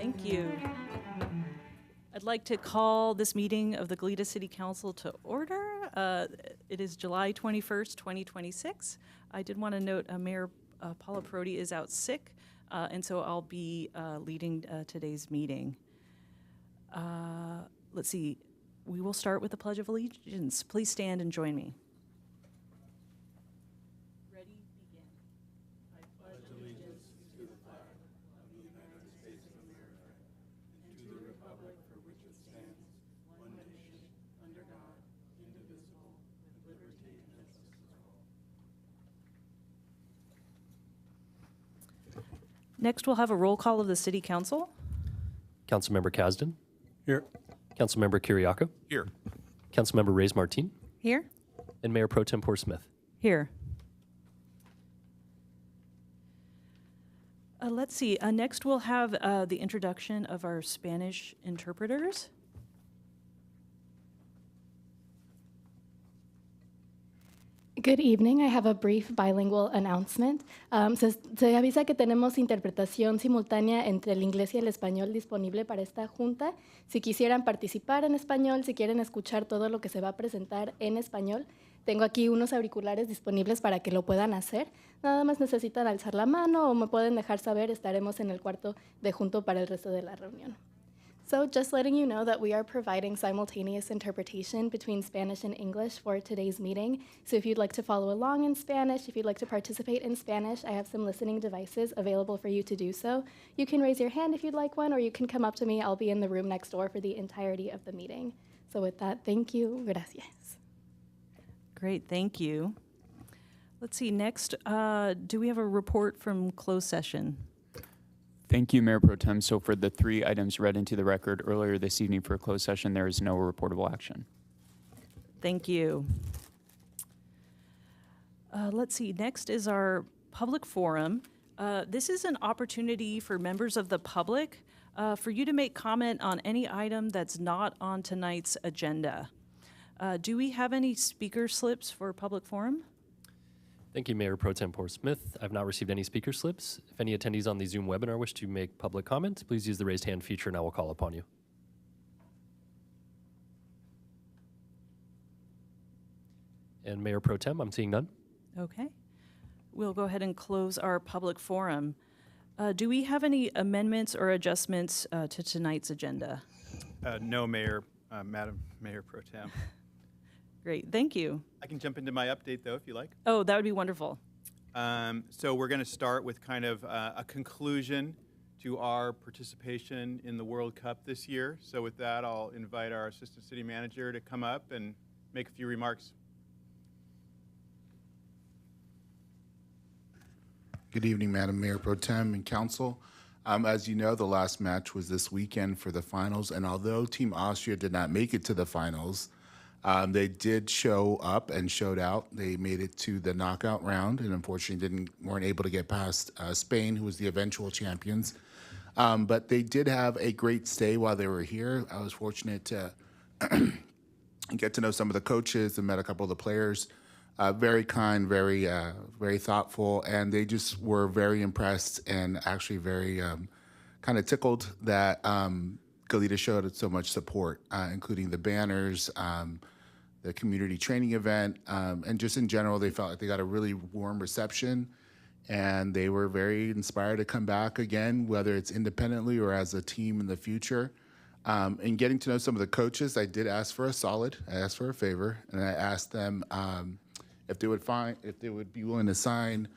Thank you. I'd like to call this meeting of the Goleta City Council to order. It is July 21st, 2026. I did want to note Mayor Paula Perotti is out sick, and so I'll be leading today's meeting. Let's see. We will start with the Pledge of Allegiance. Please stand and join me. Ready, begin. I pledge allegiance to the flag of the United States of America and to the republic for which it stands, one nation, under God, indivisible, with liberty and justice for all. Next, we'll have a roll call of the City Council. Councilmember Kasdan. Here. Councilmember Kiriakou. Here. Councilmember Reyes-Martin. Here. And Mayor Pro Tempore Smith. Here. Let's see. Next, we'll have the introduction of our Spanish interpreters. Good evening. I have a brief bilingual announcement. Se avisa que tenemos interpretación simultánea entre el inglés y el español disponible para esta junta. Si quisieran participar en español, si quieren escuchar todo lo que se va a presentar en español, tengo aquí unos auriculares disponibles para que lo puedan hacer. Nada más necesitan alzar la mano o me pueden dejar saber. Estaremos en el cuarto de junto para el resto de la reunión. So just letting you know that we are providing simultaneous interpretation between Spanish and English for today's meeting. So if you'd like to follow along in Spanish, if you'd like to participate in Spanish, I have some listening devices available for you to do so. You can raise your hand if you'd like one, or you can come up to me. I'll be in the room next door for the entirety of the meeting. So with that, thank you. Gracias. Great, thank you. Let's see, next, do we have a report from closed session? Thank you, Mayor Pro Tem. So for the 3 items read into the record earlier this evening for a closed session, there is no reportable action. Thank you. Let's see, next is our public forum. This is an opportunity for members of the public for you to make comment on any item that's not on tonight's agenda. Do we have any speaker slips for public forum? Thank you, Mayor Pro Tempore Smith. I've not received any speaker slips. If any attendees on the Zoom webinar wish to make public comment, please use the raised hand feature and I will call upon you. And Mayor Pro Tem, I'm seeing none. Okay. We'll go ahead and close our public forum. Do we have any amendments or adjustments to tonight's agenda? No, Mayor, Madam Mayor Pro Tem. Great, thank you. I can jump into my update, though, if you like. Oh, that would be wonderful. So we're going to start with kind of a conclusion to our participation in the World Cup this year. So with that, I'll invite our Assistant City Manager to come up and make a few remarks. Good evening, Madam Mayor Pro Tem and Council. As you know, the last match was this weekend for the finals, and although Team Austria did not make it to the finals, they did show up and showed out. They made it to the knockout round, and unfortunately weren't able to get past Spain, who was the eventual champions. But they did have a great stay while they were here. I was fortunate to get to know some of the coaches and met a couple of the players. Very kind, very thoughtful, and they just were very impressed and actually very kind of tickled that Goleta showed so much support, including the banners, the community training event, and just in general, they felt like they got a really warm reception, and they were very inspired to come back again, whether it's independently or as a team in the future. In getting to know some of the coaches, I did ask for a solid. I asked for a favor, and I asked them if they would be willing to sign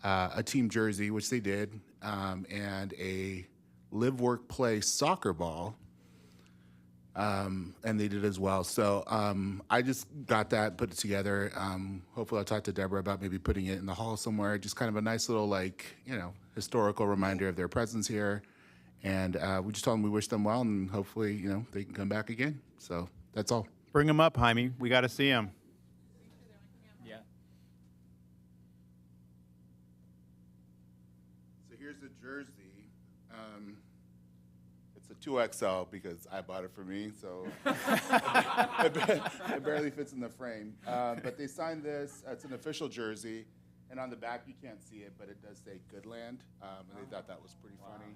a team jersey, which they did, and a live, work, play soccer ball, and they did as well. So I just got that, put it together. Hopefully I'll talk to Deborah about maybe putting it in the hall somewhere, just kind of a nice little, historical reminder of their presence here. And we just told them we wish them well, and hopefully, they can come back again. So that's all. Bring them up, Jaime. We got to see them. Yeah. So here's the jersey. It's a 2XL because I bought it for me, so it barely fits in the frame. But they signed this. It's an official jersey, and on the back you can't see it, but it does say Goodland, and they thought that was pretty funny.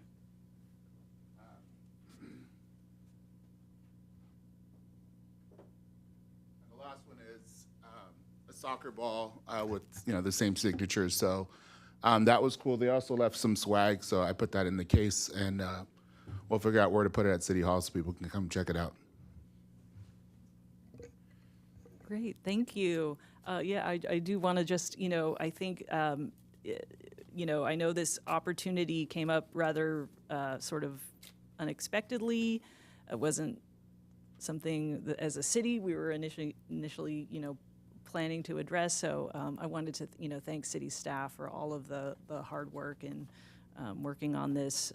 last one is a soccer ball with the same signatures. So that was cool. They also left some swag, so I put that in the case, and we'll figure out where to put it at City Hall so people can come check it out. Great, thank you. Yeah, I do want to just, I think, I know this opportunity came up rather sort of unexpectedly. It wasn't something that, as a city, we were initially, planning to address. So I wanted to, thank city staff for all of the hard work and working on this,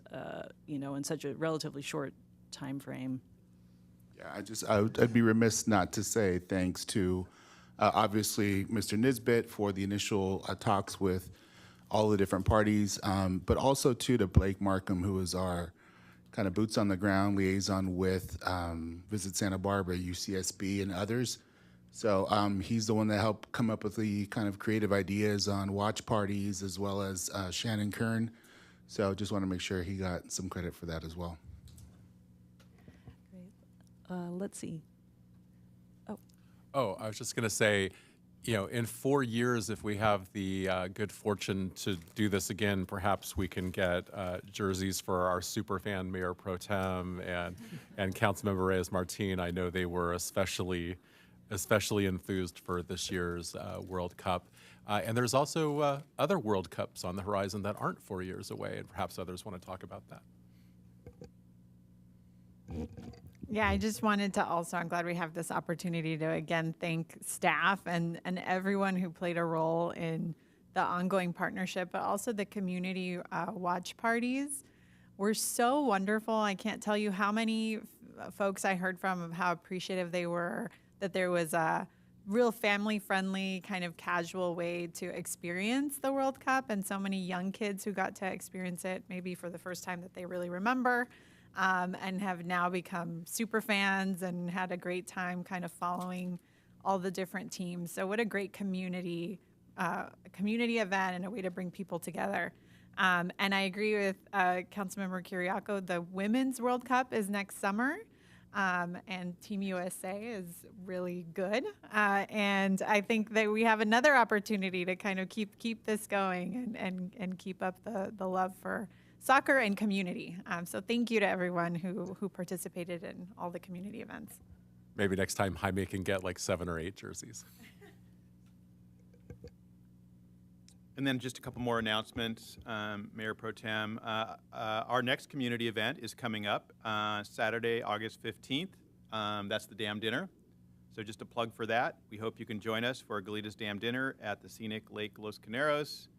in such a relatively short time frame. Yeah, I'd be remiss not to say thanks to, obviously, Mr. Nisbet for the initial talks with all the different parties, but also to Blake Markham, who is our kind of boots on the ground liaison with Visit Santa Barbara, UCSB, and others. So he's the one that helped come up with the kind of creative ideas on watch parties, as well as Shannon Kern. So just want to make sure he got some credit for that as well. Let's see. Oh, I was just going to say, in 4 years, if we have the good fortune to do this again, perhaps we can get jerseys for our superfan Mayor Pro Tem and Councilmember Reyes-Martin. I know they were especially enthused for this year's World Cup. And there's also other World Cups on the horizon that aren't 4 years away, and perhaps others want to talk about that. Yeah, I just wanted to also, I'm glad we have this opportunity to again thank staff and everyone who played a role in the ongoing partnership, but also the community watch parties were so wonderful. I can't tell you how many folks I heard from of how appreciative they were that there was a real family-friendly kind of casual way to experience the World Cup, and so many young kids who got to experience it maybe for the first time that they really remember. And have now become super fans and had a great time kind of following all the different teams. So what a great community event and a way to bring people together. And I agree with Councilmember Kiriakou. The Women's World Cup is next summer, and Team USA is really good. And I think that we have another opportunity to kind of keep this going and keep up the love for soccer and community. So thank you to everyone who participated in all the community events. Maybe next time Jaime can get like 7 or 8 jerseys. And then just a couple more announcements, Mayor Pro Tem. Our next community event is coming up Saturday, August 15th. That's the Dam Dinner. So just a plug for that. We hope you can join us for Galitas Dam Dinner at the scenic Lake Los Caneros.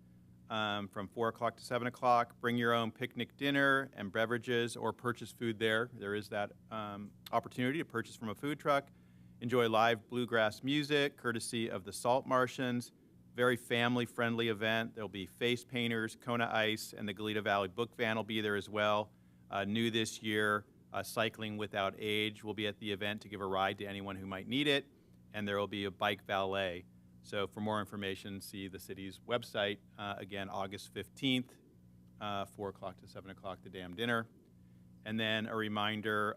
From 4 o'clock to 7 o'clock. Bring your own picnic dinner and beverages or purchase food there. There is that opportunity to purchase from a food truck. Enjoy live bluegrass music, courtesy of the Salt Martians. Very family-friendly event. There'll be face painters, Kona Ice, and the Goleta Valley Book Van will be there as well. New this year, Cycling Without Age will be at the event to give a ride to anyone who might need it. And there will be a bike valet. So for more information, see the city's website. Again, August 15th, 4 o'clock to 7 o'clock, the Dam Dinner. And then a reminder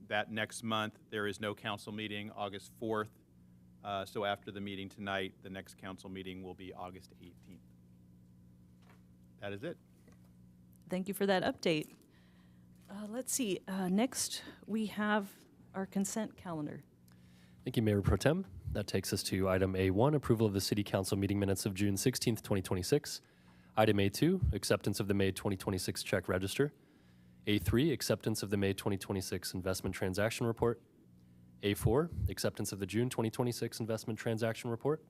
that next month there is no council meeting, August 4th. So after the meeting tonight, the next council meeting will be August 18th. That is it. Thank you for that update. Let's see, next we have our consent calendar. Thank you, Mayor Pro Tem. That takes us to item A1, approval of the City Council meeting minutes of June 16th, 2026. Item A2, acceptance of the May 2026 check register. A3, acceptance of the May 2026 investment transaction report. A4, acceptance of the June 2026 investment transaction report.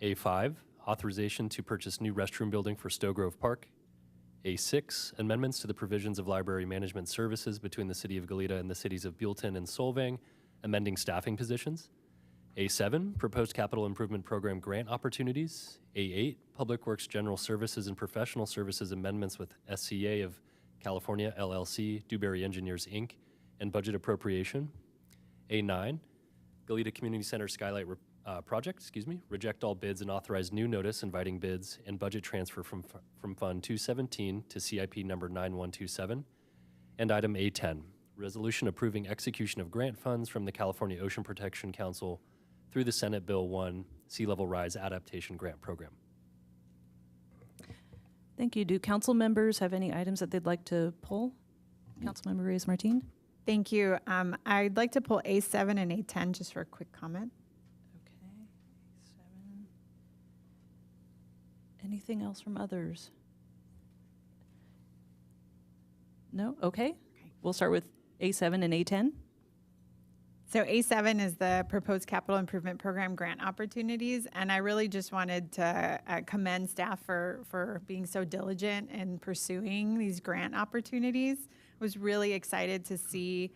A5, authorization to purchase new restroom building for Stowe Grove Park. A6, amendments to the provisions of library management services between the City of Goleta and the cities of Buellton and Solvang, amending staffing positions. A7, proposed capital improvement program grant opportunities. A8, Public Works General Services and Professional Services amendments with SCA of California, LLC, Dewberry Engineers, Inc., and budget appropriation. A9, Goleta Community Center Skylight project, reject all bids and authorize new notice inviting bids and budget transfer from Fund 217 to CIP number 9127. And item A10, resolution approving execution of grant funds from the California Ocean Protection Council through the Senate Bill 1 Sea Level Rise Adaptation Grant Program. Thank you. Do council members have any items that they'd like to pull? Councilmember Reyes-Martin? Thank you. I'd like to pull A7 and A10 just for a quick comment. Okay, 7. Anything else from others? No? Okay. We'll start with A7 and A10. So A7 is the proposed capital improvement program grant opportunities, and I really just wanted to commend staff for being so diligent in pursuing these grant opportunities. Was really excited to see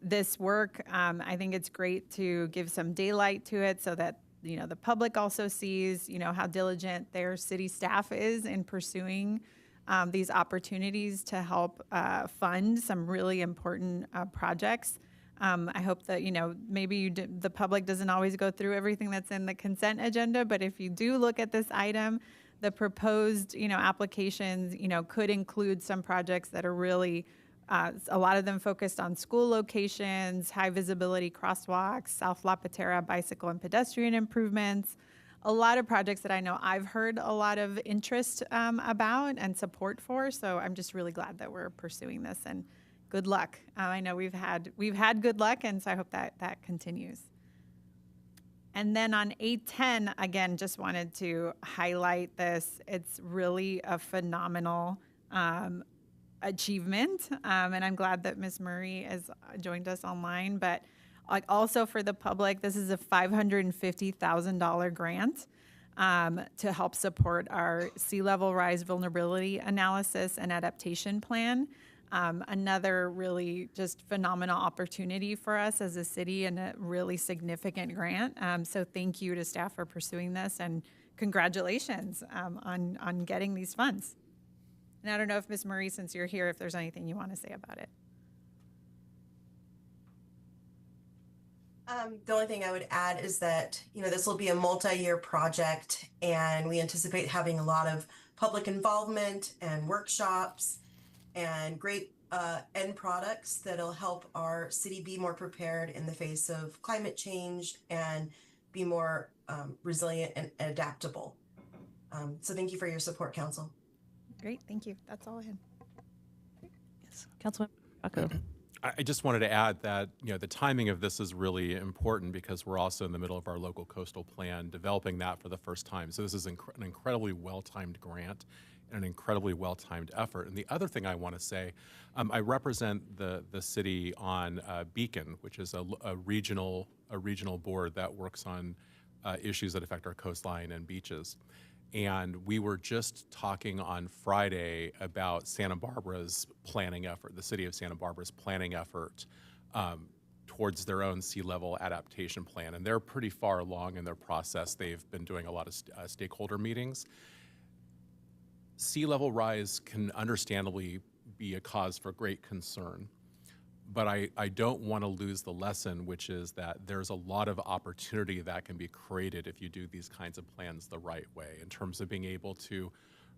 this work. I think it's great to give some daylight to it so that the public also sees how diligent their city staff is in pursuing these opportunities to help fund some really important projects. I hope that, maybe the public doesn't always go through everything that's in the consent agenda, but if you do look at this item, the proposed, applications, could include some projects that are really, a lot of them focused on school locations, high visibility crosswalks, South La Patera bicycle and pedestrian improvements, a lot of projects that I know I've heard a lot of interest about and support for. So I'm just really glad that we're pursuing this, and good luck. I know we've had good luck, and so I hope that continues. And then on A10, again, just wanted to highlight this. It's really a phenomenal achievement, and I'm glad that Ms. Murray has joined us online. But also for the public, this is a $550,000 grant to help support our sea level rise vulnerability analysis and adaptation plan. Another really just phenomenal opportunity for us as a city and a really significant grant. So thank you to staff for pursuing this, and congratulations on getting these funds. And I don't know if Ms. Murray, since you're here, if there's anything you want to say about it. The only thing I would add is that, this will be a multi-year project, and we anticipate having a lot of public involvement and workshops and great end products that'll help our city be more prepared in the face of climate change and be more resilient and adaptable. So thank you for your support, Council. Great, thank you. That's all I had. Yes, Councilmember Rocco. I just wanted to add that the timing of this is really important because we're also in the middle of our local coastal plan, developing that for the first time. So this is an incredibly well-timed grant and an incredibly well-timed effort. And the other thing I want to say, I represent the city on Beacon, which is a regional board that works on issues that affect our coastline and beaches. And we were just talking on Friday about Santa Barbara's planning effort, the city of Santa Barbara's planning effort towards their own sea level adaptation plan. And they're pretty far along in their process. They've been doing a lot of stakeholder meetings. Sea level rise can understandably be a cause for great concern. But I don't want to lose the lesson, which is that there's a lot of opportunity that can be created if you do these kinds of plans the right way, in terms of being able to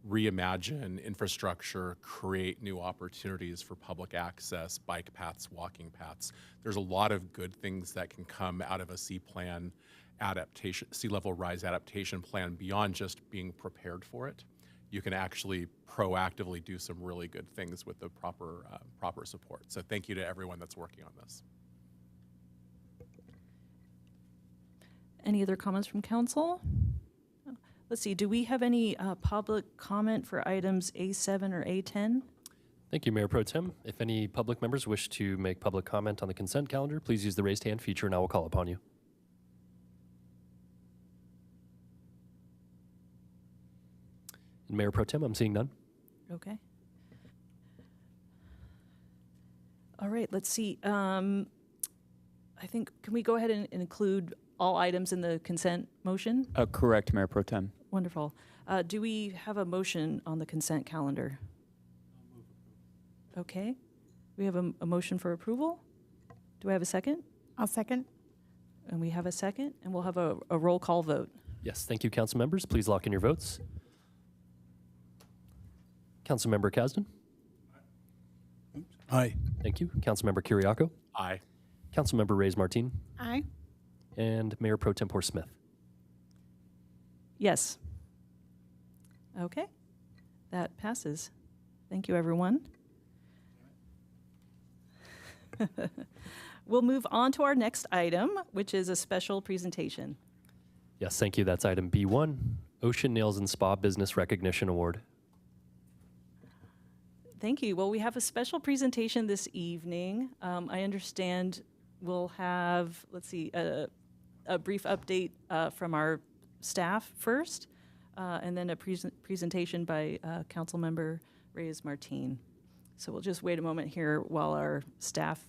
reimagine infrastructure, create new opportunities for public access, bike paths, walking paths. There's a lot of good things that can come out of a sea level rise adaptation plan beyond just being prepared for it. You can actually proactively do some really good things with the proper support. So thank you to everyone that's working on this. Any other comments from council? Let's see, do we have any public comment for items A7 or A10? Thank you, Mayor Pro Tem. If any public members wish to make public comment on the consent calendar, please use the raised hand feature and I will call upon you. And Mayor Pro Tem, I'm seeing none. Okay. All right, let's see. I think, can we go ahead and include all items in the consent motion? Correct, Mayor Pro Tem. Wonderful. Do we have a motion on the consent calendar? Okay. We have a motion for approval. Do I have a second? I'll second. And we have a second, and we'll have a roll call vote. Yes, thank you, council members. Please lock in your votes. Councilmember Kasdan? Aye. Thank you. Councilmember Kiriakou? Aye. Councilmember Reyes-Martin? Aye. and Mayor Pro Tempore Smith. Yes. Okay, that passes. Thank you, everyone. We'll move on to our next item, which is a special presentation. Yes, thank you. That's item B1, Ocean Nails and Spa Business Recognition Award. Thank you. Well, we have a special presentation this evening. I understand we'll have, let's see, a brief update from our staff first, and then a presentation by Councilmember Reyes-Martin. So we'll just wait a moment here while our staff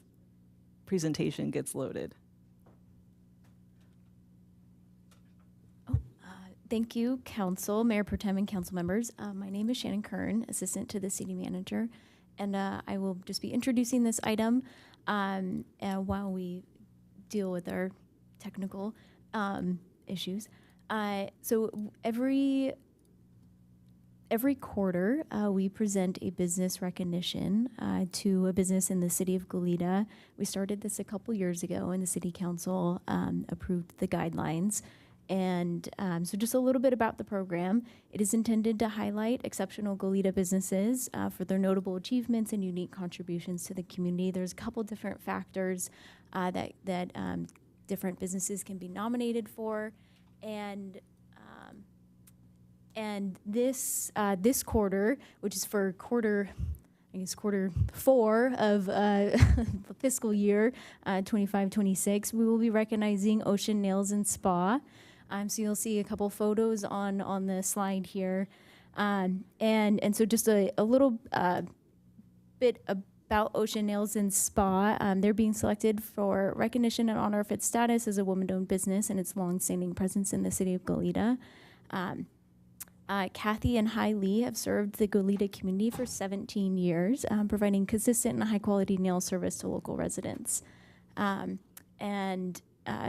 presentation gets loaded. Thank you, Council, Mayor Pro Tem, and Council members. My name is Shannon Kern, Assistant to the City Manager, and I will just be introducing this item while we deal with our technical issues. So every quarter, we present a business recognition to a business in the city of Goleta. We started this a couple years ago, and the City Council approved the guidelines. And so just a little bit about the program. It is intended to highlight exceptional Goleta businesses for their notable achievements and unique contributions to the community. There's a couple different factors that different businesses can be nominated for. And this quarter, which is for quarter 4 of the fiscal year 25-26, we will be recognizing Ocean Nails and Spa. So you'll see a couple photos on the slide here. And so just a little bit about Ocean Nails and Spa. They're being selected for recognition and honor of its status as a woman-owned business and its long-standing presence in the city of Goleta. Kathy and Hai Lee have served the Goleta community for 17 years, providing consistent and high-quality nail service to local residents.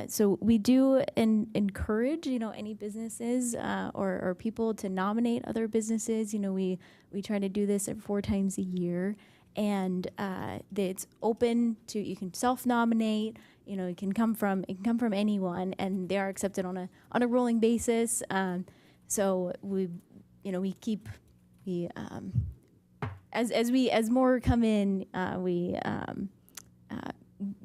So we do encourage, any businesses or people to nominate other businesses. We try to do this 4 times a year, and it's open to, you can self-nominate. It can come from anyone, and they are accepted on a rolling basis. So as more come in, we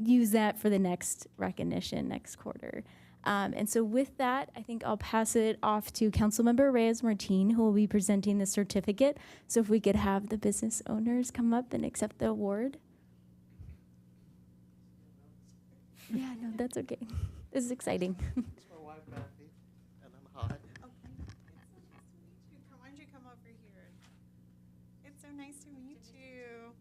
use that for the next recognition next quarter. And so with that, I think I'll pass it off to Councilmember Reyes-Martin, who will be presenting the certificate. So if we could have the business owners come up and accept the award. Yeah, no, that's okay. This is exciting. My wife, Kathy, and I'm Hai. Why don't you come over here? It's so nice to meet you.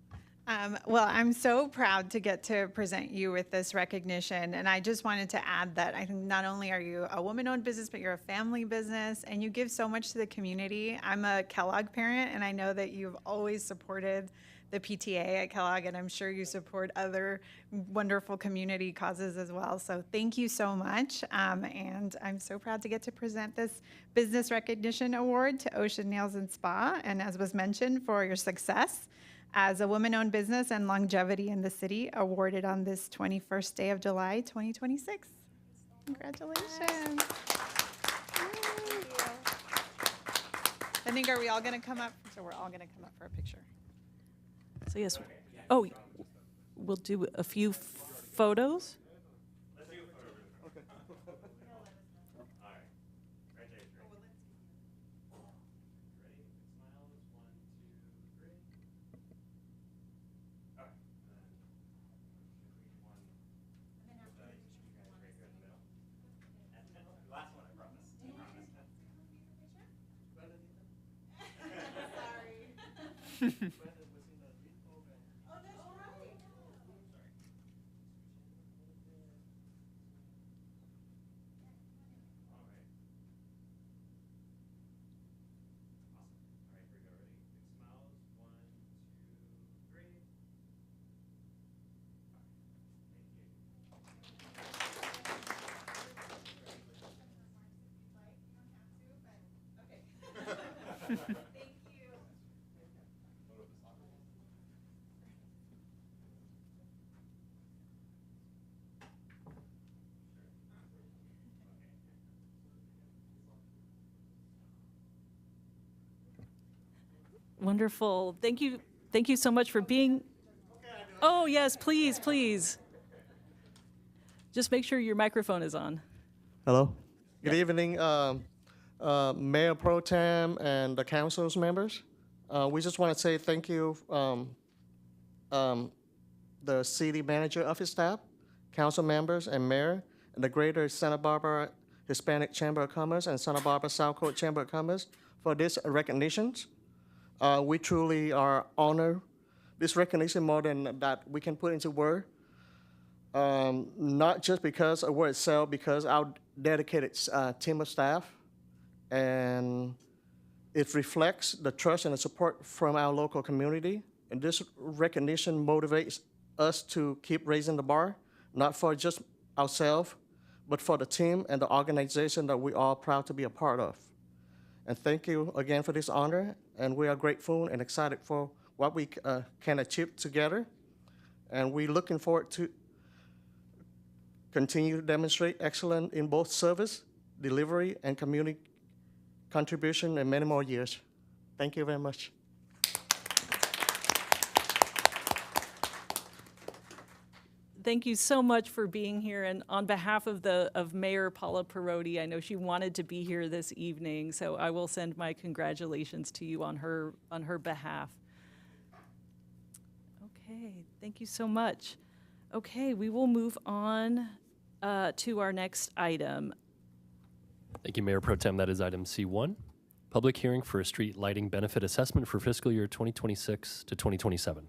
Well, I'm so proud to get to present you with this recognition. And I just wanted to add that I think not only are you a woman-owned business, but you're a family business, and you give so much to the community. I'm a Kellogg parent, and I know that you've always supported the PTA at Kellogg, and I'm sure you support other wonderful community causes as well. So thank you so much. And I'm so proud to get to present this Business Recognition Award to Ocean Nails and Spa, and as was mentioned, for your success as a woman-owned business and longevity in the city, awarded on this 21st day of July, 2026. Congratulations. I think, are we all going to come up? So we're all going to come up for a picture. So yes, oh, we'll do a few photos. Wonderful. Thank you. Thank you so much for being. Oh, yes, please, please. Just make sure your microphone is on. Hello. Good evening, Mayor Pro Tem and the council's members. We just want to say thank you, the city manager office staff, council members, and mayor, and the Greater Santa Barbara Hispanic Chamber of Commerce and Santa Barbara South Coast Chamber of Commerce for this recognition. We truly are honored. This recognition more than that we can put into word. Not just because of word itself, because our dedicated team of staff, and it reflects the trust and the support from our local community. And this recognition motivates us to keep raising the bar, not for just ourselves, but for the team and the organization that we are proud to be a part of. And thank you again for this honor, and we are grateful and excited for what we can achieve together. And we're looking forward to continue to demonstrate excellence in both service, delivery, and community contribution in many more years. Thank you very much. Thank you so much for being here. And on behalf of Mayor Paula Perotti, I know she wanted to be here this evening, so I will send my congratulations to you on her behalf. Okay, thank you so much. Okay, we will move on to our next item. Thank you, Mayor Pro Tem. That is item C1, public hearing for a street lighting benefit assessment for fiscal year 2026 to 2027.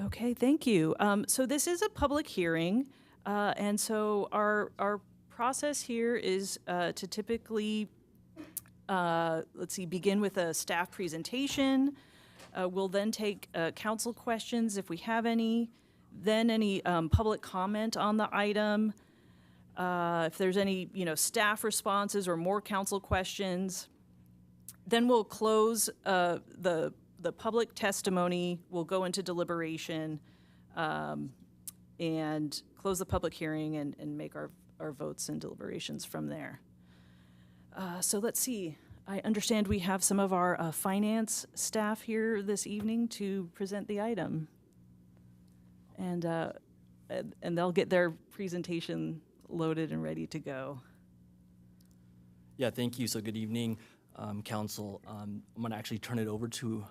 Okay, thank you. So this is a public hearing, and so our process here is to typically, begin with a staff presentation. We'll then take council questions if we have any, then any public comment on the item. If there's any, staff responses or more council questions, then we'll close the public testimony. Will go into deliberation and close the public hearing and make our votes and deliberations from there. So let's see. I understand we have some of our finance staff here this evening to present the item. And they'll get their presentation loaded and ready to go. Yeah, thank you. So good evening, Council. I'm going to actually turn it over to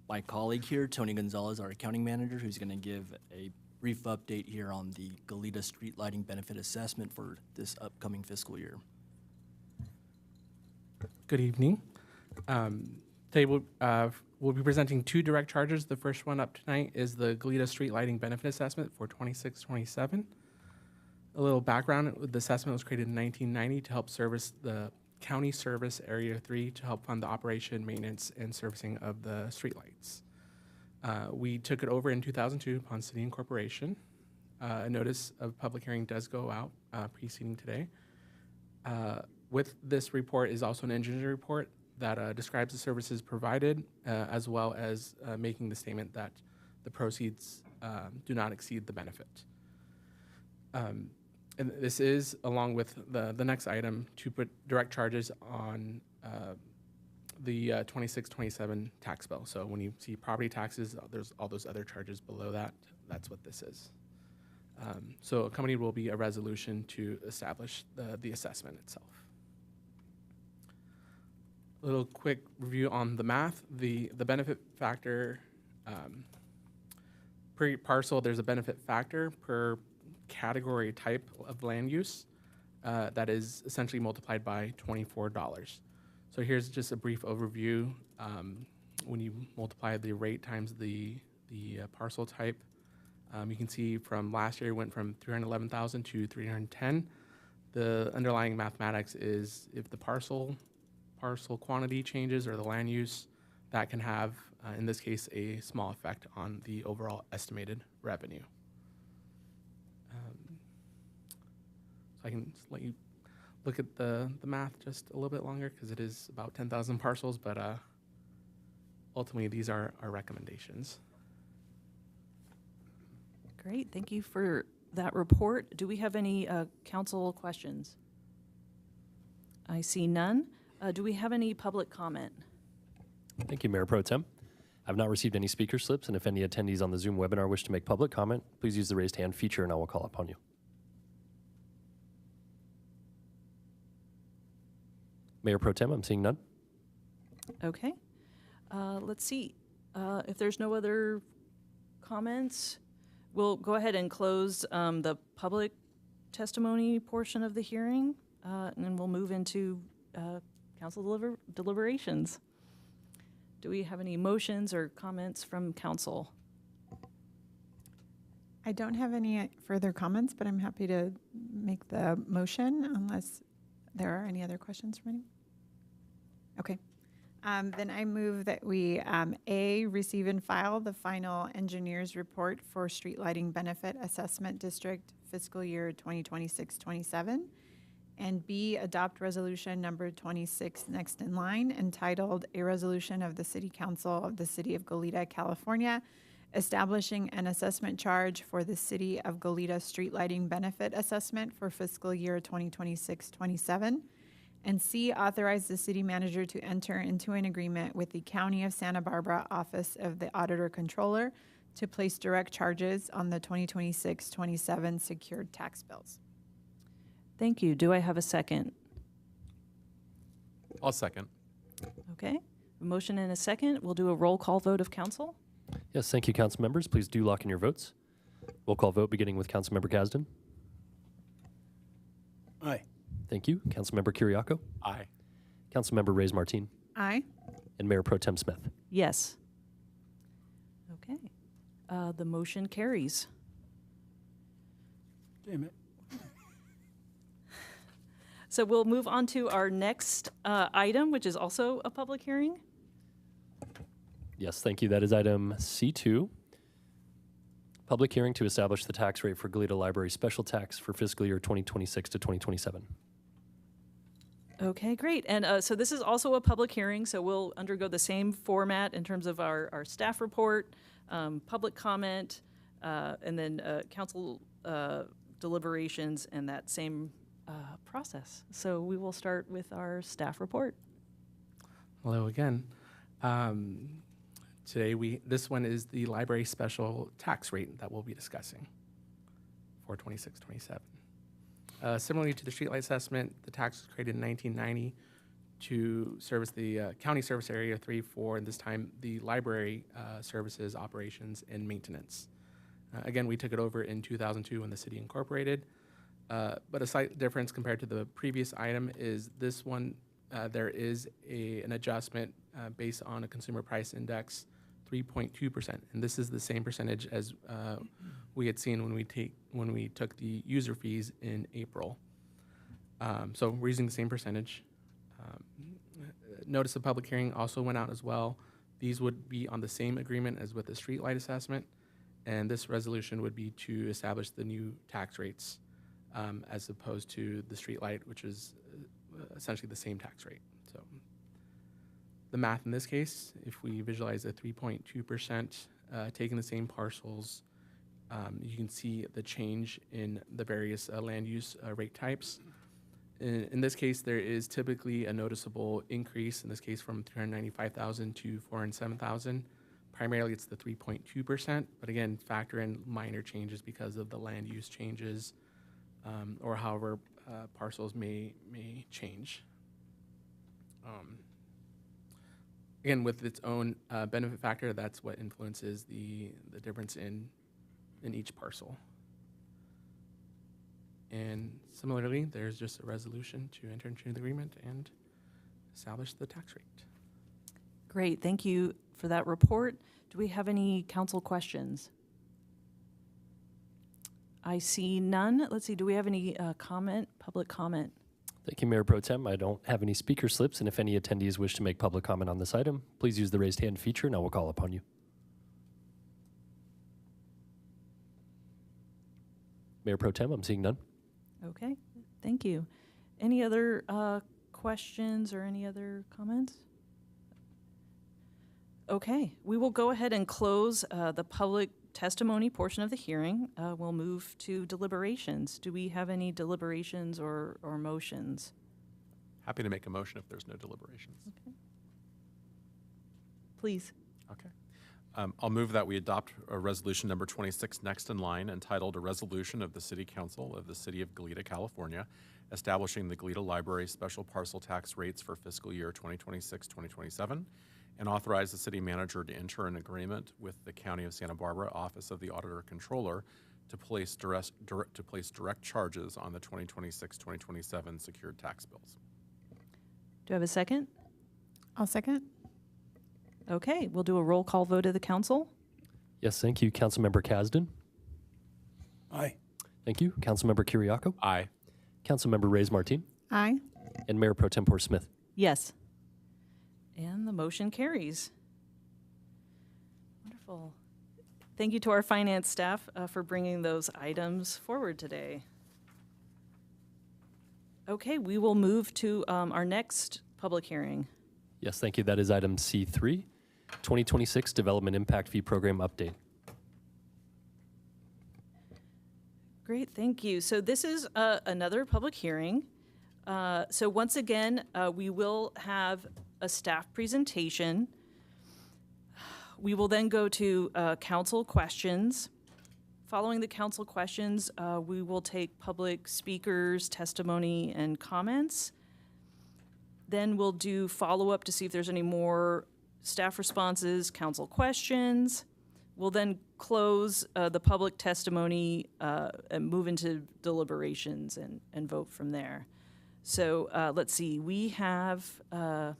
my colleague here, Tony Gonzalez, our accounting manager, who's going to give a brief update here on the Goleta Street Lighting Benefit Assessment for this upcoming fiscal year. Good evening. Today we'll be presenting two direct charges. The first one up tonight is the Goleta Street Lighting Benefit Assessment for 26-27. A little background, the assessment was created in 1990 to help service the County Service Area 3 to help fund the operation, maintenance, and servicing of the streetlights. We took it over in 2002 upon city incorporation. A notice of public hearing does go out preceding today. With this report is also an engineer report that describes the services provided, as well as making the statement that the proceeds do not exceed the benefit. And this is, along with the next item, to put direct charges on the 26-27 tax bill. So when you see property taxes, there's all those other charges below that. That's what this is. So accompanied will be a resolution to establish the assessment itself. A little quick review on the math. The benefit factor, per parcel, there's a benefit factor per category type of land use that is essentially multiplied by $24. So here's just a brief overview. When you multiply the rate times the parcel type, you can see from last year it went from 311,000 to 310. The underlying mathematics is if the parcel quantity changes or the land use, that can have, in this case, a small effect on the overall estimated revenue. So I can just let you look at the math just a little bit longer because it is about 10,000 parcels, but ultimately these are our recommendations. Great, thank you for that report. Do we have any council questions? I see none. Do we have any public comment? Thank you, Mayor Pro Tem. I've not received any speaker slips, and if any attendees on the Zoom webinar wish to make public comment, please use the raised hand feature and I will call upon you. Mayor Pro Tem, I'm seeing none. Okay. Let's see. If there's no other comments, we'll go ahead and close the public testimony portion of the hearing, and then we'll move into council deliberations. Do we have any motions or comments from council? I don't have any further comments, but I'm happy to make the motion unless there are any other questions from anyone. Okay. Then I move that we, A, receive and file the final engineer's report for Street Lighting Benefit Assessment District fiscal year 2026-27, and B, adopt resolution number 26 next in line, entitled A Resolution of the City Council of the City of Goleta, California, establishing an assessment charge for the City of Goleta Street Lighting Benefit Assessment for fiscal year 2026-27. And C, authorize the city manager to enter into an agreement with the County of Santa Barbara Office of the Auditor Controller to place direct charges on the 2026-27 secured tax bills. Thank you. Do I have a second? I'll second. Okay. A motion and a second. We'll do a roll call vote of council. Yes, thank you, council members. Please do lock in your votes. Roll call vote beginning with Councilmember Kasdan. Aye. Thank you. Councilmember Kiriakou. Aye. Councilmember Reyes Martin. Aye. And Mayor Pro Tem Smith. Yes. Okay. The motion carries. Damn it. So we'll move on to our next item, which is also a public hearing. Yes, thank you. That is item C2. Public hearing to establish the tax rate for Goleta Library special tax for fiscal year 2026 to 2027. Okay, great. And so this is also a public hearing, so we'll undergo the same format in terms of our staff report, public comment, and then council deliberations and that same process. So we will start with our staff report. Hello again. Today, this one is the library special tax rate that we'll be discussing for 26-27. Similarly to the streetlight assessment, the tax was created in 1990 to service the county service area 3-4, and this time the library services, operations, and maintenance. Again, we took it over in 2002 when the city incorporated, but a slight difference compared to the previous item is this one, there is an adjustment based on a consumer price index, 3.2%, and this is the same percentage as we had seen when we took the user fees in April. So we're using the same percentage. Notice of public hearing also went out as well. These would be on the same agreement as with the streetlight assessment, and this resolution would be to establish the new tax rates as opposed to the streetlight, which is essentially the same tax rate. So the math in this case, if we visualize a 3.2%, taking the same parcels, you can see the change in the various land use rate types. In this case, there is typically a noticeable increase, in this case from 395,000 to 407,000. Primarily, it's the 3.2%, but again, factor in minor changes because of the land use changes or however parcels may change. Again, with its own benefit factor, that's what influences the difference in each parcel. And similarly, there's just a resolution to enter into the agreement and establish the tax rate. Great, thank you for that report. Do we have any council questions? I see none. Let's see, do we have any public comment? Thank you, Mayor Pro Tem. I don't have any speaker slips, and if any attendees wish to make public comment on this item, please use the raised hand feature and I will call upon you. Mayor Pro Tem, I'm seeing none. Okay, thank you. Any other questions or any other comments? Okay, we will go ahead and close the public testimony portion of the hearing. We'll move to deliberations. Do we have any deliberations or motions? Happy to make a motion if there's no deliberations. Okay. please. Okay. I'll move that we adopt resolution number 26 next in line, entitled "A Resolution of the City Council of the City of Goleta, California, establishing the Goleta Library special parcel tax rates for fiscal year 2026-2027, and authorize the city manager to enter an agreement with the County of Santa Barbara Office of the Auditor Controller to place direct charges on the 2026-2027 secured tax bills." Do I have a second? I'll second. Okay, we'll do a roll call vote of the council. Yes, thank you. Councilmember Kasdan. Aye. Thank you. Councilmember Kiriakou. Aye. Councilmember Reyes Martin. Aye. And Mayor Pro Tempore Smith. Yes. And the motion carries. Wonderful. Thank you to our finance staff for bringing those items forward today. Okay, we will move to our next public hearing. Yes, thank you. That is item C3, 2026 Development Impact Fee Program Update. Great, thank you. So this is another public hearing. So once again, we will have a staff presentation. We will then go to council questions. Following the council questions, we will take public speakers, testimony, and comments. Then we'll do follow-up to see if there's any more staff responses, council questions. We'll then close the public testimony and move into deliberations and vote from there. So let's see, we have a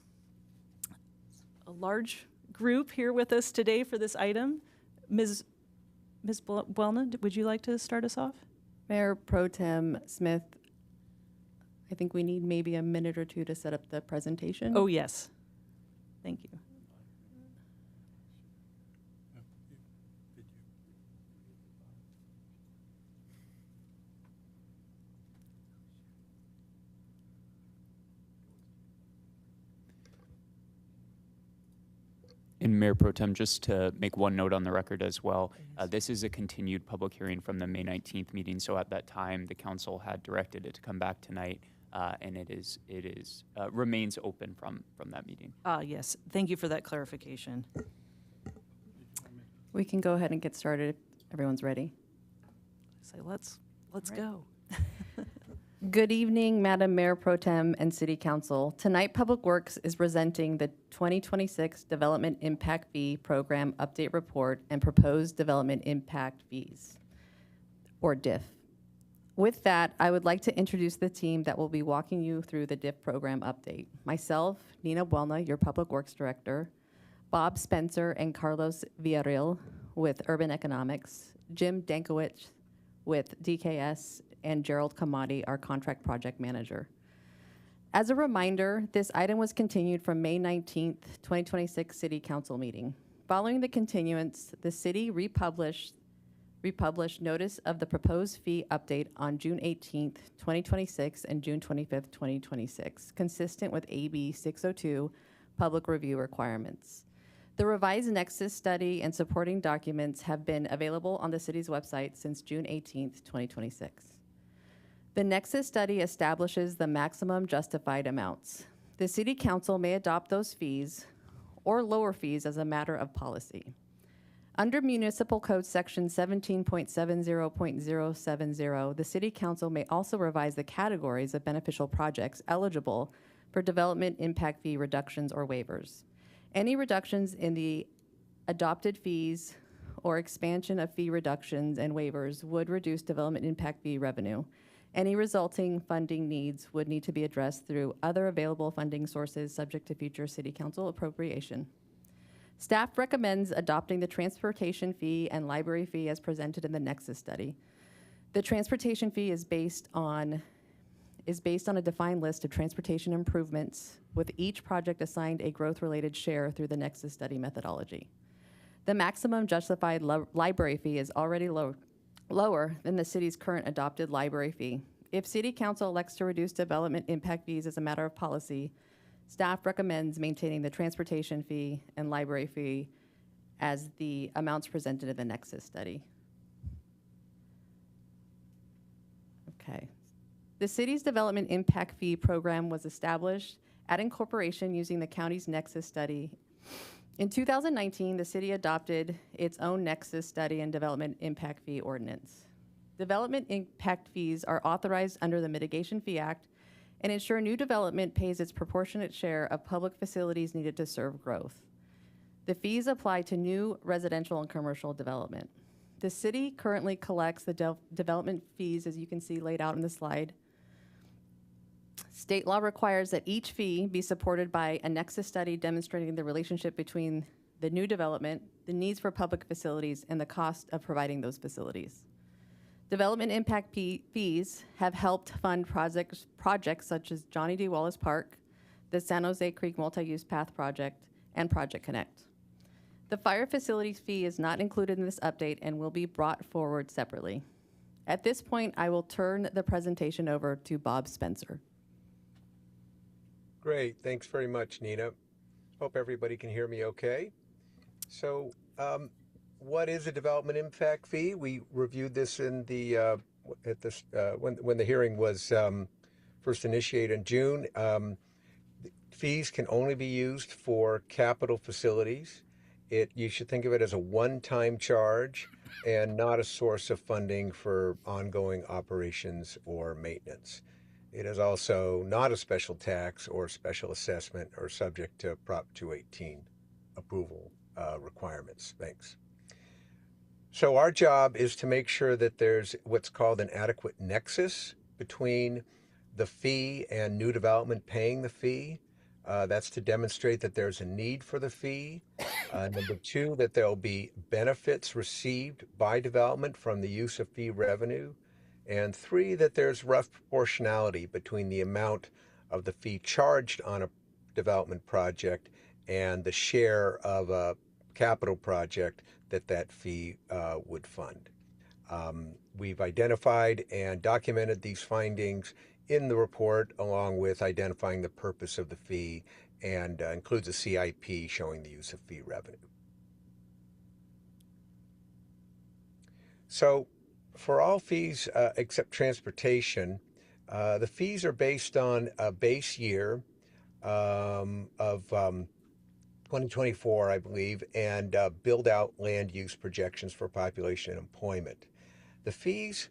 large group here with us today for this item. Ms. Buelna, would you like to start us off? Mayor Pro Tem Smith, I think we need maybe a minute or two to set up the presentation. Oh, yes. Thank you. And Mayor Pro Tem, just to make one note on the record as well, this is a continued public hearing from the May 19th meeting. So at that time, the council had directed it to come back tonight, and it remains open from that meeting. Yes, thank you for that clarification. We can go ahead and get started if everyone's ready. So let's go. Good evening, Madam Mayor Pro Tem and City Council. Tonight, Public Works is presenting the 2026 Development Impact Fee Program Update Report and Proposed Development Impact Fees, or DIF. With that, I would like to introduce the team that will be walking you through the DIF program update. Myself, Nina Buelna, your Public Works Director, Bob Spencer and Carlos Villarreal with Urban Economics, Jim Dankowicz with DKS, and Gerald Kamadi, our Contract Project Manager. As a reminder, this item was continued from May 19th, 2026 City Council meeting. Following the continuance, the city republished notice of the proposed fee update on June 18th, 2026 and June 25th, 2026, consistent with AB 602 public review requirements. The revised Nexus study and supporting documents have been available on the city's website since June 18th, 2026. The Nexus study establishes the maximum justified amounts. The City Council may adopt those fees or lower fees as a matter of policy. Under Municipal Code Section 17.70.070, the City Council may also revise the categories of beneficial projects eligible for development impact fee reductions or waivers. Any reductions in the adopted fees or expansion of fee reductions and waivers would reduce development impact fee revenue. Any resulting funding needs would need to be addressed through other available funding sources subject to future City Council appropriation. Staff recommends adopting the transportation fee and library fee as presented in the Nexus study. The transportation fee is based on a defined list of transportation improvements, with each project assigned a growth-related share through the Nexus study methodology. The maximum justified library fee is already lower than the city's current adopted library fee. If City Council elects to reduce development impact fees as a matter of policy, staff recommends maintaining the transportation fee and library fee as the amounts presented in the Nexus study. Okay. The city's development impact fee program was established at incorporation using the county's Nexus study In 2019, the city adopted its own Nexus Study and Development Impact Fee Ordinance. Development impact fees are authorized under the Mitigation Fee Act and ensure new development pays its proportionate share of public facilities needed to serve growth. The fees apply to new residential and commercial development. The city currently collects the development fees, as you can see laid out in the slide. State law requires that each fee be supported by a nexus study demonstrating the relationship between the new development, the needs for public facilities, and the cost of providing those facilities. Development impact fees have helped fund projects such as Johnny D. Wallace Park, the San Jose Creek Multi-Use Path Project, and Project Connect. The fire facilities fee is not included in this update and will be brought forward separately. At this point, I will turn the presentation over to Bob Spencer. Great, thanks very much, Nina. Hope everybody can hear me okay. So, what is a development impact fee? We reviewed this in the when the hearing was first initiated in June. Fees can only be used for capital facilities. You should think of it as a one-time charge and not a source of funding for ongoing operations or maintenance. It is also not a special tax or special assessment or subject to Prop 218 approval requirements. Thanks. So our job is to make sure that there's what's called an adequate nexus between the fee and new development paying the fee. That's to demonstrate that there's a need for the fee. Number two, that there'll be benefits received by development from the use of fee revenue. And three, that there's rough proportionality between the amount of the fee charged on a development project and the share of a capital project that fee would fund. We've identified and documented these findings in the report, along with identifying the purpose of the fee, and includes a CIP showing the use of fee revenue. So for all fees except transportation, the fees are based on a base year of 2024, I believe, and build out land use projections for population and employment. The fees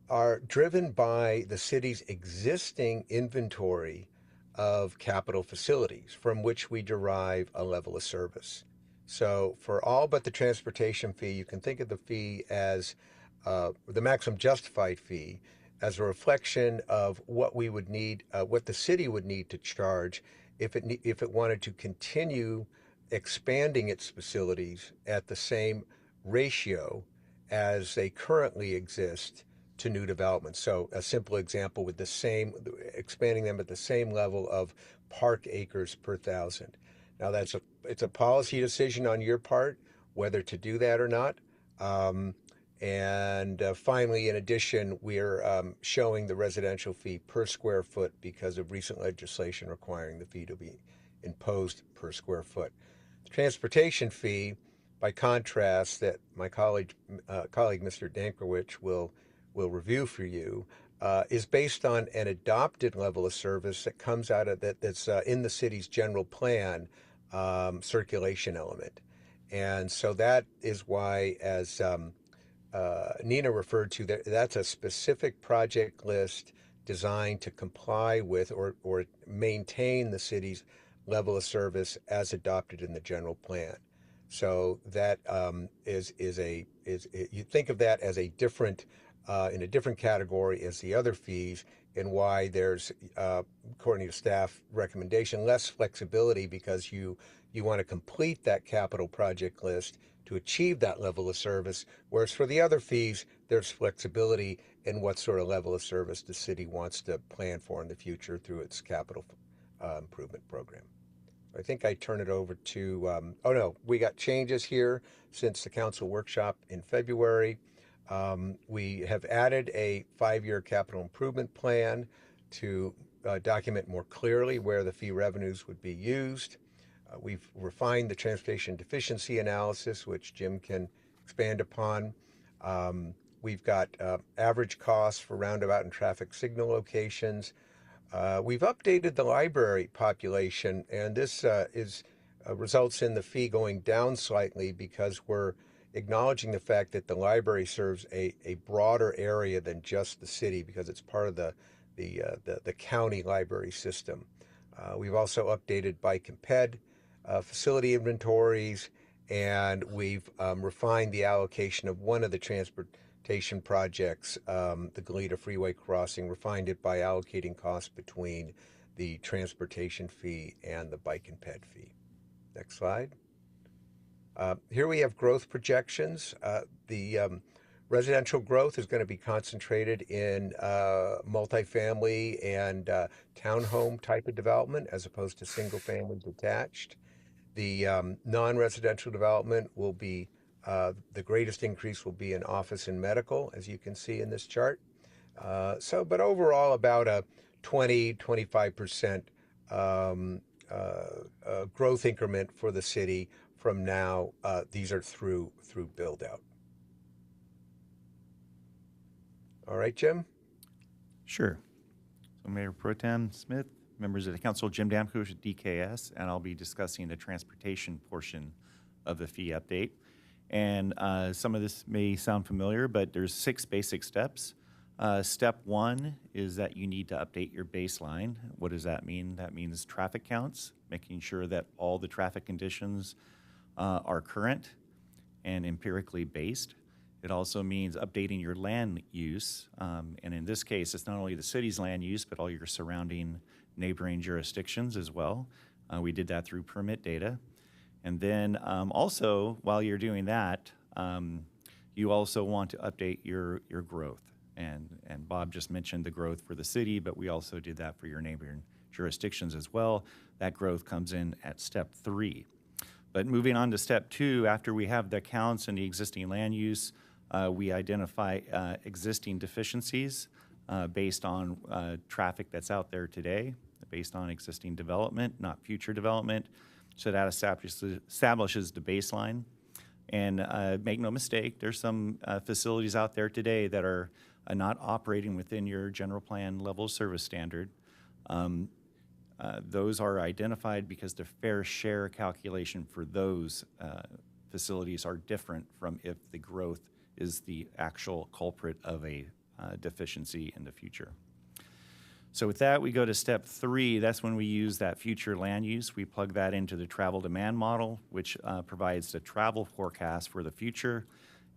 are driven by the city's existing inventory of capital facilities from which we derive a level of service. So for all but the transportation fee, you can think of the fee as the maximum justified fee as a reflection of what we would need, what the city would need to charge if it wanted to continue expanding its facilities at the same ratio as they currently exist to new development. So a simple example with expanding them at the same level of park acres per thousand. Now it's a policy decision on your part whether to do that or not. Finally, in addition, we're showing the residential fee per square foot because of recent legislation requiring the fee to be imposed per square foot. The transportation fee, by contrast, that my colleague Mr. Dankrowitz will review for you, is based on an adopted level of service that comes out of that's in the city's general plan circulation element. And so that is why, as Nina referred to, that's a specific project list designed to comply with or maintain the city's level of service as adopted in the general plan. So that you think of that as a different in a different category as the other fees, and why there's, according to staff recommendation, less flexibility because you want to complete that capital project list to achieve that level of service, whereas for the other fees, there's flexibility in what sort of level of service the city wants to plan for in the future through its capital improvement program. I think I turn it over to, oh no, we got changes here since the council workshop in February. We have added a 5-year capital improvement plan to document more clearly where the fee revenues would be used. We've refined the transportation deficiency analysis, which Jim can expand upon. We've got average costs for roundabout and traffic signal locations. We've updated the library population, and this is results in the fee going down slightly because we're acknowledging the fact that the library serves a broader area than just the city because it's part of the county library system. We've also updated bike and ped facility inventories, and we've refined the allocation of one of the transportation projects, the Goleta Freeway Crossing, refined it by allocating costs between the transportation fee and the bike and ped fee. Next slide. Here we have growth projections. The residential growth is going to be concentrated in multifamily and townhome type of development as opposed to single family detached. The non-residential development will be, the greatest increase will be in office and medical, as you can see in this chart. But overall about a 20-25% growth increment for the city from now. These are through build out. All right, Jim? Sure. So Mayor Pro Tem Smith, members of the council, Jim Damkowicz with DKS, and I'll be discussing the transportation portion of the fee update. And some of this may sound familiar, but there's 6 basic steps. Step 1 is that you need to update your baseline. What does that mean? That means traffic counts, making sure that all the traffic conditions are current and empirically based. It also means updating your land use. And in this case, it's not only the city's land use, but all your surrounding neighboring jurisdictions as well. We did that through permit data. And then also, while you're doing that, you also want to update your growth. And Bob just mentioned the growth for the city, but we also did that for your neighboring jurisdictions as well. That growth comes in at step 3. But moving on to step 2, after we have the counts and the existing land use, we identify existing deficiencies based on traffic that's out there today, based on existing development, not future development. So that establishes the baseline. And make no mistake, there's some facilities out there today that are not operating within your general plan level of service standard. Those are identified because the fair share calculation for those facilities are different from if the growth is the actual culprit of a deficiency in the future. So with that, we go to step 3. That's when we use that future land use. We plug that into the travel demand model, which provides the travel forecast for the future.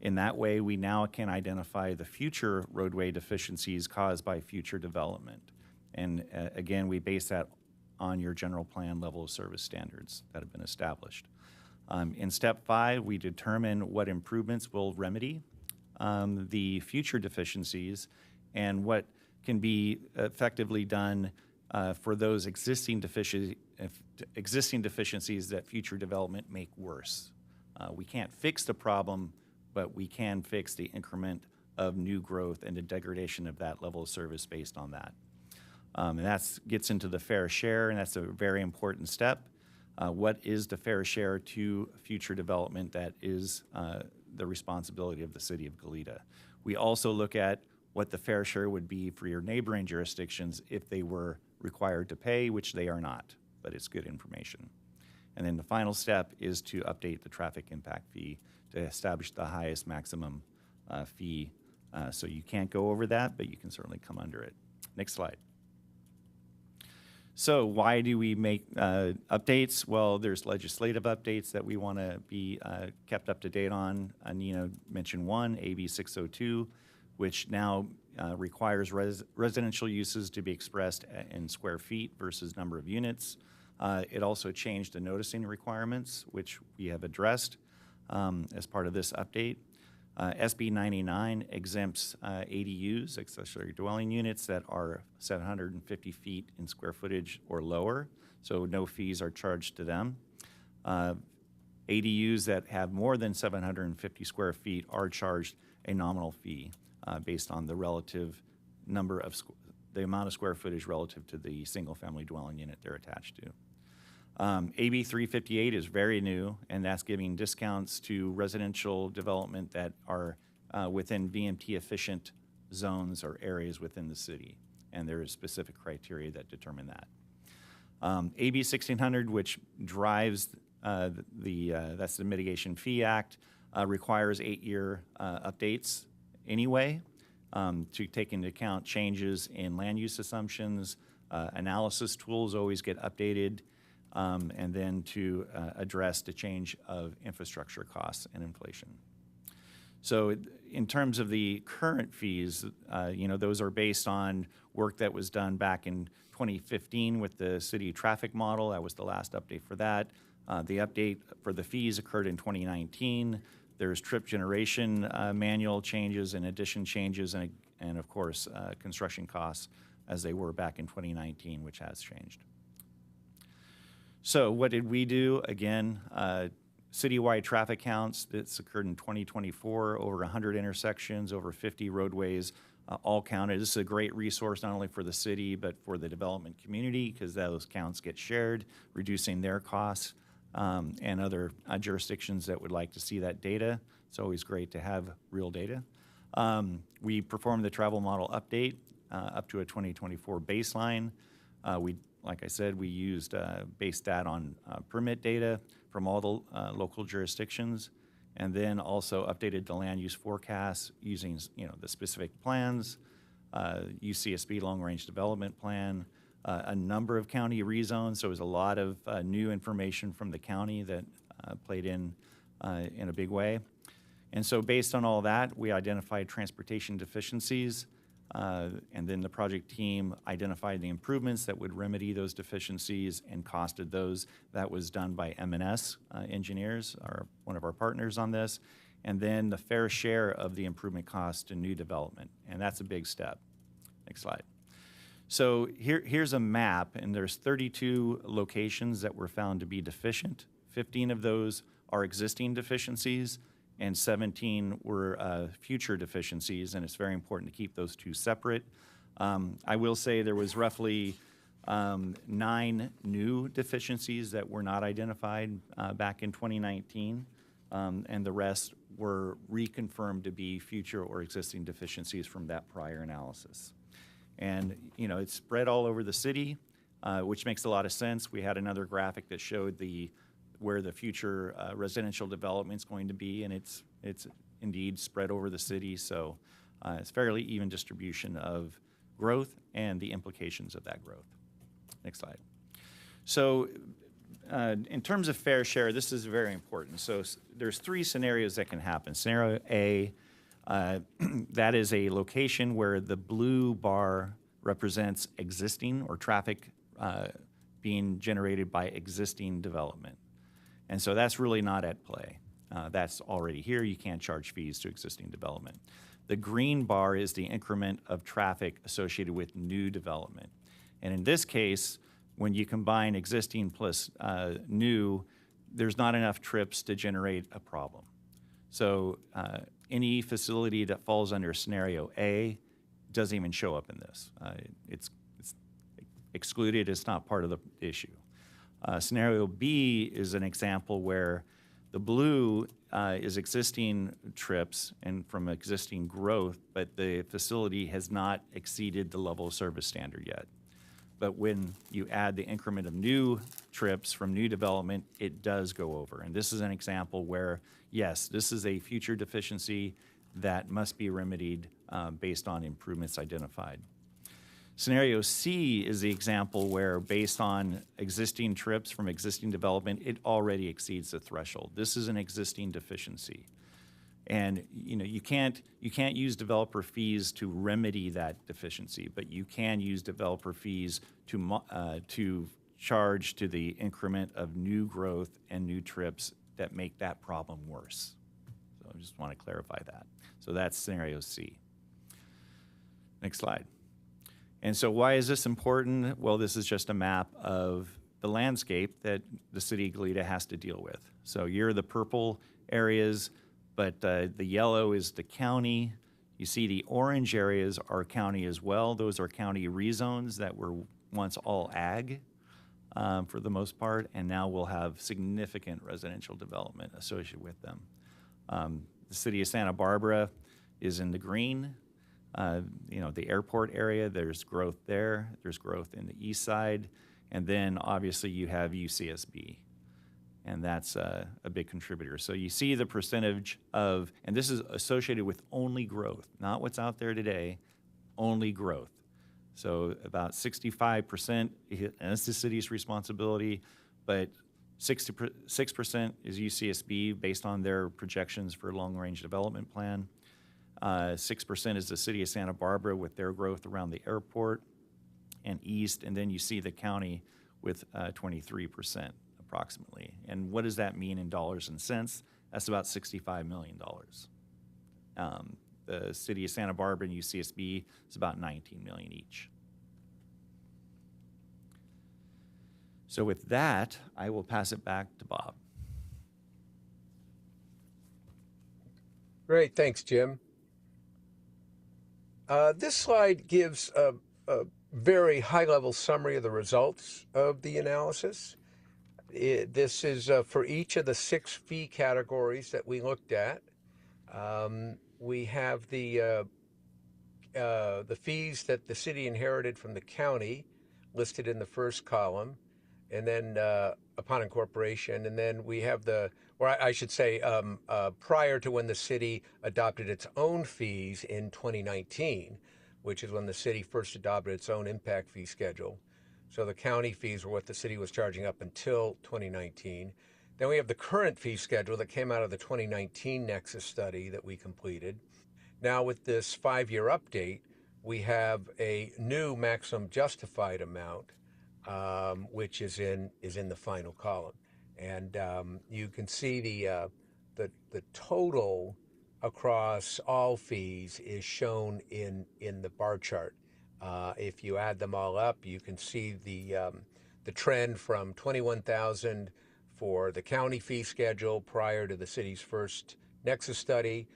In that way, we now can identify the future roadway deficiencies caused by future development. And again, we base that on your general plan level of service standards that have been established. In step 5, we determine what improvements will remedy the future deficiencies and what can be effectively done for those existing deficiencies that future development make worse. We can't fix the problem, but we can fix the increment of new growth and the degradation of that level of service based on that. And that gets into the fair share, and that's a very important step. What is the fair share to future development that is the responsibility of the city of Goleta? We also look at what the fair share would be for your neighboring jurisdictions if they were required to pay, which they are not, but it's good information. And then the final step is to update the traffic impact fee to establish the highest maximum fee. So you can't go over that, but you can certainly come under it. Next slide. So why do we make updates? Well, there's legislative updates that we want to be kept up to date on. Nina mentioned one, AB 602, which now requires residential uses to be expressed in square feet versus number of units. It also changed the noticing requirements, which we have addressed as part of this update. SB 99 exempts ADUs, accessory dwelling units, that are 750 feet in square footage or lower, so no fees are charged to them. ADUs that have more than 750 square feet are charged a nominal fee based on the relative number of the amount of square footage relative to the single-family dwelling unit they're attached to. AB 358 is very new, and that's giving discounts to residential development that are within VMT-efficient zones or areas within the city, and there is specific criteria that determine that. AB 1600, which drives that's the Mitigation Fee Act, requires 8-year updates anyway to take into account changes in land use assumptions. Analysis tools always get updated, and then to address the change of infrastructure costs and inflation. So in terms of the current fees, those are based on work that was done back in 2015 with the city traffic model. That was the last update for that. The update for the fees occurred in 2019. There's trip generation manual changes and addition changes, and of course, construction costs as they were back in 2019, which has changed. So what did we do? Again, citywide traffic counts. This occurred in 2024, over 100 intersections, over 50 roadways, all counted. This is a great resource not only for the city, but for the development community, because those counts get shared, reducing their costs, and other jurisdictions that would like to see that data. It's always great to have real data. We performed the travel model update up to a 2024 baseline. Like I said, we based that on permit data from all the local jurisdictions, and then also updated the land use forecast using the specific plans, UCSB long-range development plan, a number of county rezones. So it was a lot of new information from the county that played in a big way. And so based on all that, we identified transportation deficiencies, and then the project team identified the improvements that would remedy those deficiencies and costed those. That was done by M&S engineers, one of our partners on this, and then the fair share of the improvement cost to new development, and that's a big step. Next slide. So here's a map, and there's 32 locations that were found to be deficient. 15 of those are existing deficiencies, and 17 were future deficiencies, and it's very important to keep those two separate. I will say there was roughly 9 new deficiencies that were not identified back in 2019, and the rest were reconfirmed to be future or existing deficiencies from that prior analysis. And it's spread all over the city, which makes a lot of sense. We had another graphic that showed where the future residential development is going to be, and it's indeed spread over the city. So it's fairly even distribution of growth and the implications of that growth. Next slide. So in terms of fair share, this is very important. So there's 3 scenarios that can happen. Scenario A, that is a location where the blue bar represents existing or traffic being generated by existing development. And so that's really not at play. That's already here. You can't charge fees to existing development. The green bar is the increment of traffic associated with new development. And in this case, when you combine existing plus new, there's not enough trips to generate a problem. So any facility that falls under scenario A doesn't even show up in this. It's excluded. It's not part of the issue. Scenario B is an example where the blue is existing trips and from existing growth, but the facility has not exceeded the level of service standard yet. But when you add the increment of new trips from new development, it does go over. And this is an example where, yes, this is a future deficiency that must be remedied based on improvements identified. Scenario C is the example where, based on existing trips from existing development, it already exceeds the threshold. This is an existing deficiency. And you can't use developer fees to remedy that deficiency, but you can use developer fees to charge to the increment of new growth and new trips that make that problem worse. So I just want to clarify that. So that's scenario C. Next slide. And so why is this important? Well, this is just a map of the landscape that the city of Goleta has to deal with. So here are the purple areas, but the yellow is the county. You see the orange areas are county as well. Those are county rezones that were once all ag for the most part, and now we'll have significant residential development associated with them. The city of Santa Barbara is in the green. The airport area, there's growth there. There's growth in the east side. And then obviously you have UCSB, and that's a big contributor. So you see the percentage of, and this is associated with only growth, not what's out there today, only growth. So about 65% is the city's responsibility, but 6% is UCSB based on their projections for long-range development plan. 6% is the city of Santa Barbara with their growth around the airport and east, and then you see the county with 23% approximately. And what does that mean in dollars and cents? That's about $65 million. The city of Santa Barbara and UCSB is about $19 million each. So with that, I will pass it back to Bob. Great, thanks, Jim. This slide gives a very high-level summary of the results of the analysis. This is for each of the 6 fee categories that we looked at. We have the fees that the city inherited from the county listed in the first column, and then upon incorporation, and then we have I should say, prior to when the city adopted its own fees in 2019, which is when the city first adopted its own impact fee schedule. So the county fees were what the city was charging up until 2019. Then we have the current fee schedule that came out of the 2019 Nexus study that we completed. Now with this 5-year update, we have a new maximum justified amount, which is in the final column. And you can see the total across all fees is shown in the bar chart. If you add them all up, you can see the trend from 21,000 for the county fee schedule prior to the city's first Nexus study.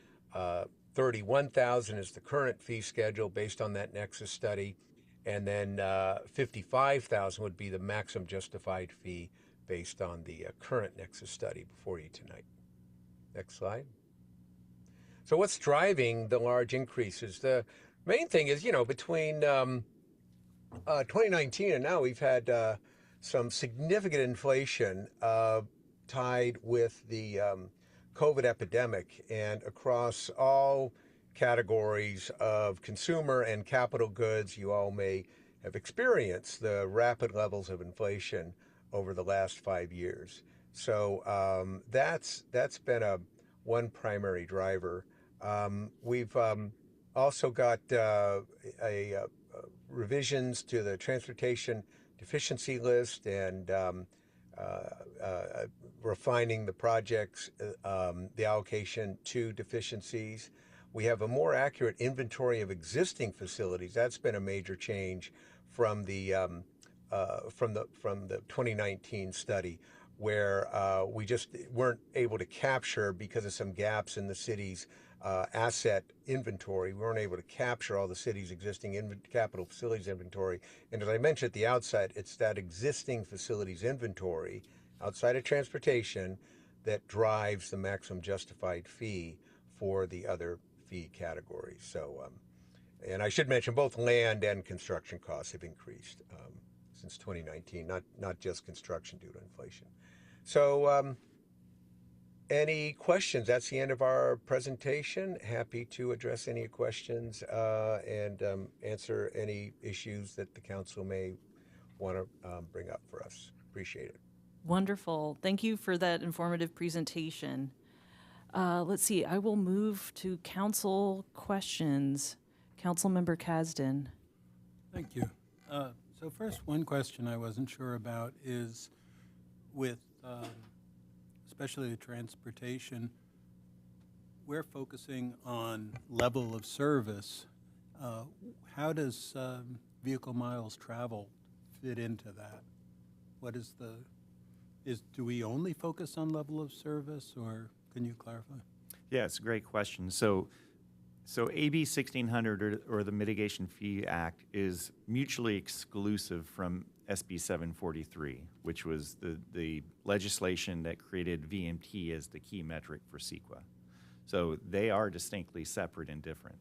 31,000 is the current fee schedule based on that Nexus study. And then 55,000 would be the maximum justified fee based on the current Nexus study before you tonight. Next slide. So what's driving the large increases? The main thing is, between 2019 and now, we've had some significant inflation tied with the COVID epidemic, and across all categories of consumer and capital goods, you all may have experienced the rapid levels of inflation over the last 5 years. So that's been one primary driver. We've also got revisions to the transportation deficiency list and refining the projects, the allocation to deficiencies. We have a more accurate inventory of existing facilities. That's been a major change from the 2019 study, where we just weren't able to capture, because of some gaps in the city's asset inventory. We weren't able to capture all the city's existing capital facilities inventory. And as I mentioned at the outset, it's that existing facilities inventory outside of transportation that drives the maximum justified fee for the other fee categories. So, and I should mention both land and construction costs have increased since 2019, not just construction due to inflation. So, any questions? That's the end of our presentation. Happy to address any questions and answer any issues that the council may want to bring up for us. Appreciate it. Wonderful. Thank you for that informative presentation. Let's see, I will move to council questions. Councilmember Kasdan. Thank you. So first, one question I wasn't sure about is with especially the transportation, we're focusing on level of service. How does vehicle miles traveled fit into that? What is do we only focus on level of service, or can you clarify? Yeah, it's a great question. So AB 1600 or the Mitigation Fee Act is mutually exclusive from SB 743, which was the legislation that created VMT as the key metric for CEQA. So they are distinctly separate and different.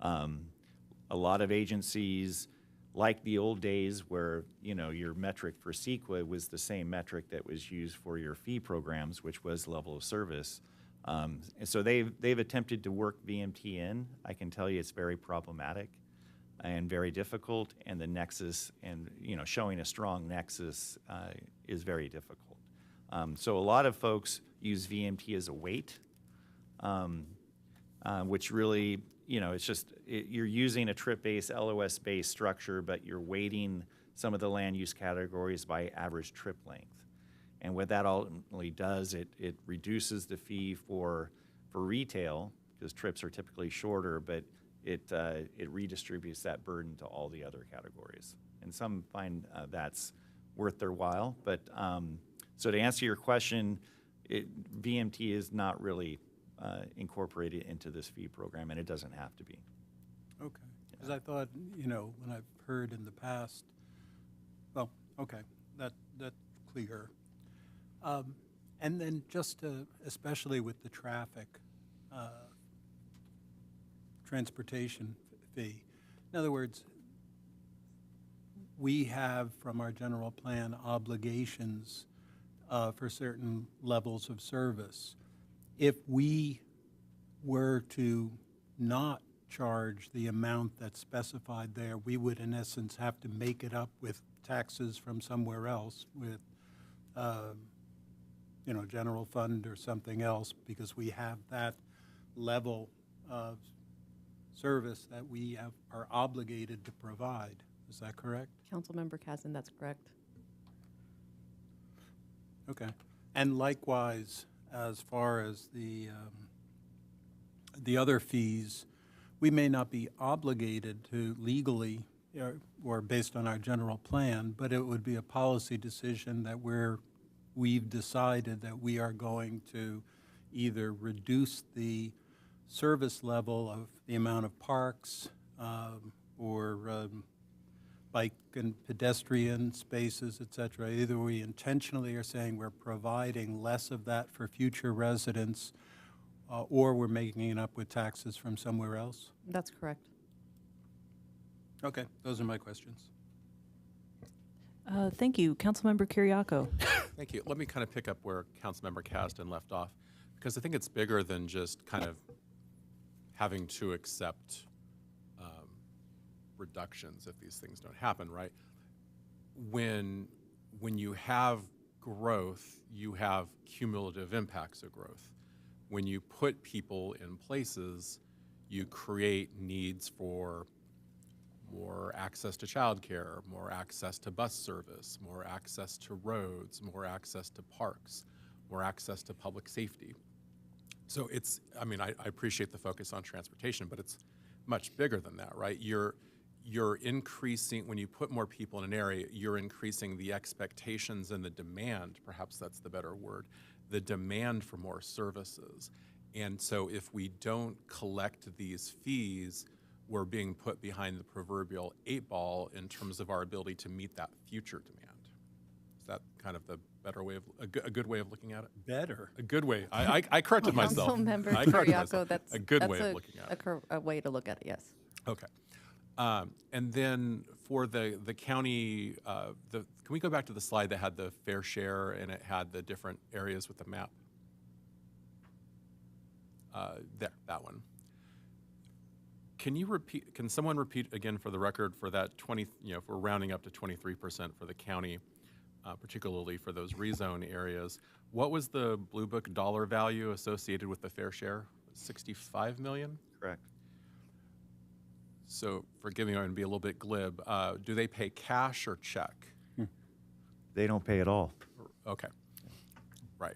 A lot of agencies like the old days where, your metric for CEQA was the same metric that was used for your fee programs, which was level of service. And so they've attempted to work VMT in. I can tell you it's very problematic and very difficult, and the nexus and, showing a strong nexus is very difficult. So a lot of folks use VMT as a weight, which really, it's just, you're using a trip-based, LOS-based structure, but you're weighting some of the land use categories by average trip length. And what that ultimately does, it reduces the fee for retail, because trips are typically shorter, but it redistributes that burden to all the other categories. And some find that's worth their while. But so to answer your question, VMT is not really incorporated into this fee program, and it doesn't have to be. Okay, because I thought, when I've heard in the past, well, okay, that's clear. And then just especially with the traffic transportation fee. In other words, we have from our general plan obligations for certain levels of service. If we were to not charge the amount that's specified there, we would in essence have to make it up with taxes from somewhere else, with general fund or something else, because we have that level of service that we are obligated to provide. Is that correct? Councilmember Kasdan, that's correct. Okay. And likewise, as far as the other fees, we may not be obligated to legally or based on our general plan, but it would be a policy decision that we've decided that we are going to either reduce the service level of the amount of parks or bike and pedestrian spaces, et cetera. Either we intentionally are saying we're providing less of that for future residents or we're making it up with taxes from somewhere else? That's correct. Okay, those are my questions. Thank you. Councilmember Kiriakou. Thank you. Let me kind of pick up where Councilmember Kasdan left off, because I think it's bigger than just kind of having to accept reductions if these things don't happen, right? When you have growth, you have cumulative impacts of growth. When you put people in places, you create needs for more access to childcare, more access to bus service, more access to roads, more access to parks, more access to public safety. So it's, I mean, I appreciate the focus on transportation, but it's much bigger than that, right? You're increasing, when you put more people in an area, you're increasing the expectations and the demand, perhaps that's the better word, the demand for more services. And so if we don't collect these fees, we're being put behind the proverbial 8-ball in terms of our ability to meet that future demand. Is that kind of the better way of, a good way of looking at it? Better. A good way. I corrected myself. Councilmember I corrected Kiriakou, myself. that's a good way of looking at it. A way to look at it, yes. Okay. And then for the county, can we go back to the slide that had the fair share and it had the different areas with the map? There, that one. Can someone repeat again for the record for that 20, if we're rounding up to 23% for the county, particularly for those rezone areas, what was the Blue Book dollar value associated with the fair share? 65 million? Correct. So forgive me, I'm going to be a little bit glib. Do they pay cash or check? They don't pay at all. Okay, right.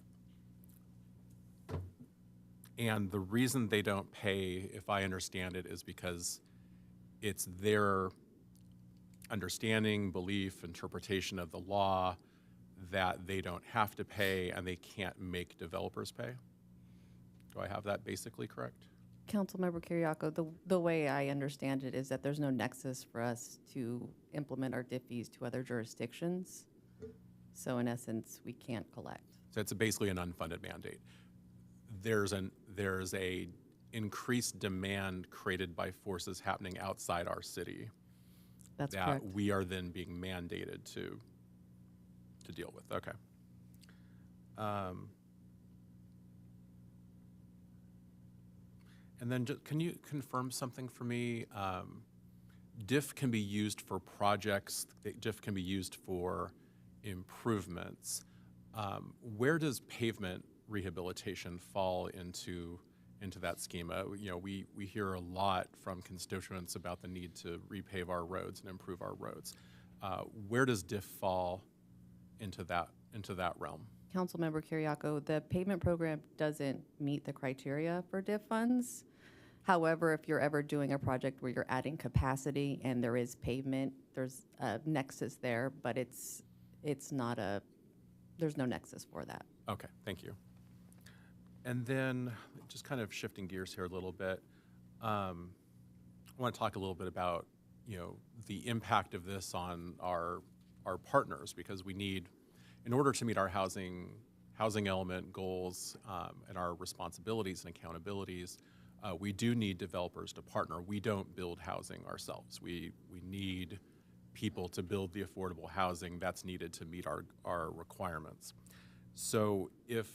And the reason they don't pay, if I understand it, is because it's their understanding, belief, interpretation of the law that they don't have to pay and they can't make developers pay. Do I have that basically correct? Councilmember Kiriakou, the way I understand it is that there's no nexus for us to implement our DIF fees to other jurisdictions. So in essence, we can't collect. So it's basically an unfunded mandate. There's a increased demand created by forces happening outside our city That's that correct. we are then being mandated to deal with. Okay. And then can you confirm something for me? DIF can be used for projects, DIF can be used for improvements. Where does pavement rehabilitation fall into that schema? You know, we hear a lot from constituents about the need to repave our roads and improve our roads. Where does DIF fall into that realm? Councilmember Kiriakou, the pavement program doesn't meet the criteria for DIF funds. However, if you're ever doing a project where you're adding capacity and there is pavement, there's a nexus there, but it's not there's no nexus for that. Okay, thank you. And then just kind of shifting gears here a little bit, I want to talk a little bit about, you know, the impact of this on our partners, because we need, in order to meet our housing element goals and our responsibilities and accountabilities, we do need developers to partner. We don't build housing ourselves. We need people to build the affordable housing that's needed to meet our requirements. So if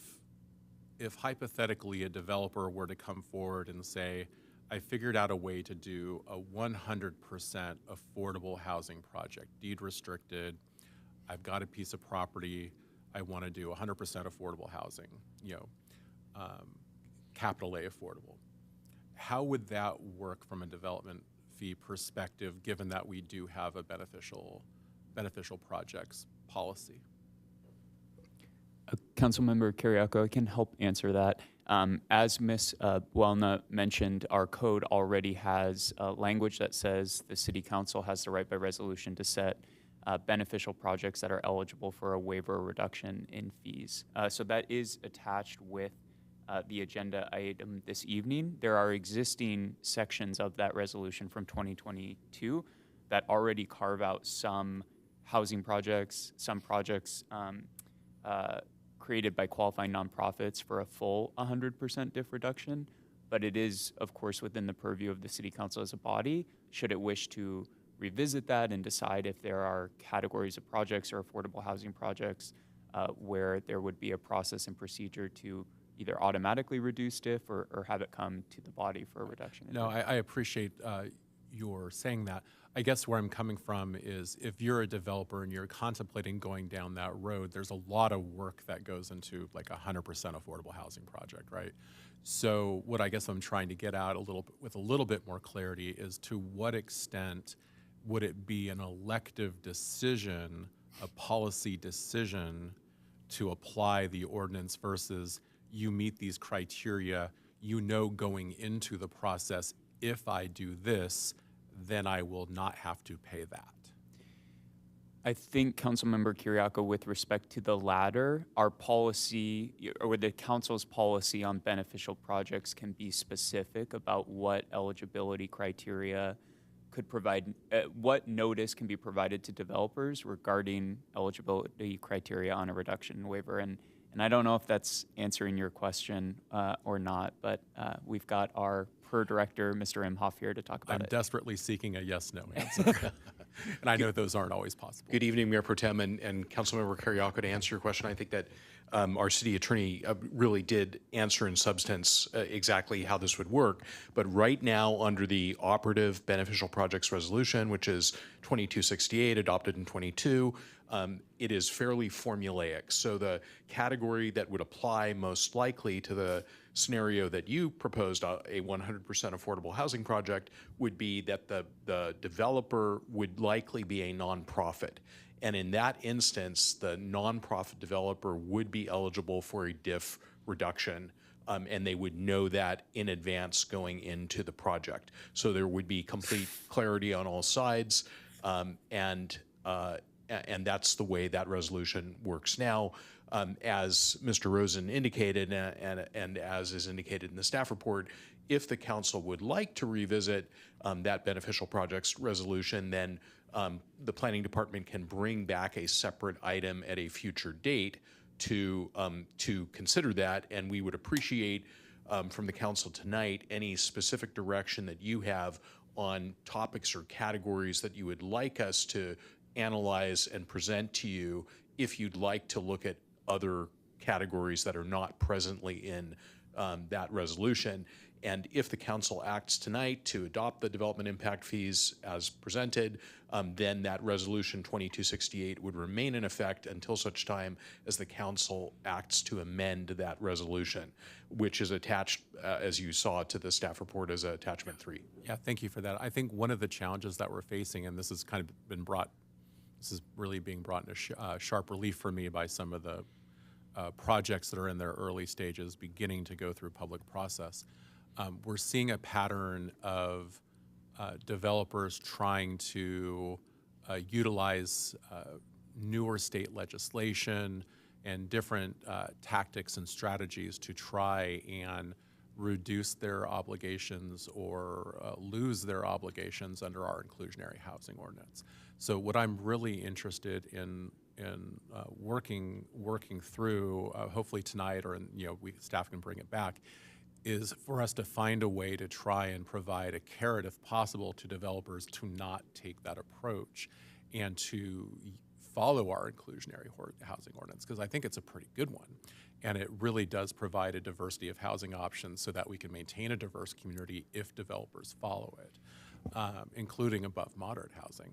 hypothetically a developer were to come forward and say, I figured out a way to do a 100% affordable housing project, deed restricted, I've got a piece of property, I want to do 100% affordable housing, you know, capital A affordable. How would that work from a development fee perspective, given that we do have a beneficial projects policy? Councilmember Kiriakou, I can help answer that. As Ms. Buelna mentioned, our code already has language that says the City Council has the right by resolution to set beneficial projects that are eligible for a waiver or reduction in fees. So that is attached with the agenda item this evening. There are existing sections of that resolution from 2022 that already carve out some housing projects, some projects created by qualifying nonprofits for a full 100% DIF reduction. But it is, of course, within the purview of the City Council as a body, should it wish to revisit that and decide if there are categories of projects or affordable housing projects where there would be a process and procedure to either automatically reduce DIF or have it come to the body for a reduction. No, I appreciate your saying that. I guess where I'm coming from is if you're a developer and you're contemplating going down that road, there's a lot of work that goes into like 100% affordable housing project, right? So what I guess I'm trying to get at with a little bit more clarity is to what extent would it be an elective decision, a policy decision to apply the ordinance versus you meet these criteria, you know going into the process, if I do this, then I will not have to pay that. I think, Councilmember Kiriakou, with respect to the latter, our policy, or the council's policy on beneficial projects can be specific about what eligibility criteria could provide, what notice can be provided to developers regarding eligibility criteria on a reduction waiver. And I don't know if that's answering your question or not, but we've got our PER director, Mr. Imhoff, here to talk about it. I'm desperately seeking a yes/no answer. And I know those aren't always possible. Good evening, Mayor Pro Tem and Councilmember Kiriakou. To answer your question, I think that our city attorney really did answer in substance exactly how this would work. But right now, under the operative beneficial projects resolution, which is 2268, adopted in 22, it is fairly formulaic. So the category that would apply most likely to the scenario that you proposed, a 100% affordable housing project, would be that the developer would likely be a nonprofit. And in that instance, the nonprofit developer would be eligible for a DIF reduction, and they would know that in advance going into the project. So there would be complete clarity on all sides, and that's the way that resolution works now. As Mr. Rosen indicated, and as is indicated in the staff report, if the council would like to revisit that beneficial projects resolution, then the planning department can bring back a separate item at a future date to consider that, and we would appreciate from the council tonight any specific direction that you have on topics or categories that you would like us to analyze and present to you if you'd like to look at other categories that are not presently in that resolution. And if the council acts tonight to adopt the development impact fees as presented, then that resolution 2268 would remain in effect until such time as the council acts to amend that resolution, which is attached, as you saw, to the staff report as attachment 3. Yeah, thank you for that. I think one of the challenges that we're facing, and this has kind of been brought, this is really being brought into sharp relief for me by some of the projects that are in their early stages beginning to go through public process. We're seeing a pattern of developers trying to utilize newer state legislation and different tactics and strategies to try and reduce their obligations or lose their obligations under our inclusionary housing ordinance. So what I'm really interested in working through, hopefully tonight, or staff can bring it back, is for us to find a way to try and provide a carrot, if possible, to developers to not take that approach and to follow our inclusionary housing ordinance, because I think it's a pretty good one. And it really does provide a diversity of housing options so that we can maintain a diverse community if developers follow it, including above moderate housing,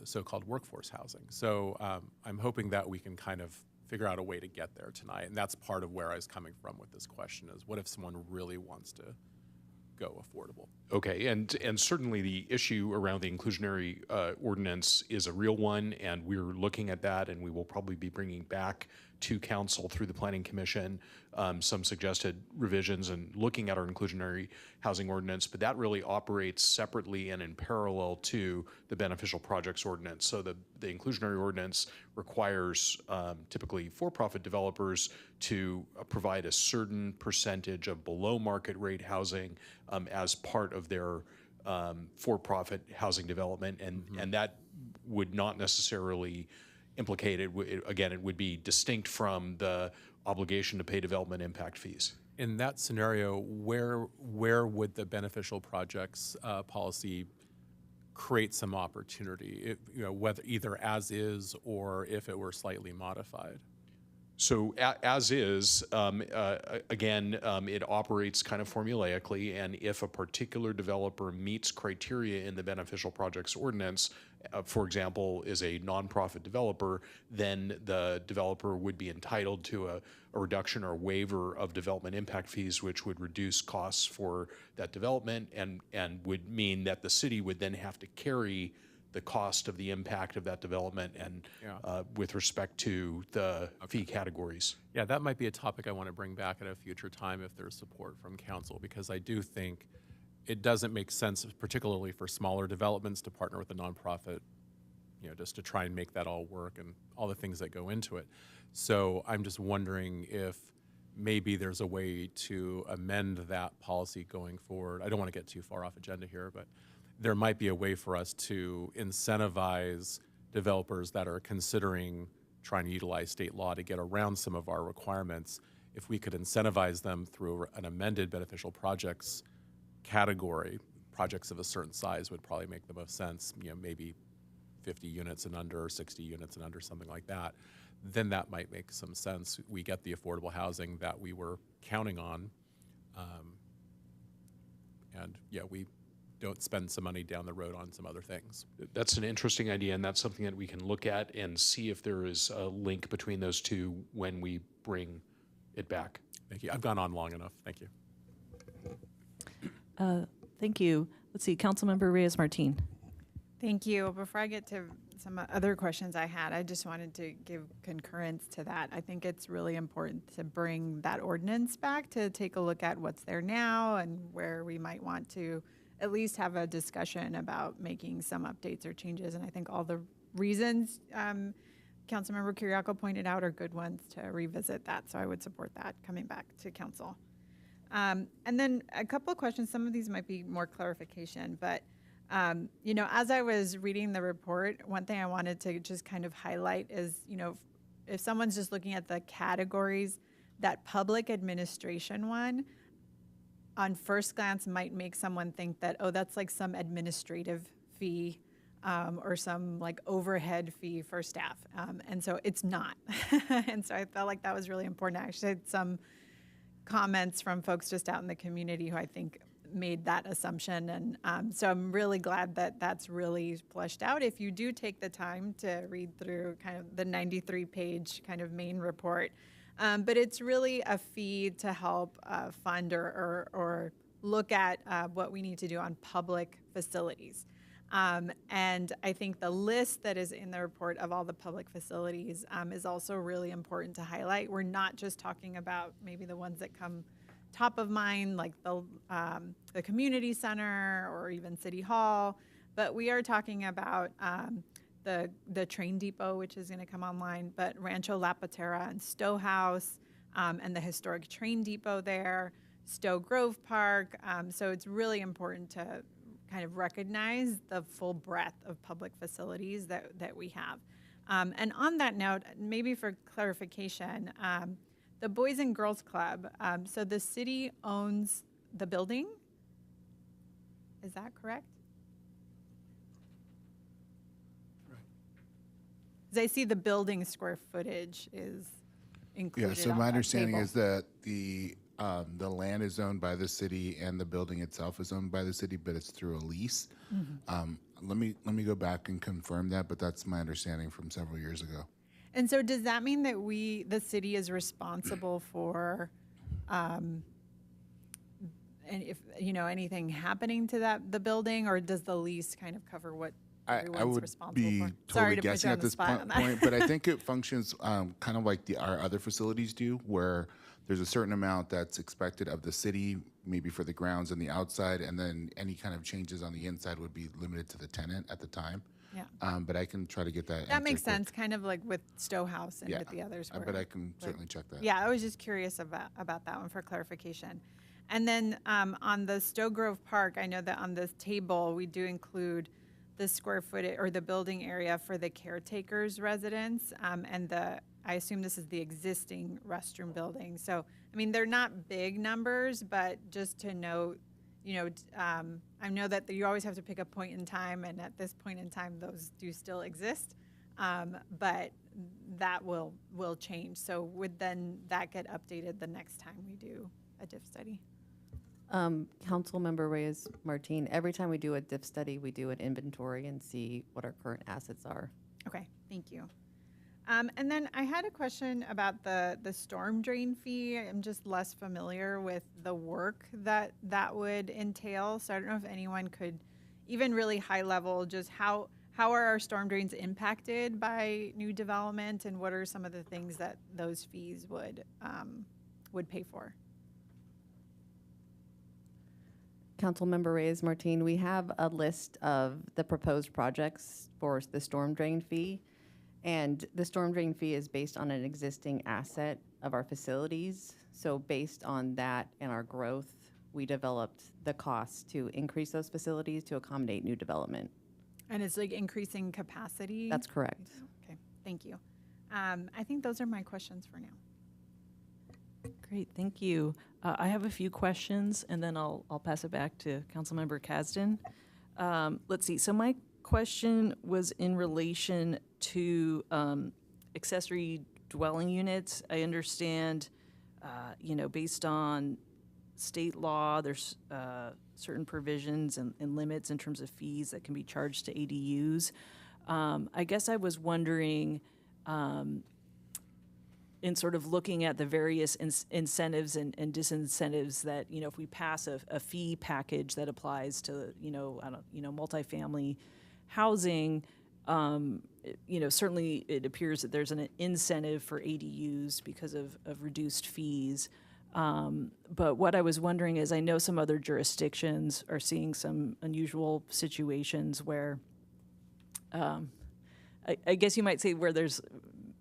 so-called workforce housing. So I'm hoping that we can kind of figure out a way to get there tonight. And that's part of where I was coming from with this question is, what if someone really wants to go affordable? Okay, and certainly the issue around the inclusionary ordinance is a real one, and we're looking at that, and we will probably be bringing back to council through the Planning Commission some suggested revisions and looking at our inclusionary housing ordinance, but that really operates separately and in parallel to the beneficial projects ordinance. So the inclusionary ordinance requires typically for-profit developers to provide a certain percentage of below market rate housing as part of their for-profit housing development, and that would not necessarily implicate it. Again, it would be distinct from the obligation to pay development impact fees. In that scenario, where would the beneficial projects policy create some opportunity? Whether either as is or if it were slightly modified. So as is, again, it operates kind of formulaically, and if a particular developer meets criteria in the beneficial projects ordinance, for example, is a nonprofit developer, then the developer would be entitled to a reduction or waiver of development impact fees, which would reduce costs for that development and would mean that the city would then have to carry the cost of the impact of that development and with respect to the fee categories. Yeah, that might be a topic I want to bring back at a future time if there's support from council, because I do think it doesn't make sense, particularly for smaller developments, to partner with a nonprofit, just to try and make that all work and all the things that go into it. So I'm just wondering if maybe there's a way to amend that policy going forward. I don't want to get too far off agenda here, but there might be a way for us to incentivize developers that are considering trying to utilize state law to get around some of our requirements. If we could incentivize them through an amended beneficial projects category, projects of a certain size would probably make the most sense, maybe 50 units and under, 60 units and under, something like that. Then that might make some sense. We get the affordable housing that we were counting on. We don't spend some money down the road on some other things. That's an interesting idea, and that's something that we can look at and see if there is a link between those two when we bring it back. Thank you. I've gone on long enough. Thank you. Thank you. Let's see, Councilmember Reyes-Martin. Thank you. Before I get to some other questions I had, I just wanted to give concurrence to that. I think it's really important to bring that ordinance back to take a look at what's there now and where we might want to at least have a discussion about making some updates or changes. And I think all the reasons Councilmember Kiriakou pointed out are good ones to revisit that. So I would support that coming back to council. And then a couple of questions. Some of these might be more clarification, but as I was reading the report, one thing I wanted to just kind of highlight is, if someone's just looking at the categories, that public administration one, on first glance might make someone think that, oh, that's like some administrative fee or some like overhead fee for staff. And so it's not. And so I felt like that was really important. I actually had some comments from folks just out in the community who I think made that assumption. And so I'm really glad that that's really fleshed out. If you do take the time to read through kind of the 93-page kind of main report, but it's really a fee to help fund or look at what we need to do on public facilities. And I think the list that is in the report of all the public facilities is also really important to highlight. We're not just talking about maybe the ones that come top of mind, like the community center or even City Hall, but we are talking about the train depot, which is going to come online, but Rancho La Patera and Stowe House, and the historic train depot there, Stowe Grove Park. So it's really important to kind of recognize the full breadth of public facilities that we have. And on that note, maybe for clarification, the Boys and Girls Club, so the city owns the building? Is that correct? Because I see the building square footage is included. Yeah, so on my that understanding table. is that the land is owned by the city and the building itself is owned by the city, but it's through a lease. Let me go back and confirm that, but that's my understanding from several years ago. And so does that mean that the city is responsible for, and if, anything happening to the building, or does the lease kind of cover what I everyone's would responsible be for? totally to put you guessing on at the this spot on that. point, but I think it functions kind of like our other facilities do, where there's a certain amount that's expected of the city, maybe for the grounds and the outside, and then any kind of changes on the inside would be limited to the tenant at the time. Yeah. But I can try to get that. That makes answer quick. sense, kind of like with Stowe House and Yeah, with the others. but I can certainly check that. Yeah, I was just curious about that one for clarification. And then on the Stowe Grove Park, I know that on this table, we do include the square footage or the building area for the caretaker's residence. And I assume this is the existing restroom building. So, I mean, they're not big numbers, but just to note, I know that you always have to pick a point in time, and at this point in time, those do still exist. But that will change. So would then that get updated the next time we do a diff study? Councilmember Reyes Martin, every time we do a diff study, we do an inventory and see what our current assets are. Okay, thank you. And then I had a question about the storm drain fee. I'm just less familiar with the work that would entail. So I don't know if anyone could, even really high level, just how are our storm drains impacted by new development, and what are some of the things that those fees would pay for? Councilmember Reyes Martin, we have a list of the proposed projects for the storm drain fee. And the storm drain fee is based on an existing asset of our facilities. So based on that and our growth, we developed the cost to increase those facilities to accommodate new development. And it's like increasing capacity? That's correct. Okay, thank you. I think those are my questions for now. Great, thank you. I have a few questions, and then I'll pass it back to Councilmember Kasdan. Let's see. So my question was in relation to accessory dwelling units. I understand, based on state law, there's certain provisions and limits in terms of fees that can be charged to ADUs. I guess I was wondering, in sort of looking at the various incentives and disincentives that, if we pass a fee package that applies to, multifamily housing, certainly it appears that there's an incentive for ADUs because of reduced fees. But what I was wondering is, I know some other jurisdictions are seeing some unusual situations where, I guess you might say where there's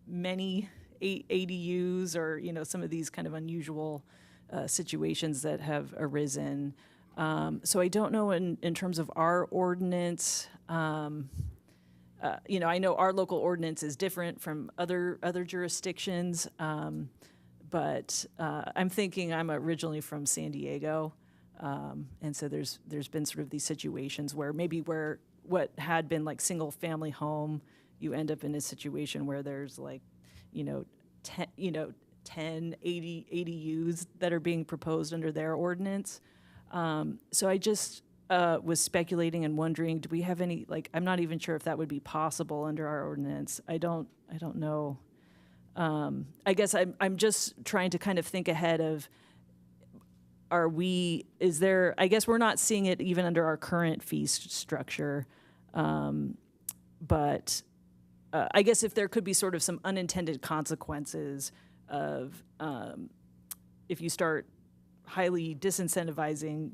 many ADUs or, some of these kind of unusual situations that have arisen. So I don't know in terms of our ordinance, I know our local ordinance is different from other jurisdictions, but I'm thinking I'm originally from San Diego, And so there's been sort of these situations where maybe where what had been like single family home, you end up in a situation where there's like, 10, 80 ADUs that are being proposed under their ordinance. So I just was speculating and wondering, do we have any, like, I'm not even sure if that would be possible under our ordinance. I don't know. I guess I'm just trying to kind of think ahead of, I guess we're not seeing it even under our current fee structure. But I guess if there could be sort of some unintended consequences of if you start highly disincentivizing,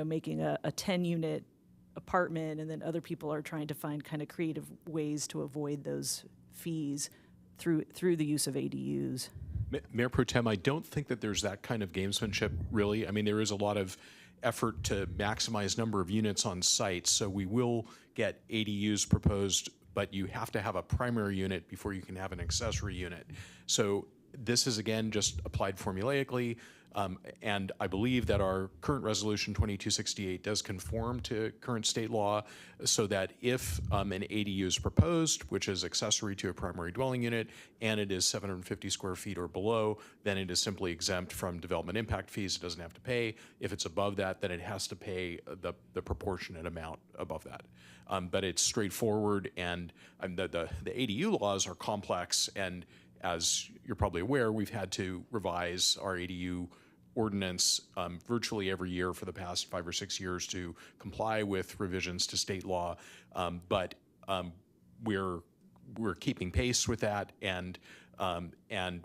making a 10-unit apartment, and then other people are trying to find kind of creative ways to avoid those fees through the use of ADUs. Mayor Pro Tem, I don't think that there's that kind of gamesmanship, really. I mean, there is a lot of effort to maximize number of units on site, so we will get ADUs proposed, but you have to have a primary unit before you can have an accessory unit. So this is, again, just applied formulaically, and I believe that our current resolution 2268 does conform to current state law, so that if an ADU is proposed, which is accessory to a primary dwelling unit, and it is 750 square feet or below, then it is simply exempt from development impact fees. It doesn't have to pay. If it's above that, then it has to pay the proportionate amount above that. But it's straightforward, and the ADU laws are complex, and as you're probably aware, we've had to revise our ADU ordinance virtually every year for the past 5 or 6 years to comply with revisions to state law. But we're keeping pace with that, and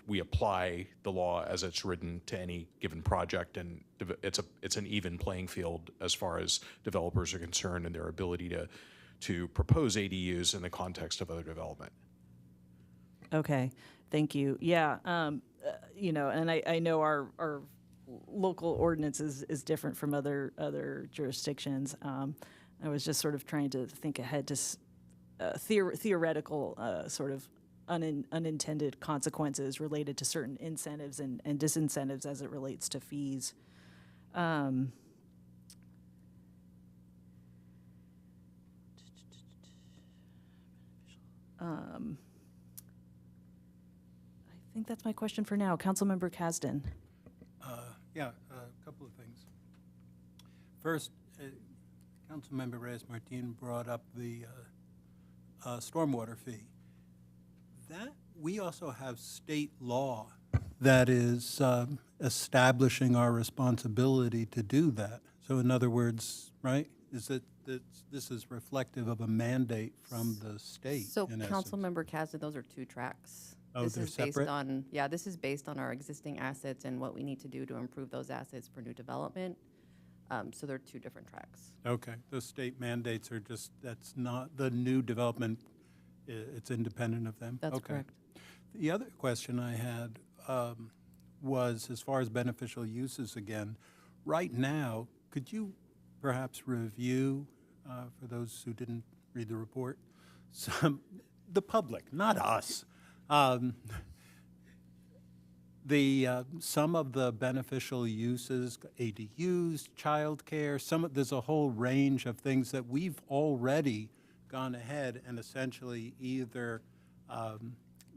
we apply the law as it's written to any given project, and it's an even playing field as far as developers are concerned and their ability to propose ADUs in the context of other development. Okay, thank you. Yeah, and I know our local ordinance is different from other jurisdictions. I was just sort of trying to think ahead to theoretical sort of unintended consequences related to certain incentives and disincentives as it relates to fees. I think that's my question for now. Councilmember Kasdan. Yeah, a couple of things. First, Councilmember Reyes-Martin brought up the stormwater fee. That we also have state law that is establishing our responsibility to do that. So, in other words, right, is that this is reflective of a mandate from the state. So, in essence. Councilmember Kasdan, those are two tracks. Oh, this they're is based separate? on this is based on our existing assets and what we need to do to improve those assets for new development. So they're two different tracks. Okay, the state mandates are just, that's not, the new development, it's independent of them? That's Okay. correct. The other question I had was, as far as beneficial uses again, right now, could you perhaps review, for those who didn't read the report, the public, not us, some of the beneficial uses, ADUs, childcare, there's a whole range of things that we've already gone ahead and essentially either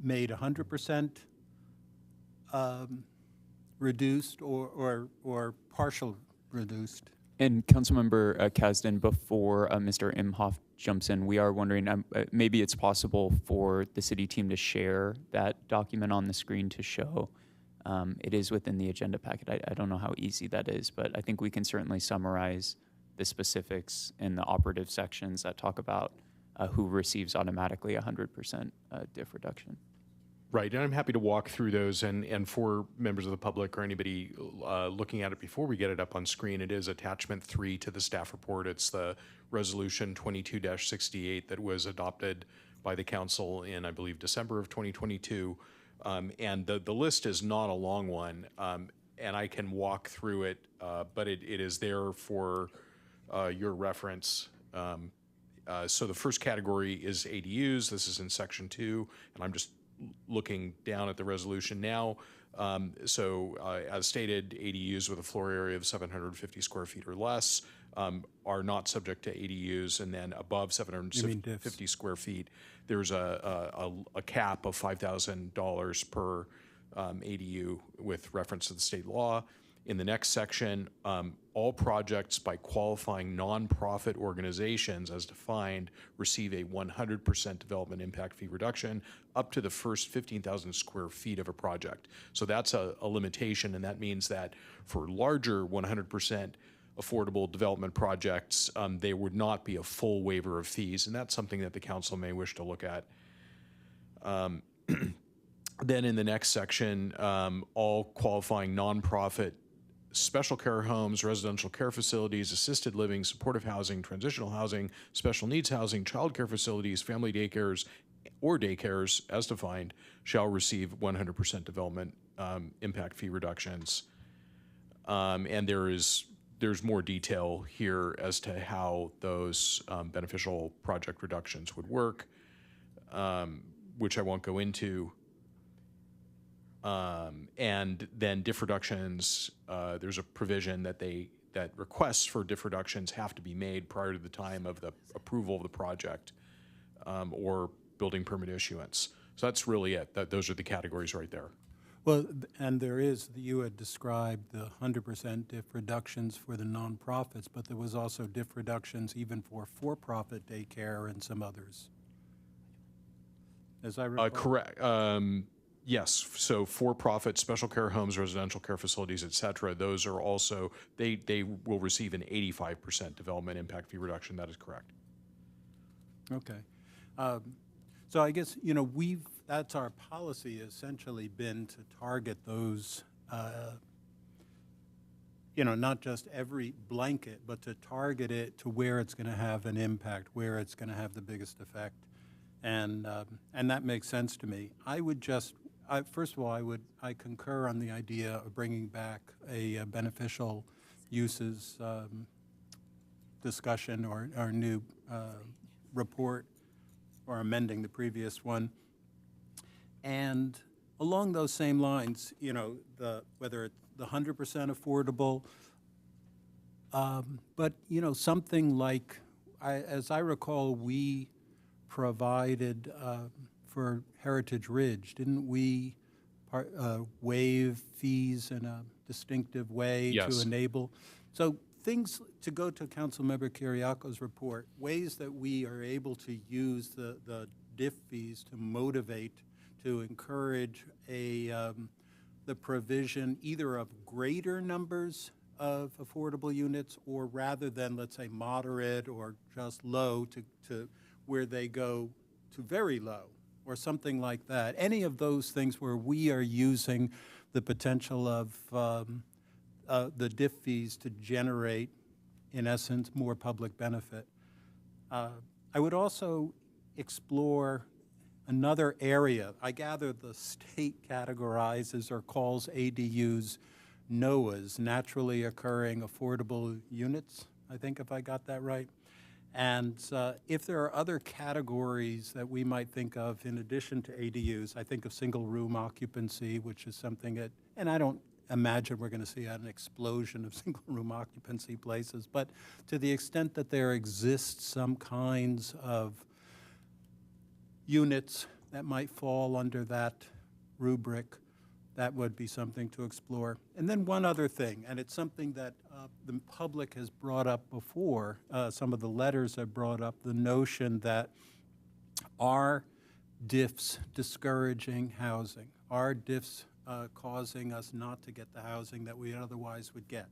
made 100% reduced or partial reduced. And Councilmember Kasdan, before Mr. Imhoff jumps in, we are wondering, maybe it's possible for the city team to share that document on the screen to show. It is within the agenda packet. I don't know how easy that is, but I think we can certainly summarize the specifics in the operative sections that talk about who receives automatically 100% diff reduction. Right, and I'm happy to walk through those, and for members of the public or anybody looking at it before we get it up on screen, it is attachment 3 to the staff report. It's the resolution 22-68 that was adopted by the council in, I believe, December of 2022. And the list is not a long one, and I can walk through it, but it is there for your reference. So the first category is ADUs. This is in section 2, and I'm just looking down at the resolution now. As stated, ADUs with a floor area of 750 square feet or less are not subject to ADUs, and then above 750 square feet, there's a cap of $5,000 per ADU with reference to the state law. In the next section, all projects by qualifying nonprofit organizations as defined receive a 100% development impact fee reduction up to the first 15,000 square feet of a project. So that's a limitation, and that means that for larger 100% affordable development projects, there would not be a full waiver of fees, and that's something that the council may wish to look at. Then in the next section, all qualifying nonprofit special care homes, residential care facilities, assisted living, supportive housing, transitional housing, special needs housing, child care facilities, family daycares, or daycares as defined shall receive 100% development impact fee reductions. And there's more detail here as to how those beneficial project reductions would work, which I won't go into. And then diff reductions, there's a provision that requests for diff reductions have to be made prior to the time of the approval of the project or building permit issuance. So that's really it. Those are the categories right there. Well, and there is, you had described the 100% diff reductions for the nonprofits, but there was also diff reductions even for-profit daycare and some others. As I recall. Correct. Yes, so for-profit special care homes, residential care facilities, et cetera, those are also, they will receive an 85% development impact fee reduction. That is correct. Okay. So I guess, that's our policy essentially been to target those, not just every blanket, but to target it to where it's going to have an impact, where it's going to have the biggest effect. And that makes sense to me. First of all, I concur on the idea of bringing back a beneficial uses discussion or new report or amending the previous one. And along those same lines, whether it's the 100% affordable, but something like, as I recall, we provided for Heritage Ridge, didn't we waive fees in a distinctive way Yes. to enable? So things, to go to Councilmember Kiriako's report, ways that we are able to use the DIF fees to motivate, to encourage the provision either of greater numbers of affordable units or rather than, let's say, moderate or just low to where they go to very low, or something like that. Any of those things where we are using the potential of the DIF fees to generate, in essence, more public benefit. I would also explore another area. I gather the state categorizes or calls ADUs NOAAs, naturally occurring affordable units, I think, if I got that right. And if there are other categories that we might think of in addition to ADUs, I think of single room occupancy, which is something that, and I don't imagine we're going to see an explosion of single room occupancy places, but to the extent that there exists some kinds of units that might fall under that rubric, that would be something to explore. And then one other thing, and it's something that the public has brought up before, some of the letters have brought up the notion that are DIFs discouraging housing? Are DIFs causing us not to get the housing that we otherwise would get?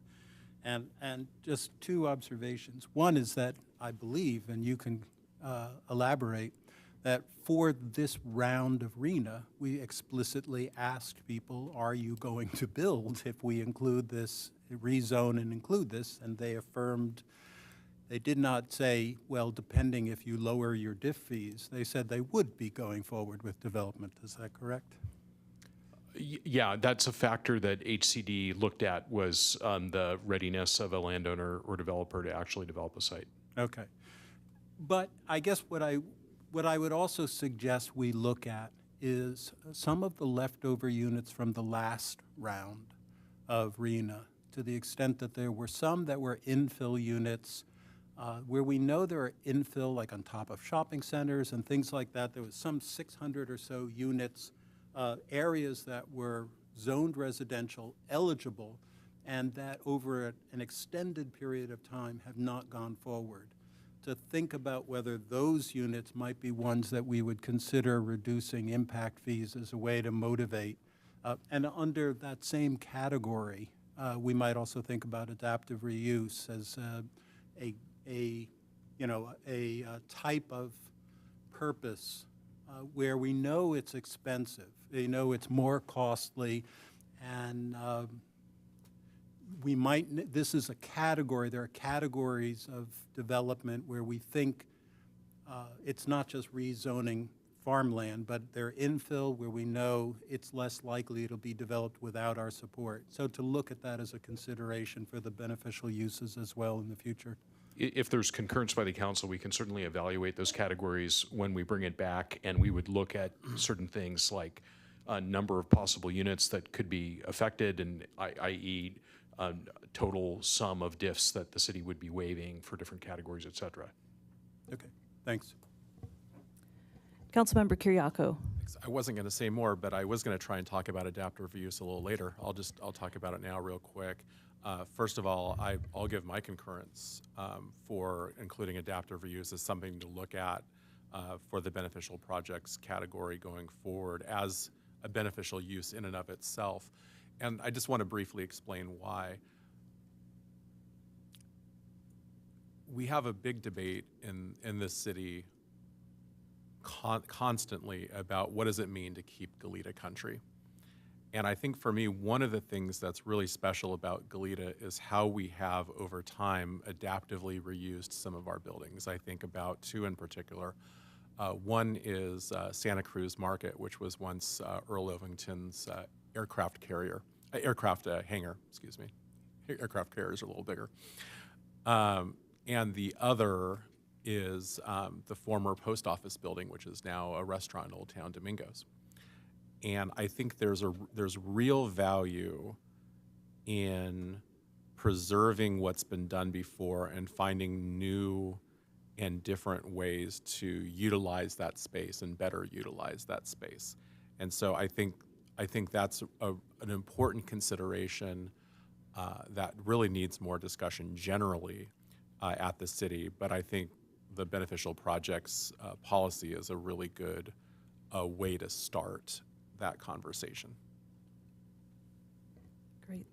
And just two observations. One is that I believe, and you can elaborate, that for this round of RHNA, we explicitly asked people, are you going to build if we include this, rezone and include this? And they affirmed, they did not say, well, depending if you lower your DIF fees. They said they would be going forward with development. Is that correct? Yeah, that's a factor that HCD looked at, was the readiness of a landowner or developer to actually develop a site. Okay. But I guess what I would also suggest we look at is some of the leftover units from the last round of RENA, to the extent that there were some that were infill units, where we know there are infill, like on top of shopping centers and things like that. There was some 600 or so units, areas that were zoned residential eligible, and that over an extended period of time have not gone forward. To think about whether those units might be ones that we would consider reducing impact fees as a way to motivate. And under that same category, we might also think about adaptive reuse as a type of purpose where we know it's expensive, we know it's more costly, and we might, this is a category, there are categories of development where we think it's not just rezoning farmland, but they're infill where we know it's less likely it'll be developed without our support. So to look at that as a consideration for the beneficial uses as well in the future. If there's concurrence by the council, we can certainly evaluate those categories when we bring it back, and we would look at certain things like a number of possible units that could be affected, and i.e. Total sum of diffs that the city would be waiving for different categories, et cetera. Okay, thanks. Councilmember Kiriakou. I wasn't going to say more, but I was going to try and talk about adaptive reuse a little later. I'll talk about it now real quick. First of all, I'll give my concurrence for including adaptive reuse as something to look at for the beneficial projects category going forward as a beneficial use in and of itself. And I just want to briefly explain why. We have a big debate in this city constantly about what does it mean to keep Goleta country. And I think for me, one of the things that's really special about Goleta is how we have over time adaptively reused some of our buildings. I think about two in particular. One is Santa Cruz Market, which was once Earl Ovington's aircraft hangar, excuse me. Aircraft carriers are a little bigger. And the other is the former post office building, which is now a restaurant, Old Town Domingos. And I think there's real value in preserving what's been done before and finding new and different ways to utilize that space and better utilize that space. And so I think that's an important consideration that really needs more discussion generally at the city. But I think the beneficial projects policy is a really good way to start that conversation. Great.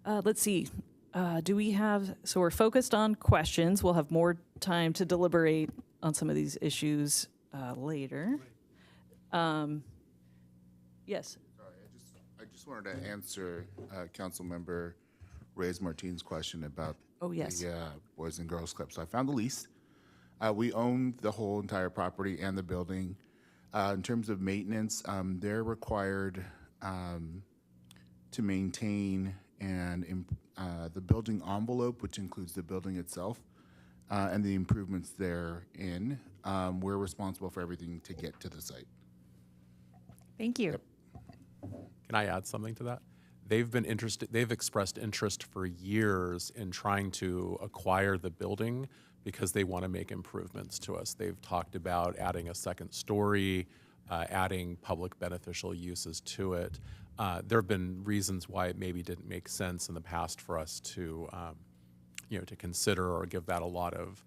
Let's see. Do we have, so we're focused on questions. We'll have more time to deliberate on some of these issues later. Yes. Sorry, I just wanted to answer Councilmember Reyes-Martin's question about the Boys and Girls Club. So I found the lease. We own the whole entire property and the building. In terms of maintenance, they're required to maintain and the building envelope, which includes the building itself, and the improvements therein. We're responsible for everything to get to the site. Thank you. Yep. Can I add something to that? They've expressed interest for years in trying to acquire the building because they want to make improvements to us. They've talked about adding a second story, adding public beneficial uses to it. There have been reasons why it maybe didn't make sense in the past for us to, to consider or give that a lot of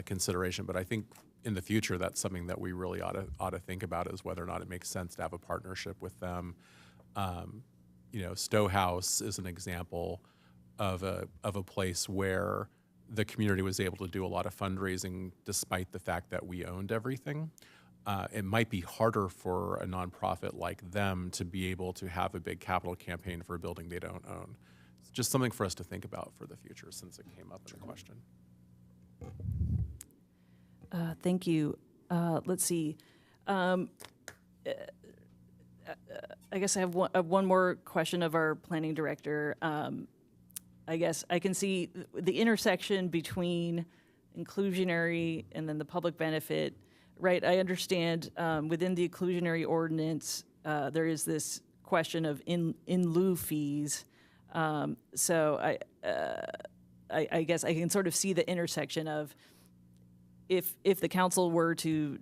consideration. But I think in the future, that's something that we really ought to think about, is whether or not it makes sense to have a partnership with them. Stowe House is an example of a place where the community was able to do a lot of fundraising despite the fact that we owned everything. It might be harder for a nonprofit like them to be able to have a big capital campaign for a building they don't own. It's just something for us to think about for the future, since it came up in the question. Thank you. Let's see. I guess I have one more question of our planning director. I guess I can see the intersection between inclusionary and then the public benefit. right, I understand within the inclusionary ordinance, there is this question of in lieu fees. So I guess I can sort of see the intersection of if the council were to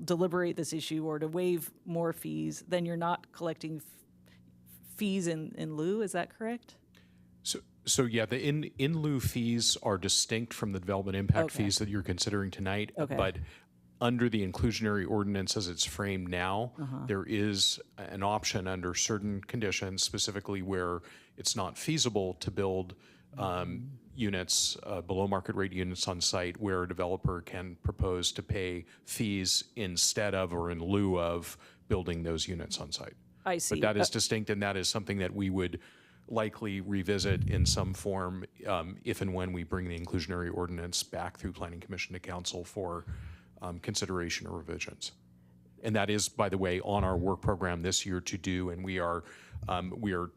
deliberate this issue or to waive more fees, then you're not collecting fees in lieu. Is that correct? So yeah, the in lieu fees are distinct from the development impact Okay. fees that you're considering tonight. Okay. But under the inclusionary ordinance as it's framed now, there is an option under certain conditions, specifically where it's not feasible to build units, below market rate units on site, where a developer can propose to pay fees instead of or in lieu of building those units on site. I see. But that is distinct, and that is something that we would likely revisit in some form if and when we bring the inclusionary ordinance back through Planning Commission to Council for consideration or revisions. And that is, by the way, on our work program this year to do, and we are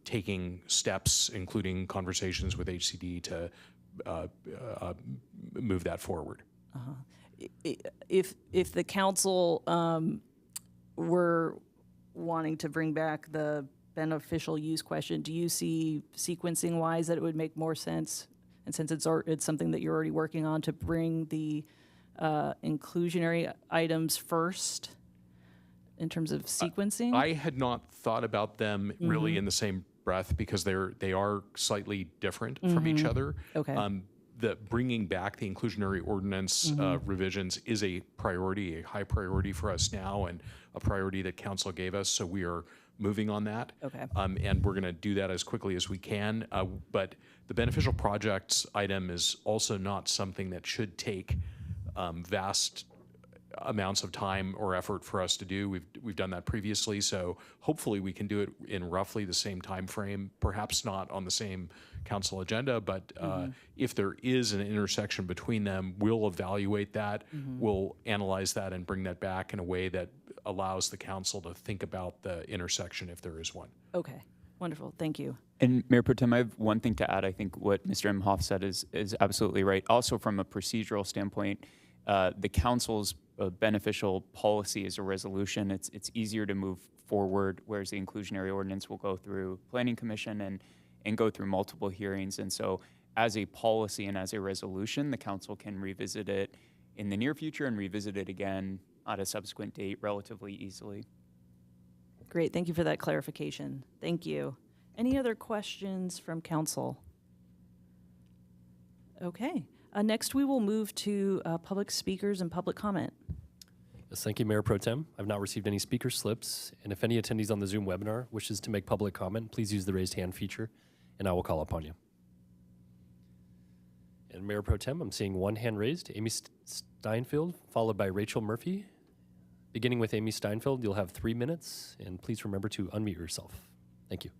taking steps, including conversations with HCD, to move that forward. If the council were wanting to bring back the beneficial use question, do you see sequencing wise that it would make more sense, and since it's something that you're already working on, to bring the inclusionary items first in terms of sequencing? I had not thought about them really in the same breath because they are slightly different from each other. Okay. The bringing back the inclusionary ordinance revisions is a priority, a high priority for us now, and a priority that council gave us. So we are moving on that. Okay. And we're going to do that as quickly as we can. But the beneficial projects item is also not something that should take vast amounts of time or effort for us to do. We've done that previously, so hopefully we can do it in roughly the same time frame, perhaps not on the same council agenda, but if there is an intersection between them, we'll evaluate that, we'll analyze that and bring that back in a way that allows the council to think about the intersection if there is one. Okay, wonderful, thank you. And Mayor Pro Tem, I have one thing to add. I think what Mr. Imhoff said is absolutely right. Also, from a procedural standpoint, the council's beneficial policy is a resolution. It's easier to move forward, whereas the inclusionary ordinance will go through Planning Commission and go through multiple hearings. And so as a policy and as a resolution, the council can revisit it in the near future and revisit it again at a subsequent date relatively easily. Great, thank you for that clarification. Thank you. Any other questions from council? Okay. Next, we will move to public speakers and public comment. Yes, thank you, Mayor Pro Tem. I've not received any speaker slips, and if any attendees on the Zoom webinar wishes to make public comment, please use the raised hand feature, and I will call upon you. And Mayor Pro Tem, I'm seeing one hand raised, Amy Steinfeld, followed by Rachel Murphy. Beginning with Amy Steinfeld, you'll have 3 minutes, and please remember to unmute yourself. Thank you.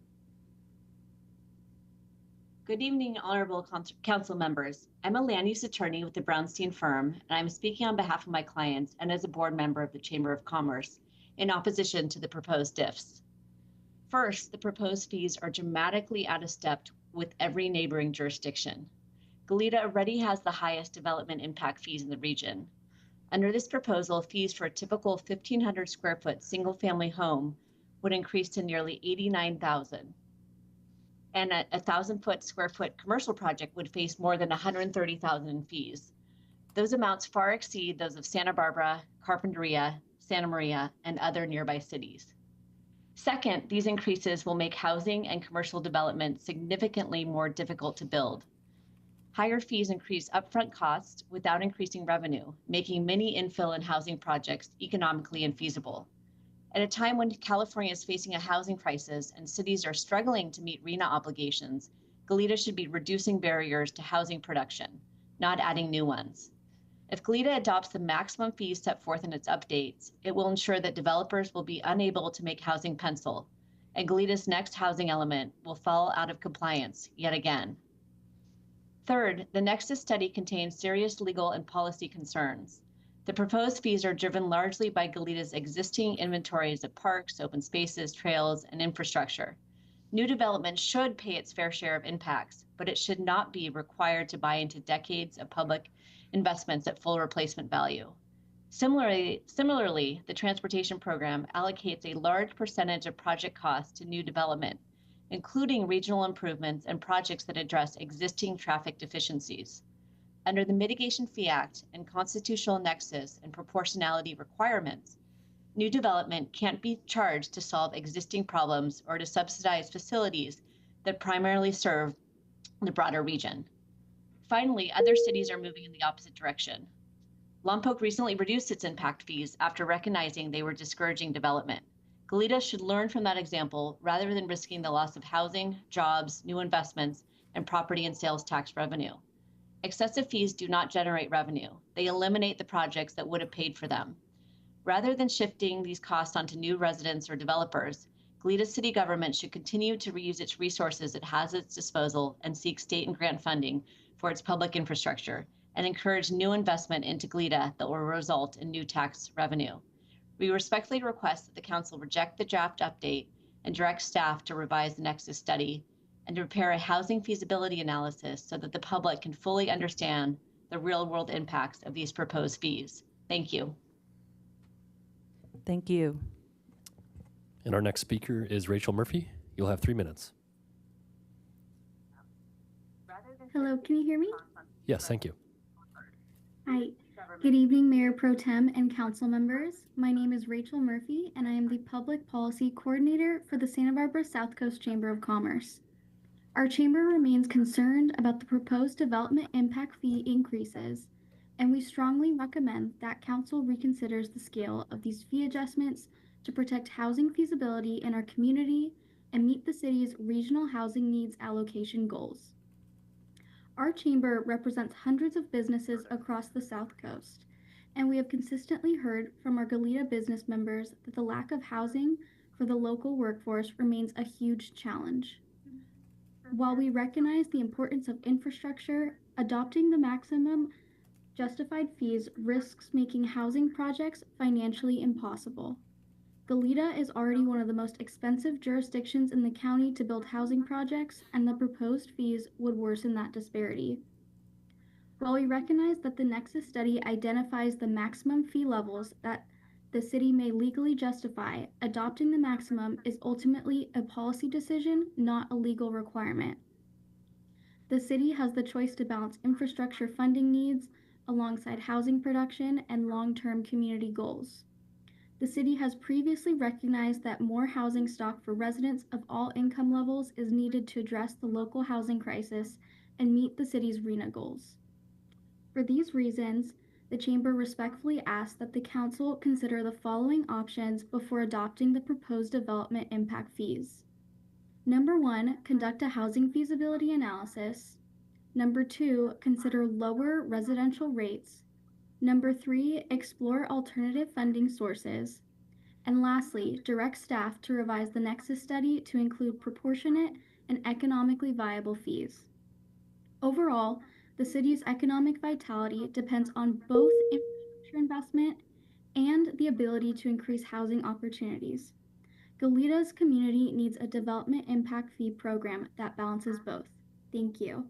Good evening, honorable council members. I'm a land use attorney with the Brownstein firm, and I'm speaking on behalf of my clients and as a board member of the Chamber of Commerce in opposition to the proposed diffs. First, the proposed fees are dramatically out of step with every neighboring jurisdiction. Goleta already has the highest development impact fees in the region. Under this proposal, fees for a typical 1,500 square foot single family home would increase to nearly $89,000. And a 1,000 square foot commercial project would face more than $130,000 in fees. Those amounts far exceed those of Santa Barbara, Carpinteria, Santa Maria, and other nearby cities. Second, these increases will make housing and commercial development significantly more difficult to build. Higher fees increase upfront costs without increasing revenue, making many infill and housing projects economically infeasible. At a time when California is facing a housing crisis and cities are struggling to meet RHNA obligations, Goleta should be reducing barriers to housing production, not adding new ones. If Goleta adopts the maximum fees set forth in its updates, it will ensure that developers will be unable to make housing pencil, and Goleta's next housing element will fall out of compliance yet again. Third, the Nexus study contains serious legal and policy concerns. The proposed fees are driven largely by Goleta's existing inventories of parks, open spaces, trails, and infrastructure. New development should pay its fair share of impacts, but it should not be required to buy into decades of public investments at full replacement value. Similarly, the transportation program allocates a large percentage of project costs to new development, including regional improvements and projects that address existing traffic deficiencies. Under the Mitigation Fee Act and constitutional nexus and proportionality requirements, new development can't be charged to solve existing problems or to subsidize facilities that primarily serve the broader region. Finally, other cities are moving in the opposite direction. Lompoc recently reduced its impact fees after recognizing they were discouraging development. Goleta should learn from that example rather than risking the loss of housing, jobs, new investments, and property and sales tax revenue. Excessive fees do not generate revenue. They eliminate the projects that would have paid for them. Rather than shifting these costs onto new residents or developers, Goleta city government should continue to reuse its resources it has at its disposal and seek state and grant funding for its public infrastructure and encourage new investment into Goleta that will result in new tax revenue. We respectfully request that the council reject the draft update and direct staff to revise the Nexus study and to prepare a housing feasibility analysis so that the public can fully understand the real-world impacts of these proposed fees. Thank you. Thank you. And our next speaker is Rachel Murphy. You'll have 3 minutes. Hello, can you hear me? Yes, thank you. Hi. Good evening, Mayor Pro Tem and council members. My name is Rachel Murphy, and I am the Public Policy Coordinator for the Santa Barbara South Coast Chamber of Commerce. Our chamber remains concerned about the proposed development impact fee increases, and we strongly recommend that council reconsiders the scale of these fee adjustments to protect housing feasibility in our community and meet the city's regional housing needs allocation goals. Our chamber represents hundreds of businesses across the South Coast, and we have consistently heard from our Goleta business members that the lack of housing for the local workforce remains a huge challenge. While we recognize the importance of infrastructure, adopting the maximum justified fees risks making housing projects financially impossible. Goleta is already one of the most expensive jurisdictions in the county to build housing projects, and the proposed fees would worsen that disparity. While we recognize that the Nexus study identifies the maximum fee levels that the city may legally justify, adopting the maximum is ultimately a policy decision, not a legal requirement. The city has the choice to balance infrastructure funding needs alongside housing production and long-term community goals. The city has previously recognized that more housing stock for residents of all income levels is needed to address the local housing crisis and meet the city's RHNA goals. For these reasons, the Chamber respectfully asks that the Council consider the following options before adopting the proposed development impact fees. Number 1, conduct a housing feasibility analysis. Number 2, consider lower residential rates. Number 3, explore alternative funding sources. And lastly, direct staff to revise the Nexus study to include proportionate and economically viable fees. Overall, the city's economic vitality depends on both infrastructure investment and the ability to increase housing opportunities. Goleta's community needs a development impact fee program that balances both. Thank you.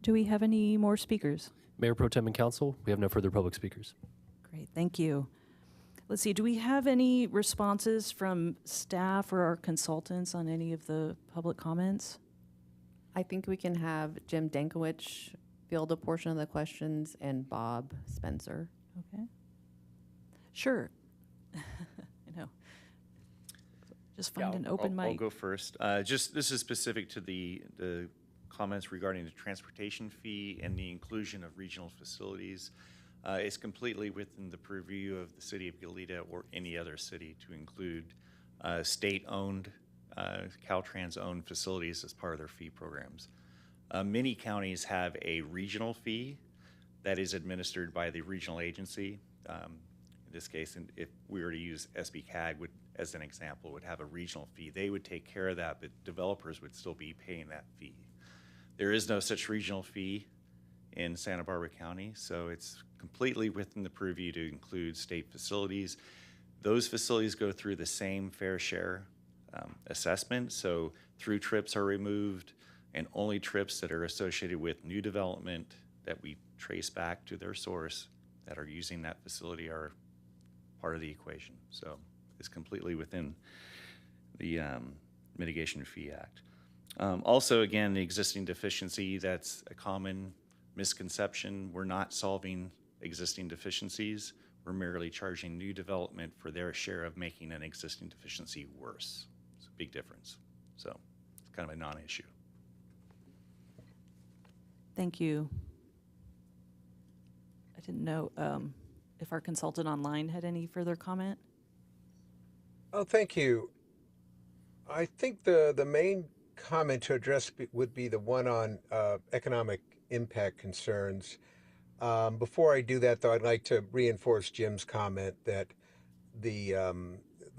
Do we have any more speakers? Mayor Pro Tem and Council, we have no further public speakers. Great, thank you. Let's see, do we have any responses from staff or our consultants on any of the public comments? I think we can have Jim Dankowicz field a portion of the questions and Bob Spencer. Okay. Sure. I know. Just find an open mic. I'll go first. This is specific to the comments regarding the transportation fee and the inclusion of regional facilities. It's completely within the purview of the city of Goleta or any other city to include state-owned, Caltrans-owned facilities as part of their fee programs. Many counties have a regional fee that is administered by the regional agency. In this case, if we were to use SB-CAG as an example, would have a regional fee. They would take care of that, but developers would still be paying that fee. There is no such regional fee in Santa Barbara County, so it's completely within the purview to include state facilities. Those facilities go through the same fair share assessment, so through trips are removed, and only trips that are associated with new development that we trace back to their source that are using that facility are part of the equation. So it's completely within the Mitigation Fee Act. Also, again, the existing deficiency, that's a common misconception. We're not solving existing deficiencies. We're merely charging new development for their share of making an existing deficiency worse. It's a big difference. So it's kind of a non-issue. Thank you. I didn't know if our consultant online had any further comment. Oh, thank you. I think the main comment to address would be the one on economic impact concerns. Before I do that, though, I'd like to reinforce Jim's comment that the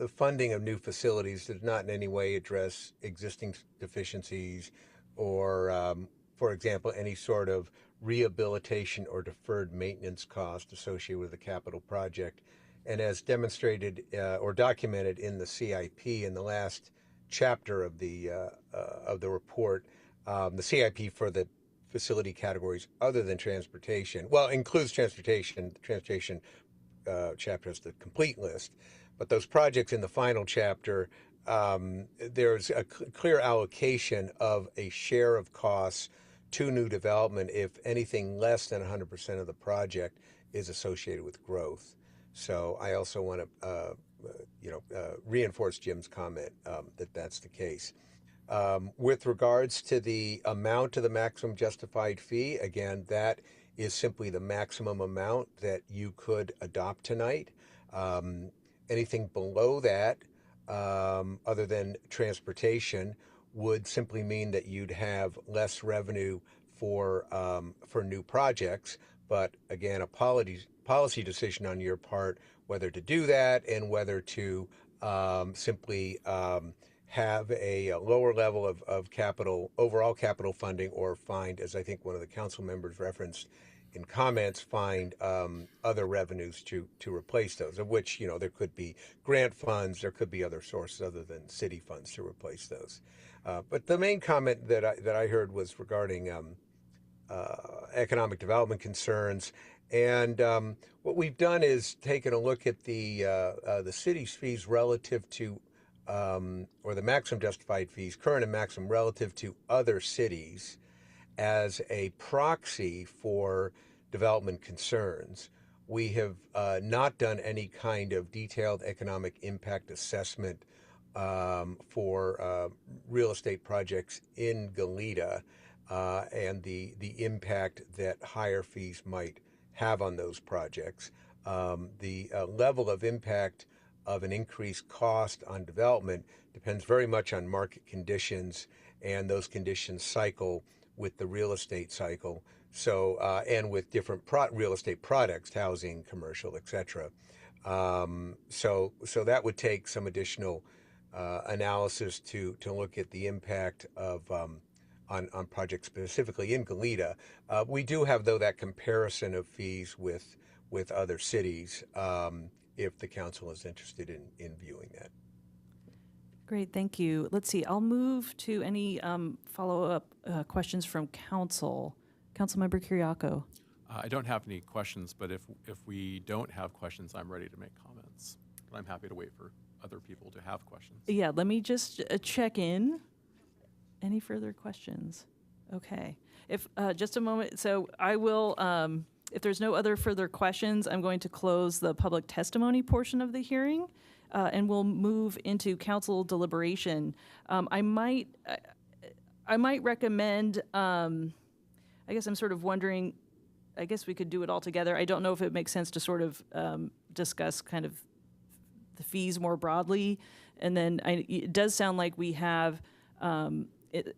funding of new facilities does not in any way address existing deficiencies or, for example, any sort of rehabilitation or deferred maintenance cost associated with a capital project. And as demonstrated or documented in the CIP in the last chapter of the report, the CIP for the facility categories other than transportation, well, includes transportation. The transportation chapter has the complete list, but those projects in the final chapter, there's a clear allocation of a share of costs to new development if anything less than 100% of the project is associated with growth. So I also want to, reinforce Jim's comment that that's the case. With regards to the amount of the maximum justified fee, again, that is simply the maximum amount that you could adopt tonight. Anything below that, other than transportation, would simply mean that you'd have less revenue for new projects. But again, a policy decision on your part whether to do that and whether to simply have a lower level of capital, overall capital funding, or find, as I think one of the council members referenced in comments, find other revenues to replace those, of which, there could be grant funds, there could be other sources other than city funds to replace those. But the main comment that I heard was regarding economic development concerns. And what we've done is taken a look at the city's fees relative to, or the maximum justified fees, current and maximum relative to other cities, as a proxy for development concerns. We have not done any kind of detailed economic impact assessment for real estate projects in Goleta and the impact that higher fees might have on those projects. The level of impact of an increased cost on development depends very much on market conditions, and those conditions cycle with the real estate cycle. So, and with different real estate products, housing, commercial, et cetera. So that would take some additional analysis to look at the impact of on projects specifically in Goleta. We do have, though, that comparison of fees with other cities, if the council is interested in viewing that. Great, thank you. Let's see, I'll move to any follow-up questions from council. Councilmember Kiriakou. I don't have any questions, but if we don't have questions, I'm ready to make comments. But I'm happy to wait for other people to have questions. Yeah, let me just check in. Any further questions? Okay. If just a moment. So I will, if there's no other further questions, I'm going to close the public testimony portion of the hearing, and we'll move into council deliberation. I might recommend. I guess I'm sort of wondering. I guess we could do it all together. I don't know if it makes sense to sort of discuss kind of the fees more broadly, and then it does sound like we have.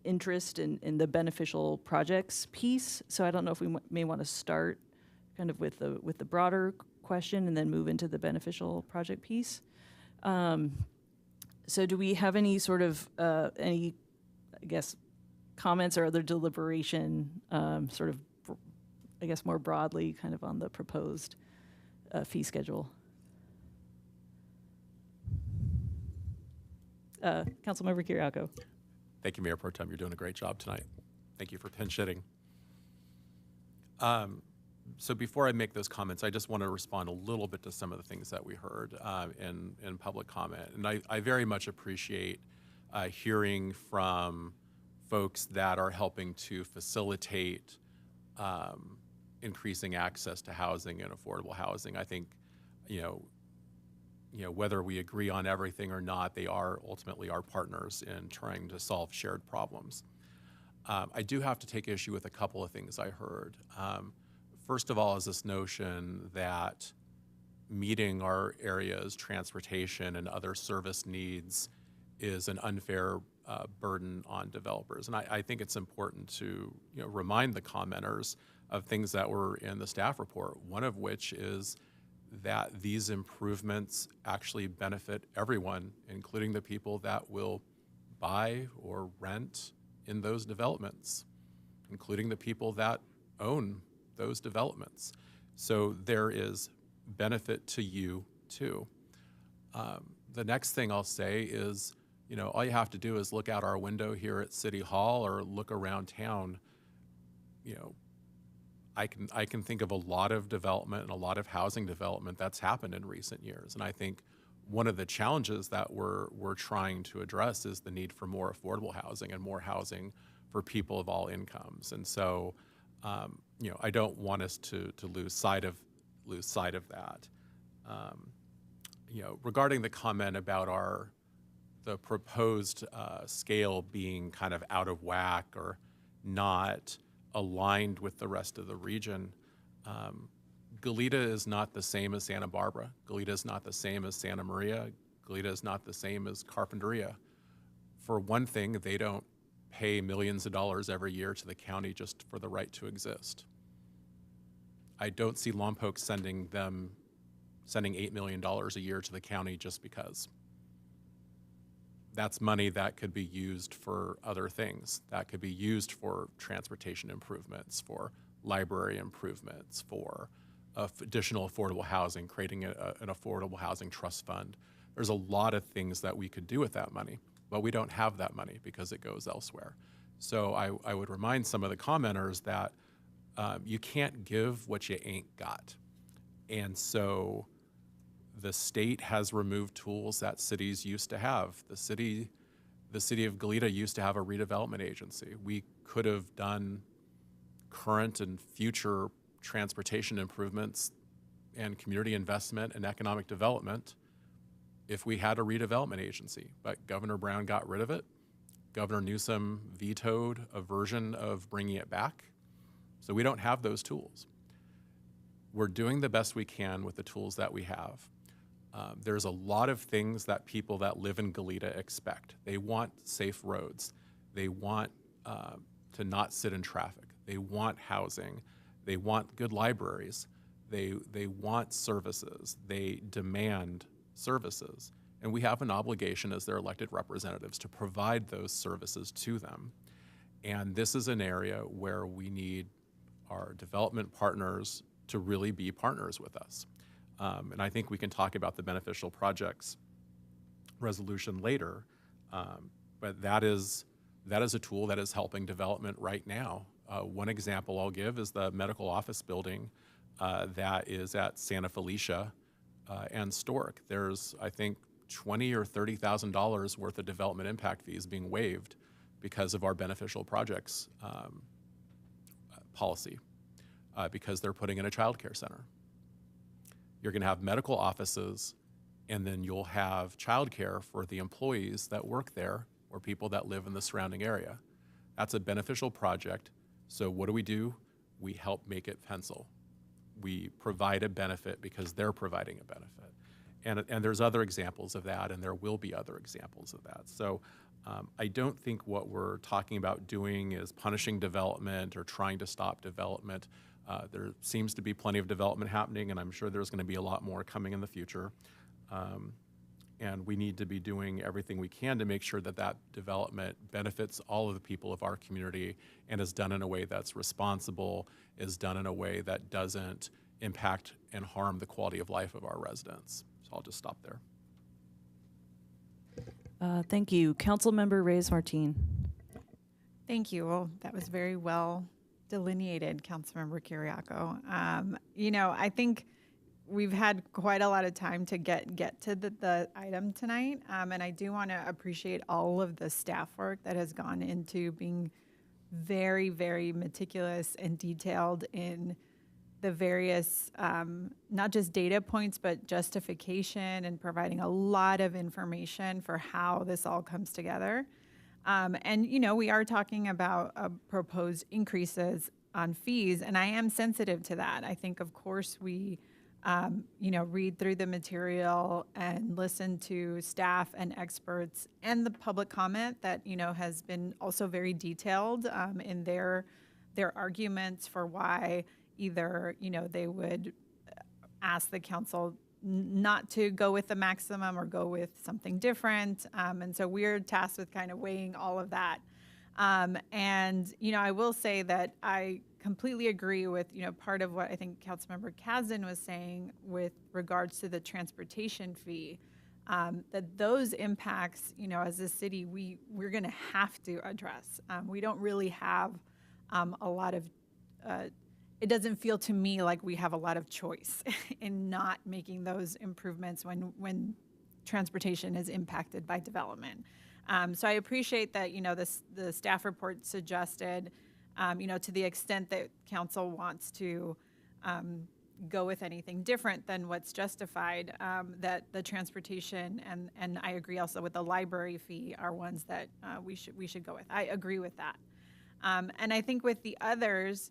Interest in the beneficial projects piece. So I don't know if we may want to start kind of with the broader question and then move into the beneficial project piece. So do we have any sort of any, I guess, comments or other deliberation sort of, I guess, more broadly kind of on the proposed fee schedule? Councilmember Kiriakou. Thank you, Mayor Pro Tem. You're doing a great job tonight. Thank you for pinch hitting. So before I make those comments, I just want to respond a little bit to some of the things that we heard in public comment. And I very much appreciate hearing from folks that are helping to facilitate increasing access to housing and affordable housing. I think, whether we agree on everything or not, they are ultimately our partners in trying to solve shared problems. I do have to take issue with a couple of things I heard. First of all, is this notion that meeting our area's transportation and other service needs is an unfair burden on developers. And I think it's important to remind the commenters of things that were in the staff report, one of which is that these improvements actually benefit everyone, including the people that will buy or rent in those developments, including the people that own those developments. So there is benefit to you too. The next thing I'll say is, all you have to do is look out our window here at City Hall or look around town. I can think of a lot of development and a lot of housing development that's happened in recent years. And I think one of the challenges that we're trying to address is the need for more affordable housing and more housing for people of all incomes. And so, I don't want us to lose sight of that. Regarding the comment about the proposed scale being kind of out of whack or not aligned with the rest of the region, Goleta is not the same as Santa Barbara. Goleta is not the same as Santa Maria. Goleta is not the same as Carpinteria. For one thing, they don't pay millions of dollars every year to the county just for the right to exist. I don't see Lompoc sending $8 million a year to the county just because. That's money that could be used for other things. That could be used for transportation improvements, for library improvements, for additional affordable housing, creating an affordable housing trust fund. There's a lot of things that we could do with that money, but we don't have that money because it goes elsewhere. So I would remind some of the commenters that you can't give what you ain't got. And so the state has removed tools that cities used to have. The city of Goleta used to have a redevelopment agency. We could have done current and future transportation improvements and community investment and economic development if we had a redevelopment agency. But Governor Brown got rid of it. Governor Newsom vetoed a version of bringing it back. So we don't have those tools. We're doing the best we can with the tools that we have. There's a lot of things that people that live in Goleta expect. They want safe roads. They want to not sit in traffic. They want housing. They want good libraries. They want services. They demand services. And we have an obligation as their elected representatives to provide those services to them. And this is an area where we need our development partners to really be partners with us. And I think we can talk about the beneficial projects resolution later, but that is a tool that is helping development right now. One example I'll give is the medical office building that is at Santa Felicia and Stork. There's, I think, $20,000 or $30,000 worth of development impact fees being waived because of our beneficial projects policy, because they're putting in a child care center. You're going to have medical offices, and then you'll have childcare for the employees that work there or people that live in the surrounding area. That's a beneficial project. So what do? We help make it pencil. We provide a benefit because they're providing a benefit. And there's other examples of that, and there will be other examples of that. So I don't think what we're talking about doing is punishing development or trying to stop development. There seems to be plenty of development happening, and I'm sure there's going to be a lot more coming in the future. And we need to be doing everything we can to make sure that that development benefits all of the people of our community and is done in a way that's responsible, is done in a way that doesn't impact and harm the quality of life of our residents. So I'll just stop there. Thank you. Councilmember Reyes-Martin. Thank you. Well, that was very well delineated, Councilmember Kiriako. I think we've had quite a lot of time to get to the item tonight, and I do want to appreciate all of the staff work that has gone into being very, very meticulous and detailed in the various, not just data points, but justification and providing a lot of information for how this all comes together. We are talking about proposed increases on fees, and I am sensitive to that. I think, of course, we, read through the material and listen to staff and experts and the public comment that, has been also very detailed in their arguments for why either, they would ask the council not to go with the maximum or go with something different. And so we're tasked with kind of weighing all of that. I will say that I completely agree with, part of what I think Councilmember Kasdan was saying with regards to the transportation fee, that those impacts, as a city, we're going to have to address. We don't really have a lot of it doesn't feel to me like we have a lot of choice in not making those improvements when transportation is impacted by development. So I appreciate that, the staff report suggested, to the extent that council wants to go with anything different than what's justified, that the transportation and I agree also with the library fee are ones that we should go with. I agree with that. And I think with the others,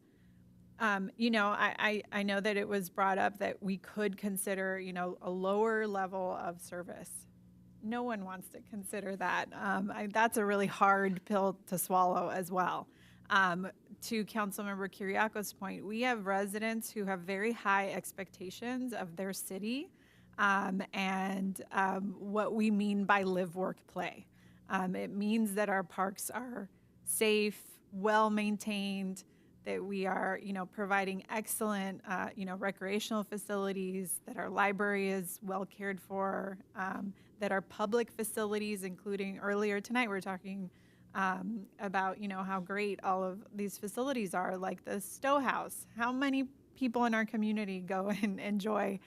I know that it was brought up that we could consider, a lower level of service. No one wants to consider that. That's a really hard pill to swallow as well. To Councilmember Kiriako's point, we have residents who have very high expectations of their city and what we mean by live, work, play. It means that our parks are safe, well-maintained, that we are, providing excellent, recreational facilities, that our library is well cared for, that our public facilities, including earlier tonight, we were talking about, how great all of these facilities are, like the Stowe House. How many people in our community go and enjoy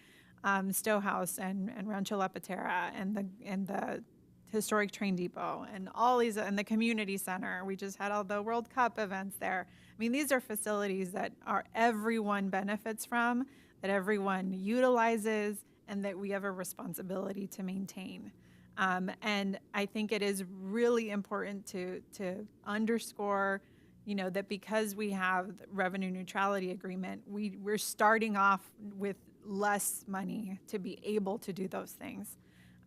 Stowe House and Rancho La Patera and the historic train depot and all these, and the community center. We just had all the World Cup events there. I mean, these are facilities that everyone benefits from, that everyone utilizes, and that we have a responsibility to maintain. And I think it is really important to underscore, that because we have the revenue neutrality agreement, we're starting off with less money to be able to do those things.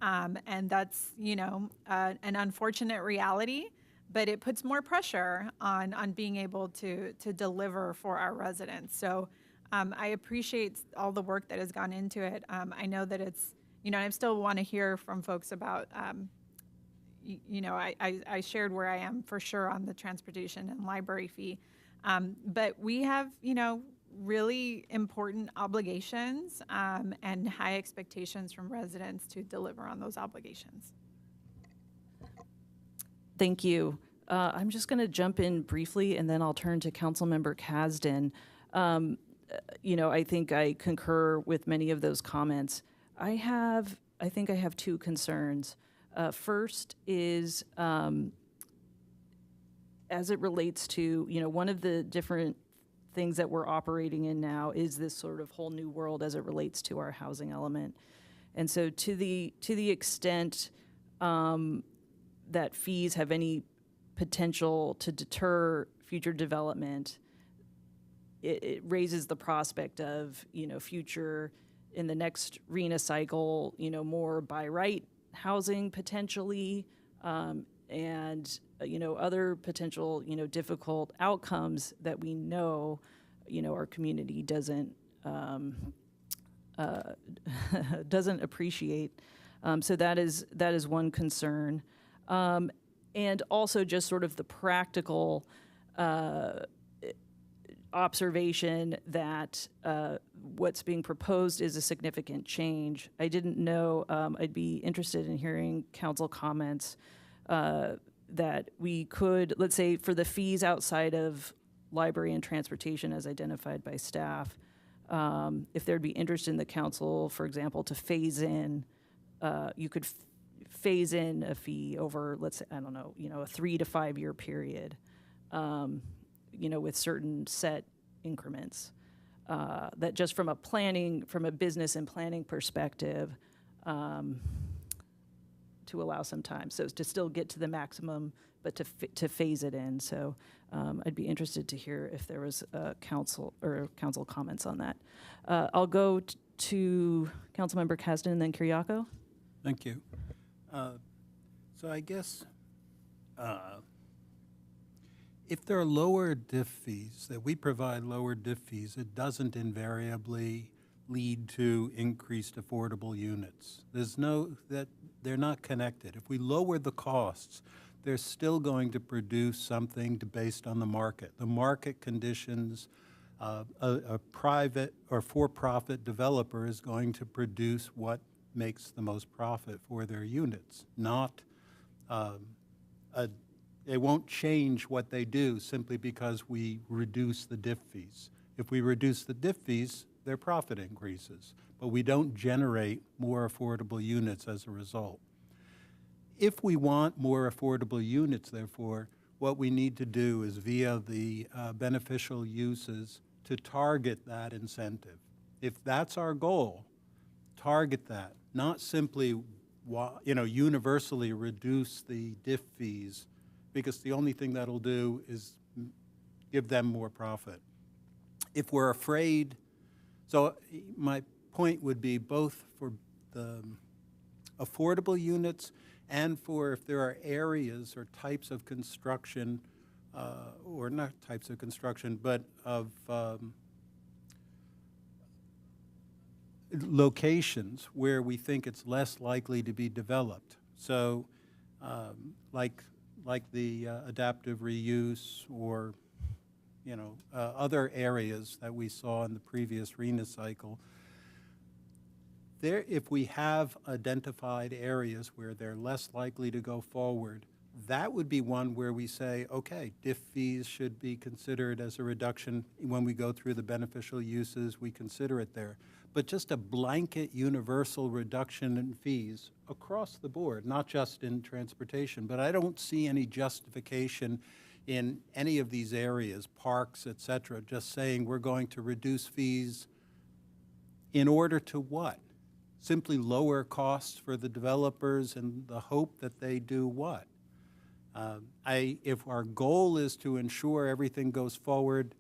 And that's, an unfortunate reality, but it puts more pressure on being able to deliver for our residents. So I appreciate all the work that has gone into it. I know that it's, I still want to hear from folks about, I shared where I am for sure on the transportation and library fee. But we have, really important obligations and high expectations from residents to deliver on those obligations. Thank you. I'm just going to jump in briefly, and then I'll turn to Councilmember Kasdan. I think I concur with many of those comments. I think I have two concerns. First is, as it relates to, one of the different things that we're operating in now is this sort of whole new world as it relates to our housing element. And so to the extent that fees have any potential to deter future development, it raises the prospect of, future, in the next RHNA cycle, more by right housing potentially, and other potential, difficult outcomes that we know, our community doesn't appreciate. So that is one concern. And also just sort of the practical observation that what's being proposed is a significant change. I didn't know, I'd be interested in hearing council comments that we could, let's say, for the fees outside of library and transportation as identified by staff, if there'd be interest in the council, for example, to phase in, you could phase in a fee over, let's say, I don't know, a 3 to 5 year period, with certain set increments. That just from a business and planning perspective, to allow some time. So to still get to the maximum, but to phase it in. So I'd be interested to hear if there was council comments on that. I'll go to Councilmember Kasdan and then Kiriako. Thank you. So I guess if there are lower diff fees, that we provide lower diff fees, it doesn't invariably lead to increased affordable units. They're not connected. If we lower the costs, they're still going to produce something based on the market. The market conditions, a private or for-profit developer is going to produce what makes the most profit for their units, not they won't change what they do simply because we reduce the diff fees. If we reduce the diff fees, their profit increases, but we don't generate more affordable units as a result. If we want more affordable units, therefore, what we need to do is via the beneficial uses to target that incentive. If that's our goal, target that, not simply universally reduce the diff fees, because the only thing that'll do is give them more profit. If we're afraid, so my point would be both for the affordable units and for if there are areas or types of construction, or not types of construction, but of locations where we think it's less likely to be developed. So like the adaptive reuse or other areas that we saw in the previous RENA cycle. There, if we have identified areas where they're less likely to go forward, that would be one where we say, okay, diff fees should be considered as a reduction. When we go through the beneficial uses, we consider it there. But just a blanket universal reduction in fees across the board, not just in transportation, but I don't see any justification in any of these areas, parks, et cetera, just saying we're going to reduce fees in order to what? Simply lower costs for the developers and the hope that they do what? If our goal is to ensure everything goes forward,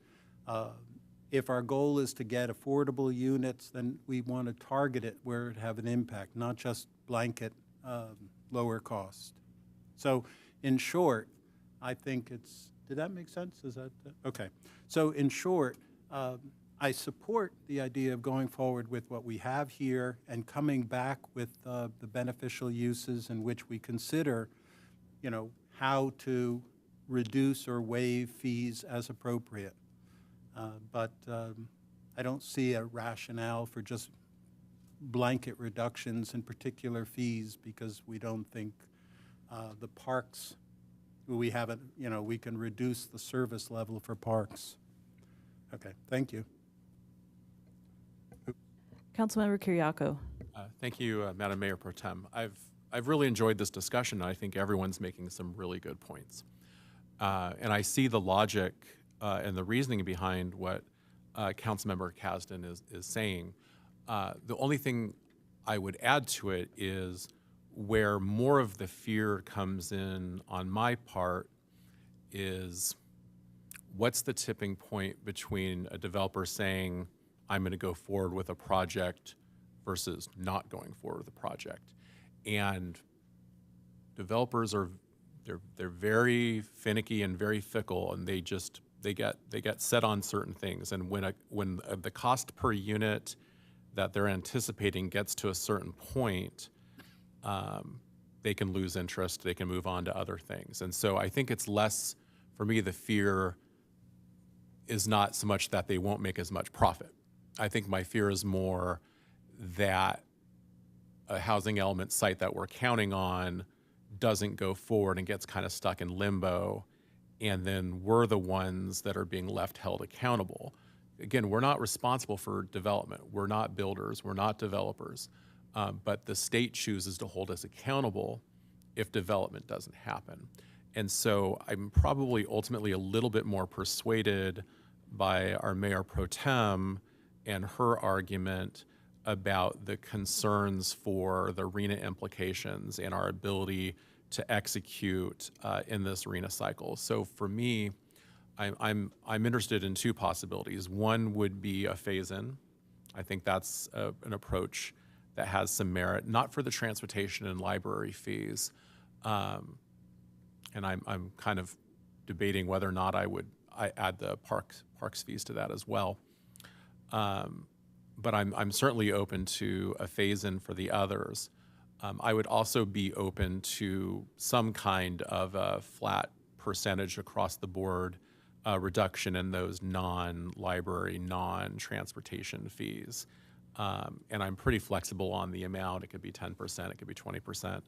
if our goal is to get affordable units, then we want to target it where it have an impact, not just blanket lower cost. So in short, I think did that make sense? Is that, okay. So in short, I support the idea of going forward with what we have here and coming back with the beneficial uses in which we consider, how to reduce or waive fees as appropriate. But I don't see a rationale for just blanket reductions in particular fees because we don't think the parks, we haven't, we can reduce the service level for parks. Okay, thank you. Councilmember Kiriako. Thank you, Madam Mayor Pro Tem. I've really enjoyed this discussion. I think everyone's making some really good points. And I see the logic and the reasoning behind what Councilmember Kasdan is saying. The only thing I would add to it is where more of the fear comes in on my part is what's the tipping point between a developer saying, I'm going to go forward with a project versus not going forward with a project. And developers they're very finicky and very fickle, and they get set on certain things. And when the cost per unit that they're anticipating gets to a certain point, they can lose interest, they can move on to other things. And so I think it's less, for me, the fear is not so much that they won't make as much profit. I think my fear is more that a housing element site that we're counting on doesn't go forward and gets kind of stuck in limbo, and then we're the ones that are being left held accountable. Again, we're not responsible for development. We're not builders. We're not developers. But the state chooses to hold us accountable if development doesn't happen. And so I'm probably ultimately a little bit more persuaded by our Mayor Pro Tem and her argument about the concerns for the RHNA implications and our ability to execute in this RHNA cycle. So for me, I'm interested in two possibilities. One would be a phase-in. I think that's an approach that has some merit, not for the transportation and library fees. And I'm kind of debating whether or not I add the parks fees to that as well. But I'm certainly open to a phase-in for the others. I would also be open to some kind of a flat percentage across the board reduction in those non-library, non-transportation fees. And I'm pretty flexible on the amount. It could be 10%, it could be 20%.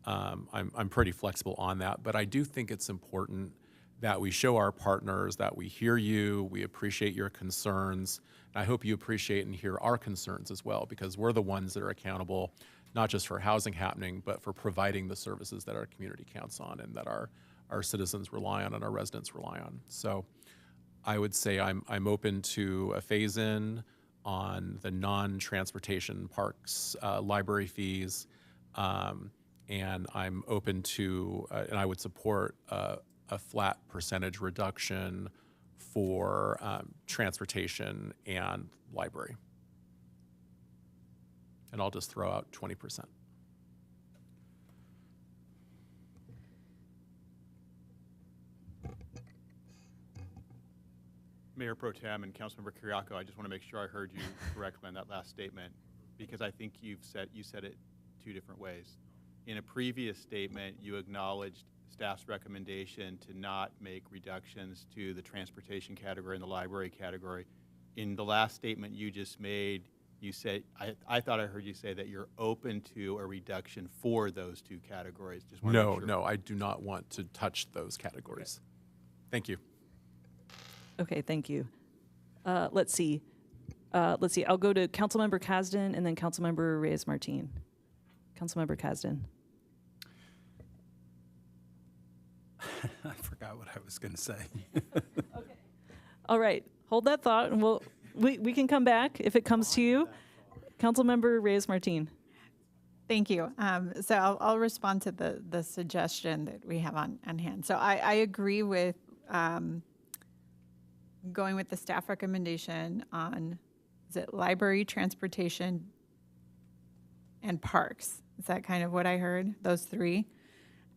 I'm pretty flexible on that, but I do think it's important that we show our partners that we hear you, we appreciate your concerns, and I hope you appreciate and hear our concerns as well, because we're the ones that are accountable, not just for housing happening, but for providing the services that our community counts on and that our citizens rely on and our residents rely on. So I would say I'm open to a phase-in on the non-transportation parks library fees, and I'm open to, and I would support a flat percentage reduction for transportation and library. And I'll just throw out 20%. Mayor Pro Tem and Councilmember Kiriakou, I just want to make sure I heard you correctly on that last statement, because I think you said it two different ways. In a previous statement, you acknowledged staff's recommendation to not make reductions to the transportation category and the library category. In the last statement you just made, you said, I thought I heard you say that you're open to a reduction for those two categories. Just want to make sure. No, I do not want to touch those categories. Okay. Thank you. Okay, thank you. Let's see. I'll go to Councilmember Kasdan and then Councilmember Reyes-Martin. Councilmember Kasdan. I forgot what I was going to say. Okay. All right. Hold that thought, and we can come back if it comes to you. Councilmember Reyes-Martin. Thank you. So I'll respond to the suggestion that we have on hand. So I agree with going with the staff recommendation on, is it library, transportation, and parks? Is that kind of what I heard, those three?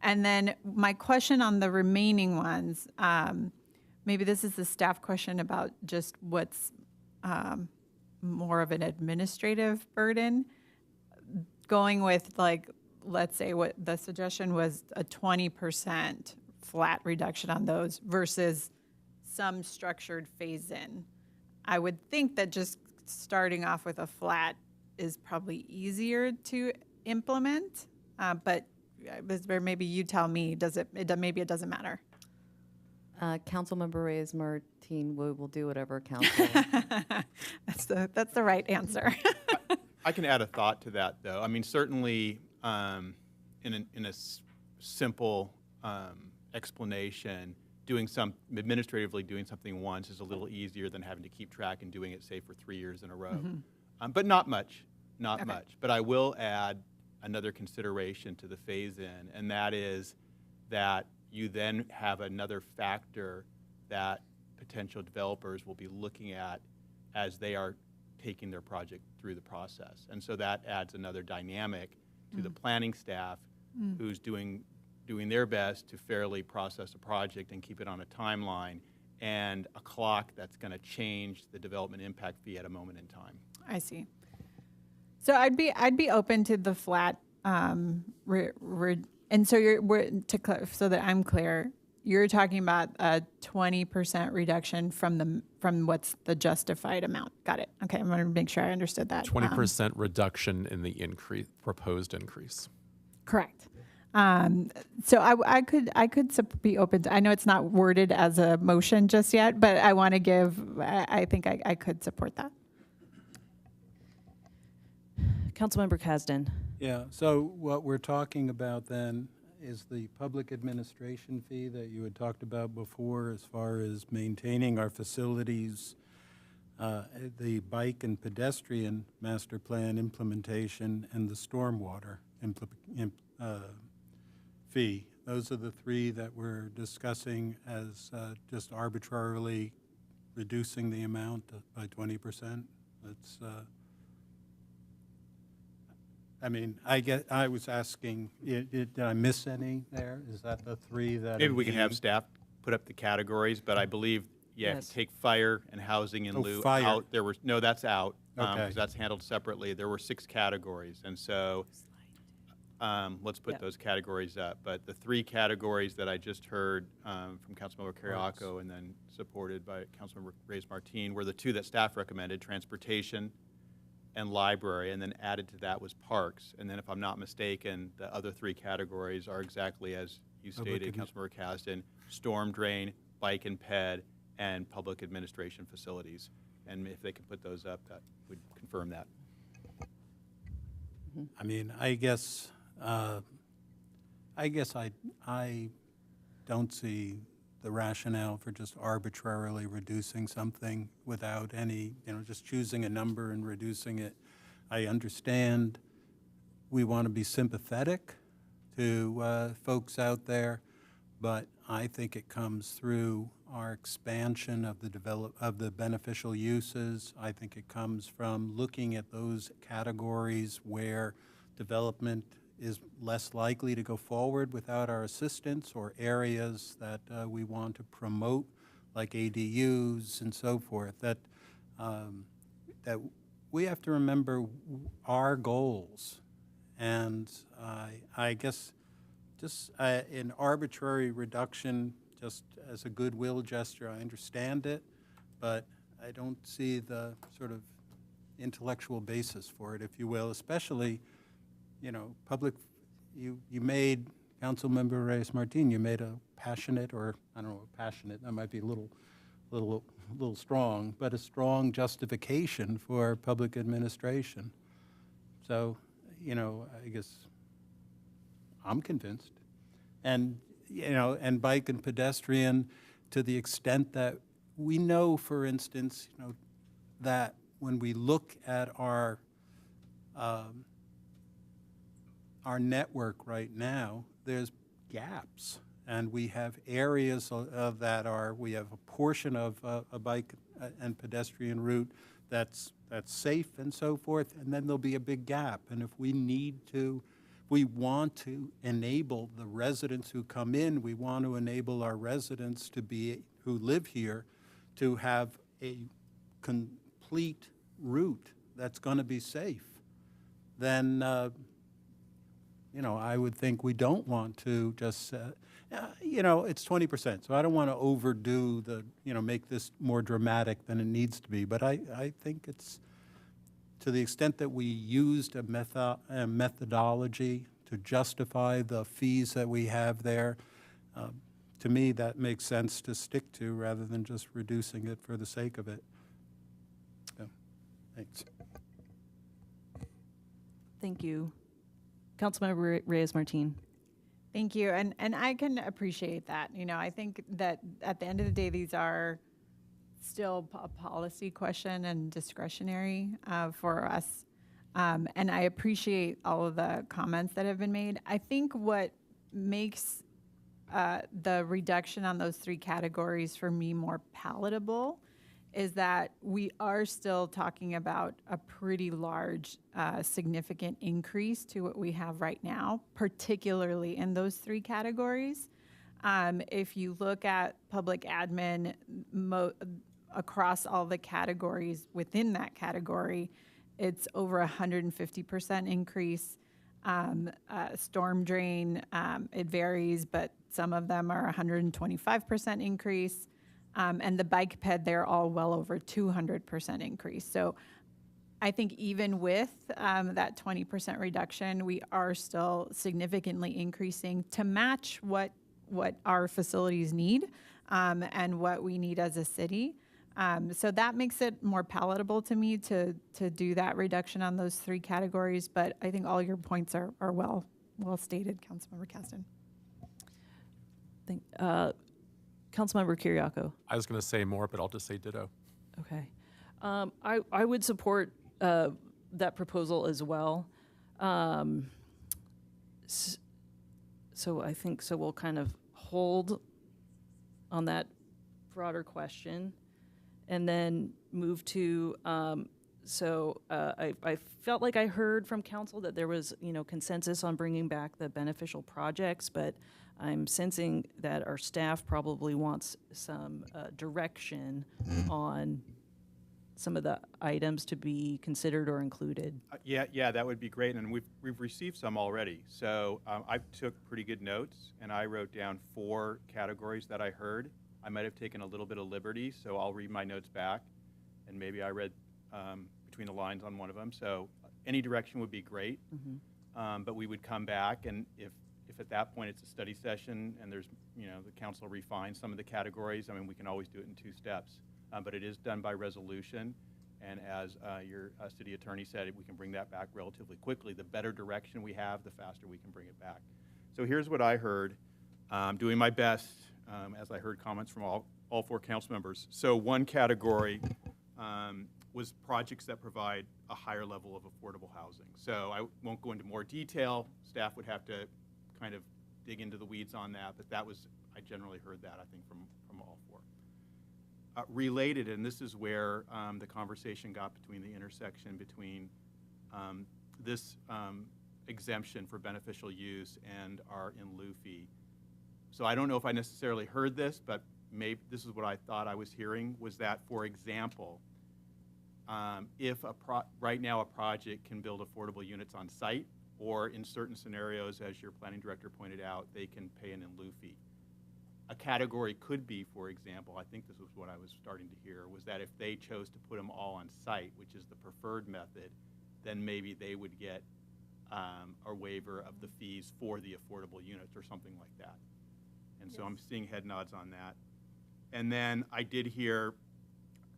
And then my question on the remaining ones, maybe this is the staff question about just what's more of an administrative burden. Going with, like, let's say what the suggestion was, a 20% flat reduction on those versus some structured phase-in. I would think that just starting off with a flat is probably easier to implement, but maybe you tell me, maybe it doesn't matter. Councilmember Reyes-Martin, we will do whatever council. That's the right answer. I can add a thought to that, though. I mean, certainly in a simple explanation, administratively doing something once is a little easier than having to keep track and doing it, say, for 3 years in a row. Mm-hmm. But not much, not much. But I will add another consideration to the phase-in, and that is that you then have another factor that potential developers will be looking at as they are taking their project through the process. And so that adds another dynamic to the planning staff who's doing their best to fairly process a project and keep it on a timeline, and a clock that's going to change the development impact fee at a moment in time. I see. So I'd be open to the flat, and so so that I'm clear, you're talking about a 20% reduction from what's the justified amount. Got it. Okay, I'm going to make sure I understood that. 20% reduction in the proposed increase. Correct. So I could be open to, I know it's not worded as a motion just yet, but I want to give, I think I could support that. Councilmember Kasdan. Yeah, so what we're talking about then is the public administration fee that you had talked about before as far as maintaining our facilities, the bike and pedestrian master plan implementation, and the stormwater fee. Those are the three that we're discussing as just arbitrarily reducing the amount by 20%. That's I mean, I was asking, did I miss any there? Is that the three that? Maybe we can have staff put up the categories, but I believe, yeah, Yes. take fire and housing in lieu fire. out. There were, no, that's out, Okay. because that's handled separately. There were 6 categories, and so let's put Yep. those categories up. But the 3 categories that I just heard from Councilmember Carriaco and then supported by Councilmember Reyes-Martin were the 2 that staff recommended, transportation and library, and then added to that was parks. And then if I'm not mistaken, the other 3 categories are exactly as you stated, Councilmember Kasdan: storm drain, bike and ped, and public administration facilities. And if they could put those up, that would confirm that. I mean, I guess I don't see the rationale for just arbitrarily reducing something without any, just choosing a number and reducing it. I understand we want to be sympathetic to folks out there, but I think it comes through our expansion of the beneficial uses. I think it comes from looking at those categories where development is less likely to go forward without our assistance, or areas that we want to promote, like ADUs and so forth, that we have to remember our goals. And I guess just an arbitrary reduction, just as a goodwill gesture, I understand it, but I don't see the sort of intellectual basis for it, if you will, especially public, you made, Councilmember Reyes-Martin, you made a passionate, or I don't know, passionate, that might be a little strong, but a strong justification for public administration. So, I guess I'm convinced. And, and bike and pedestrian, to the extent that we know, for instance, that when we look at our network right now, there's gaps, and we have areas of that we have a portion of a bike and pedestrian route that's safe and so forth, and then there'll be a big gap. And if we want to enable the residents who come in, we want to enable our residents who live here to have a complete route that's going to be safe, then I would think we don't want to just, it's 20%, so I don't want to overdo make this more dramatic than it needs to be. But I think it's, to the extent that we used a methodology to justify the fees that we have there, to me, that makes sense to stick to rather than just reducing it for the sake of it. So, thanks. Thank you. Councilmember Reyes-Martin. Thank you, and I can appreciate that. I think that at the end of the day, these are still a policy question and discretionary for us. And I appreciate all of the comments that have been made. I think what makes the reduction on those 3 categories for me more palatable is that we are still talking about a pretty large, significant increase to what we have right now, particularly in those 3 categories. If you look at public admin across all the categories within that category, it's over 150% increase. Storm drain, it varies, but some of them are 125% increase. And the bike ped, they're all well over 200% increase. So I think even with that 20% reduction, we are still significantly increasing to match what our facilities need and what we need as a city. So that makes it more palatable to me to do that reduction on those three categories. But I think all your points are well stated, Councilmember Caston. Councilmember Kiriakou. I was going to say more, but I'll just say ditto. Okay. I would support that proposal as well. So I think we'll kind of hold on that broader question and then move to, I felt like I heard from council that there was, consensus on bringing back the beneficial projects, but I'm sensing that our staff probably wants some direction on some of the items to be considered or included. Yeah, that would be great, and we've received some already. So I took pretty good notes, and I wrote down 4 categories that I heard. I might have taken a little bit of liberty, so I'll read my notes back, and maybe I read between the lines on one of them. So any direction would be great, but we would come back, and if at that point it's a study session and there's, the council refines some of the categories, we can always do it in 2 steps. But it is done by resolution, and as your city attorney said, we can bring that back relatively quickly. The better direction we have, the faster we can bring it back. So here's what I heard, doing my best as I heard comments from all 4 council members. So one category was projects that provide a higher level of affordable housing. So I won't go into more detail. Staff would have to kind of dig into the weeds on that, but I generally heard that, I think, from all 4. Related, and this is where the conversation got between the intersection between this exemption for beneficial use and our in lieu fee. So I don't know if I necessarily heard this, but maybe this is what I thought I was hearing, was that, for example, if right now a project can build affordable units on site, or in certain scenarios, as your planning director pointed out, they can pay an in lieu fee. A category could be, for example, I think this was what I was starting to hear, was that if they chose to put them all on site, which is the preferred method, then maybe they would get a waiver of the fees for the affordable units or something like that. And so I'm seeing head nods on that. And then I did hear,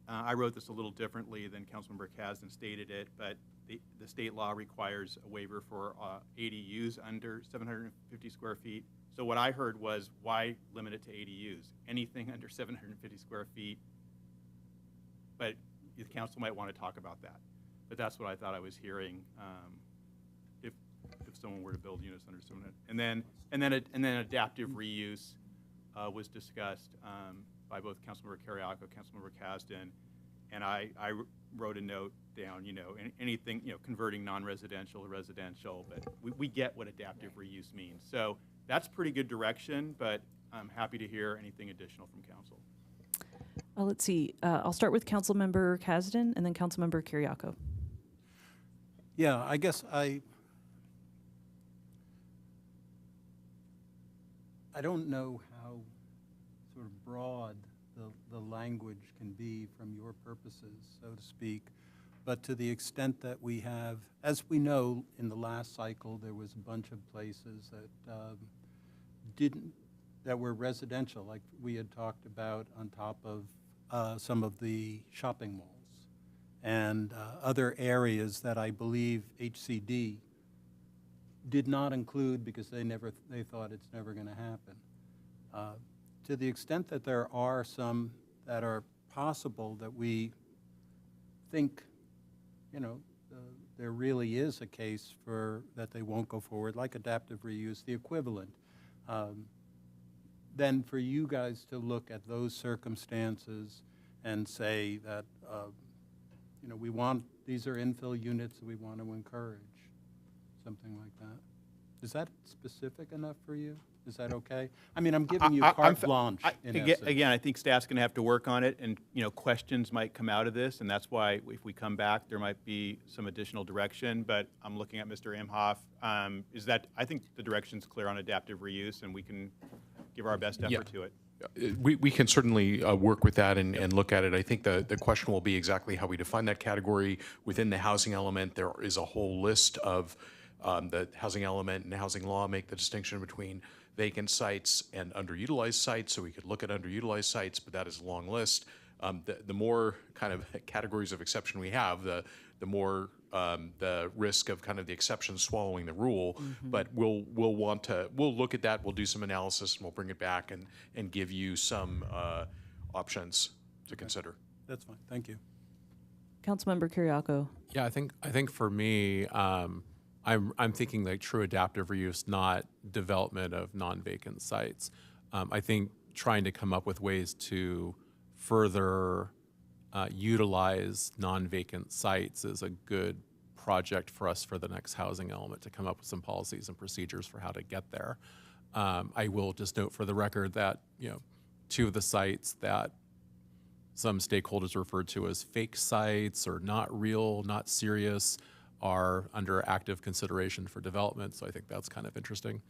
I wrote this a little differently than Councilmember Kasdan stated it, but the state law requires a waiver for ADUs under 750 square feet. So what I heard was, why limit it to ADUs? Anything under 750 square feet, but the council might want to talk about that. But that's what I thought I was hearing if someone were to build units under 700. And then adaptive reuse was discussed by both Councilmember Kiriakou, Councilmember Kasdan, and I wrote a note down, anything, converting non-residential to residential, but we get what adaptive reuse means. So that's pretty good direction, but I'm happy to hear anything additional from council. Let's see. I'll start with Councilmember Kasdan and then Councilmember Kiriakou. Yeah, I guess I don't know how sort of broad the language can be from your purposes, so to speak. But to the extent that we have, as we know, in the last cycle, there was a bunch of places that were residential, like we had talked about, on top of some of the shopping malls and other areas that I believe HCD did not include because they thought it's never going to happen. To the extent that there are some that are possible that we think, there really is a case for that they won't go forward, like adaptive reuse, the equivalent, then for you guys to look at those circumstances and say that, these are infill units that we want to encourage, something like that. Is that specific enough for you? Is that okay? I'm giving you carte blanche, in essence. Again, I think staff's going to have to work on it, and questions might come out of this, and that's why if we come back, there might be some additional direction. But I'm looking at Mr. Imhoff. I think the direction's clear on adaptive reuse, and we can give our best effort to it. We can certainly work with that and look at it. I think the question will be exactly how we define that category. Within the housing element, there is a whole list of the housing element and housing law make the distinction between vacant sites and underutilized sites. So we could look at underutilized sites, but that is a long list. The more kind of categories of exception we have, the more the risk of kind of the exceptions swallowing the rule. But we'll look at that. We'll do some analysis and we'll bring it back and give you some options to consider. That's fine. Thank you. Councilmember Kiriakou. Yeah, I think for me, I'm thinking like true adaptive reuse, not development of non-vacant sites. I think trying to come up with ways to further utilize non-vacant sites is a good project for us for the next housing element, to come up with some policies and procedures for how to get there. I will just note for the record that, two of the sites that some stakeholders referred to as fake sites or not real, not serious, are under active consideration for development. So I think that's kind of interesting.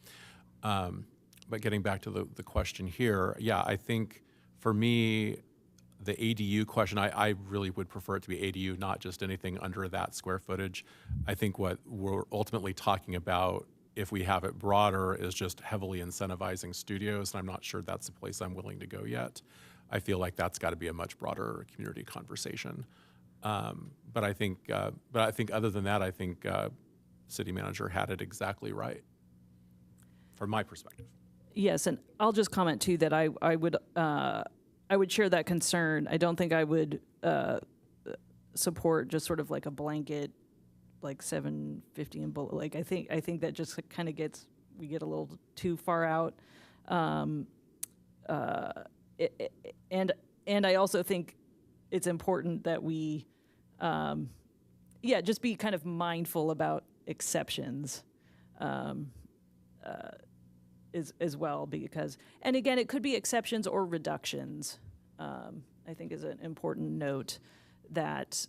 But getting back to the question here, yeah, I think for me, the ADU question, I really would prefer it to be ADU, not just anything under that square footage. I think what we're ultimately talking about, if we have it broader, is just heavily incentivizing studios, and I'm not sure that's the place I'm willing to go yet. I feel like that's got to be a much broader community conversation. But I think other than that, I think City Manager had it exactly right, from my perspective. Yes, and I'll just comment too that I would share that concern. I don't think I would support just sort of like a blanket, like 750 and below. Like I think that just kind of we get a little too far out. And I also think it's important that we, just be kind of mindful about exceptions. As well, because, and again, it could be exceptions or reductions. I think is an important note that,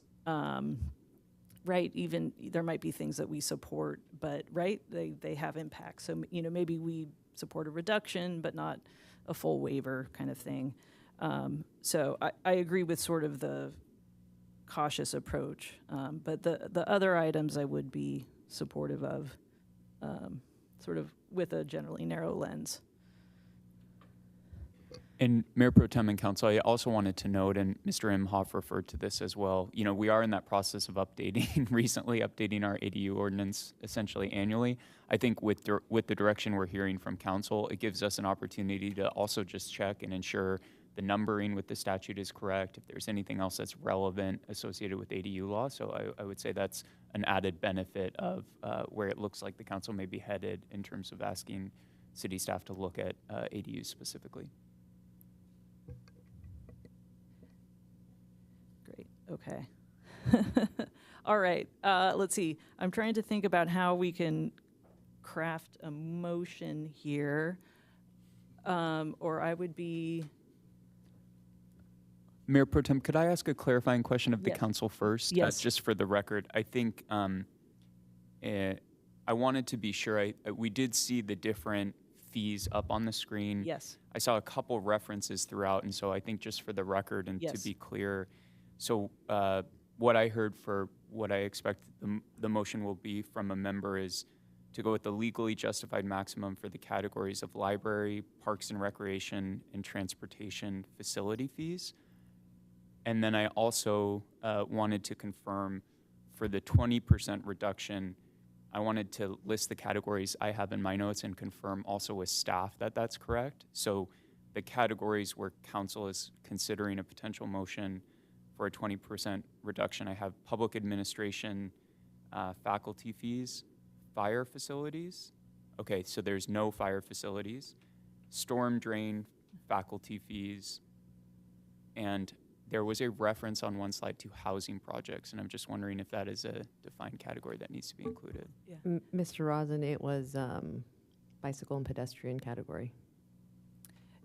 right, even there might be things that we support, but right, they have impact. So, maybe we support a reduction, but not a full waiver kind of thing. So I agree with sort of the cautious approach, but the other items I would be supportive of, sort of with a generally narrow lens. And Mayor Pro Tem and Council, I also wanted to note, and Mr. Imhoff referred to this as well, we are in that process of recently updating our ADU ordinance essentially annually. I think with the direction we're hearing from Council, it gives us an opportunity to also just check and ensure the numbering with the statute is correct, if there's anything else that's relevant associated with ADU law. So I would say that's an added benefit of where it looks like the Council may be headed in terms of asking city staff to look at ADUs specifically. Great, okay. All right, let's see. I'm trying to think about how we can craft a motion here, or I would be... Mayor Pro Tem, could I ask a clarifying question of the Yes. Council first? Yes. Just for the record, I think I wanted to be sure, we did see the different fees up on the screen. Yes. I saw a couple references throughout, and so I think just for the record and to Yes. be clear, so what I heard for what I expect the motion will be from a member is to go with the legally justified maximum for the categories of library, parks and recreation, and transportation facility fees. And then I also wanted to confirm for the 20% reduction, I wanted to list the categories I have in my notes and confirm also with staff that that's correct. So the categories where Council is considering a potential motion for a 20% reduction, I have public administration, faculty fees, fire facilities. Okay, so there's no fire facilities, storm drain faculty fees, and there was a reference on one slide to housing projects, and I'm just wondering if that is a defined category that needs to be included. Yeah. Mr. Rosen, it was bicycle and pedestrian category.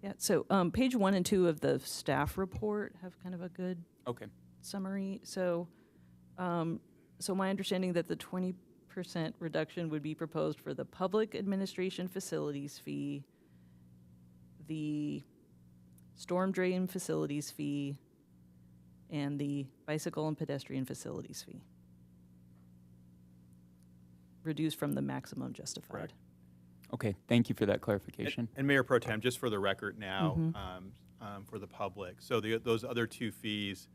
Yeah, so page 1 and 2 of the staff report have kind of a good summary. So, so my understanding that the 20% reduction would be proposed for the public administration facilities fee, the storm drain facilities fee, and the bicycle and pedestrian facilities fee. Reduced from the maximum justified. Okay, thank you for that clarification. And Mayor Pro Tem, just for the record now, for the public, so those other two fees,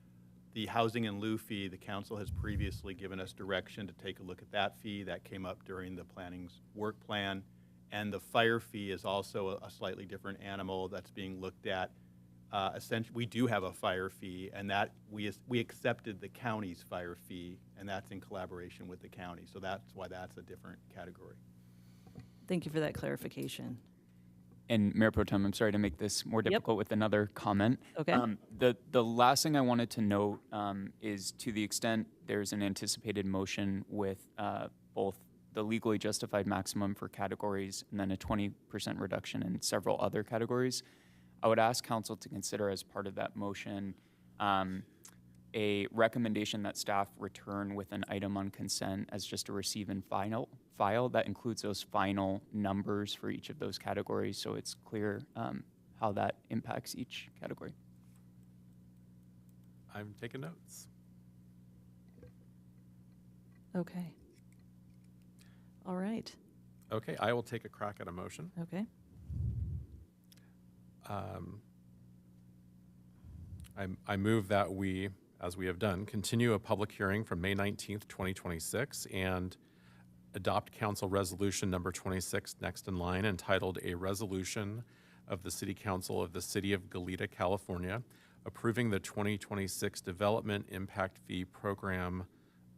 the housing in lieu fee, the council has previously given us direction to take a look at that fee. That came up during the planning's work plan. And the fire fee is also a slightly different animal that's being looked at. Essentially, we do have a fire fee, and that we accepted the county's fire fee, and that's in collaboration with the county. So that's why that's a different category. Thank you for that clarification. And Mayor Pro Tem, I'm sorry to make this more difficult with another comment. Okay. The last thing I wanted to note is, to the extent there's an anticipated motion with both the legally justified maximum for categories and then a 20% reduction in several other categories, I would ask council to consider as part of that motion a recommendation that staff return with an item on consent as just a receive and file that includes those final numbers for each of those categories, so it's clear how that impacts each category. I'm taking notes. Okay. All right. Okay, I will take a crack at a motion. Okay. I move that we, as we have done, continue a public hearing from May 19th, 2026, and adopt Council Resolution number 26 next in line, entitled A Resolution of the City Council of the City of Goleta, California, approving the 2026 Development Impact Fee Program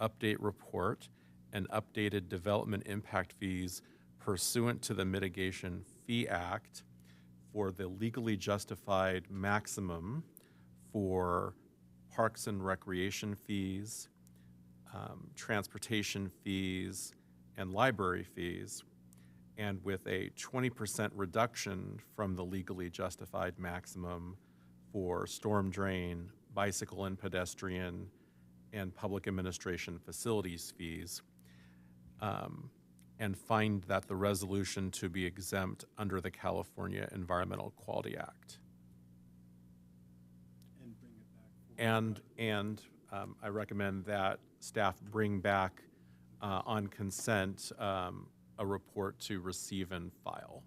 Update Report and updated development impact fees pursuant to the Mitigation Fee Act for the legally justified maximum for parks and recreation fees, transportation fees, and library fees, and with a 20% reduction from the legally justified maximum for storm drain, bicycle and pedestrian, and public administration facilities fees, and find that the resolution to be exempt under the California Environmental Quality Act. And I recommend that staff bring back on consent a report to receive and file.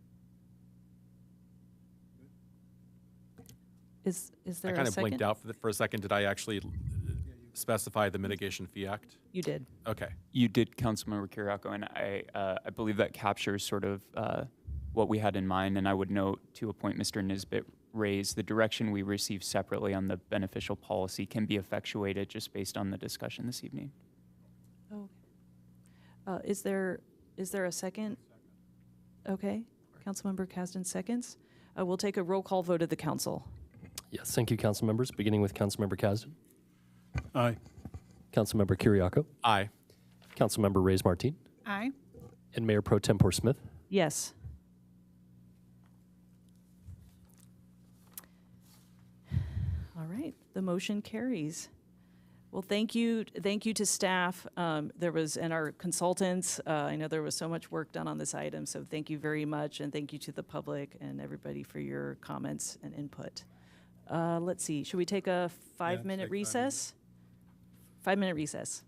Is there I a kind of second? blinked out for a second. Did I actually specify the Mitigation Fee Act? You did. Okay. You did, Councilmember Kiriakou, and I believe that captures sort of what we had in mind. And I would note, to a point Mr. Nisbet raised, the direction we received separately on the beneficial policy can be effectuated just based on the discussion this evening. Oh. Is there a second? Okay. Councilmember Kasdan seconds. We'll take a roll call vote of the council. Yes, thank you, council members. Beginning with Councilmember Kasdan. Aye. Councilmember Kiriakou. Aye. Councilmember Reyes Martin. Aye. And Mayor Pro Tempore Smith. Yes. All right, the motion carries. Well, thank you to staff. There was, and our consultants. I know there was so much work done on this item, so thank you very much, and thank you to the public and everybody for your comments and input. Let's see, should we take a 5-minute recess? 5-minute recess.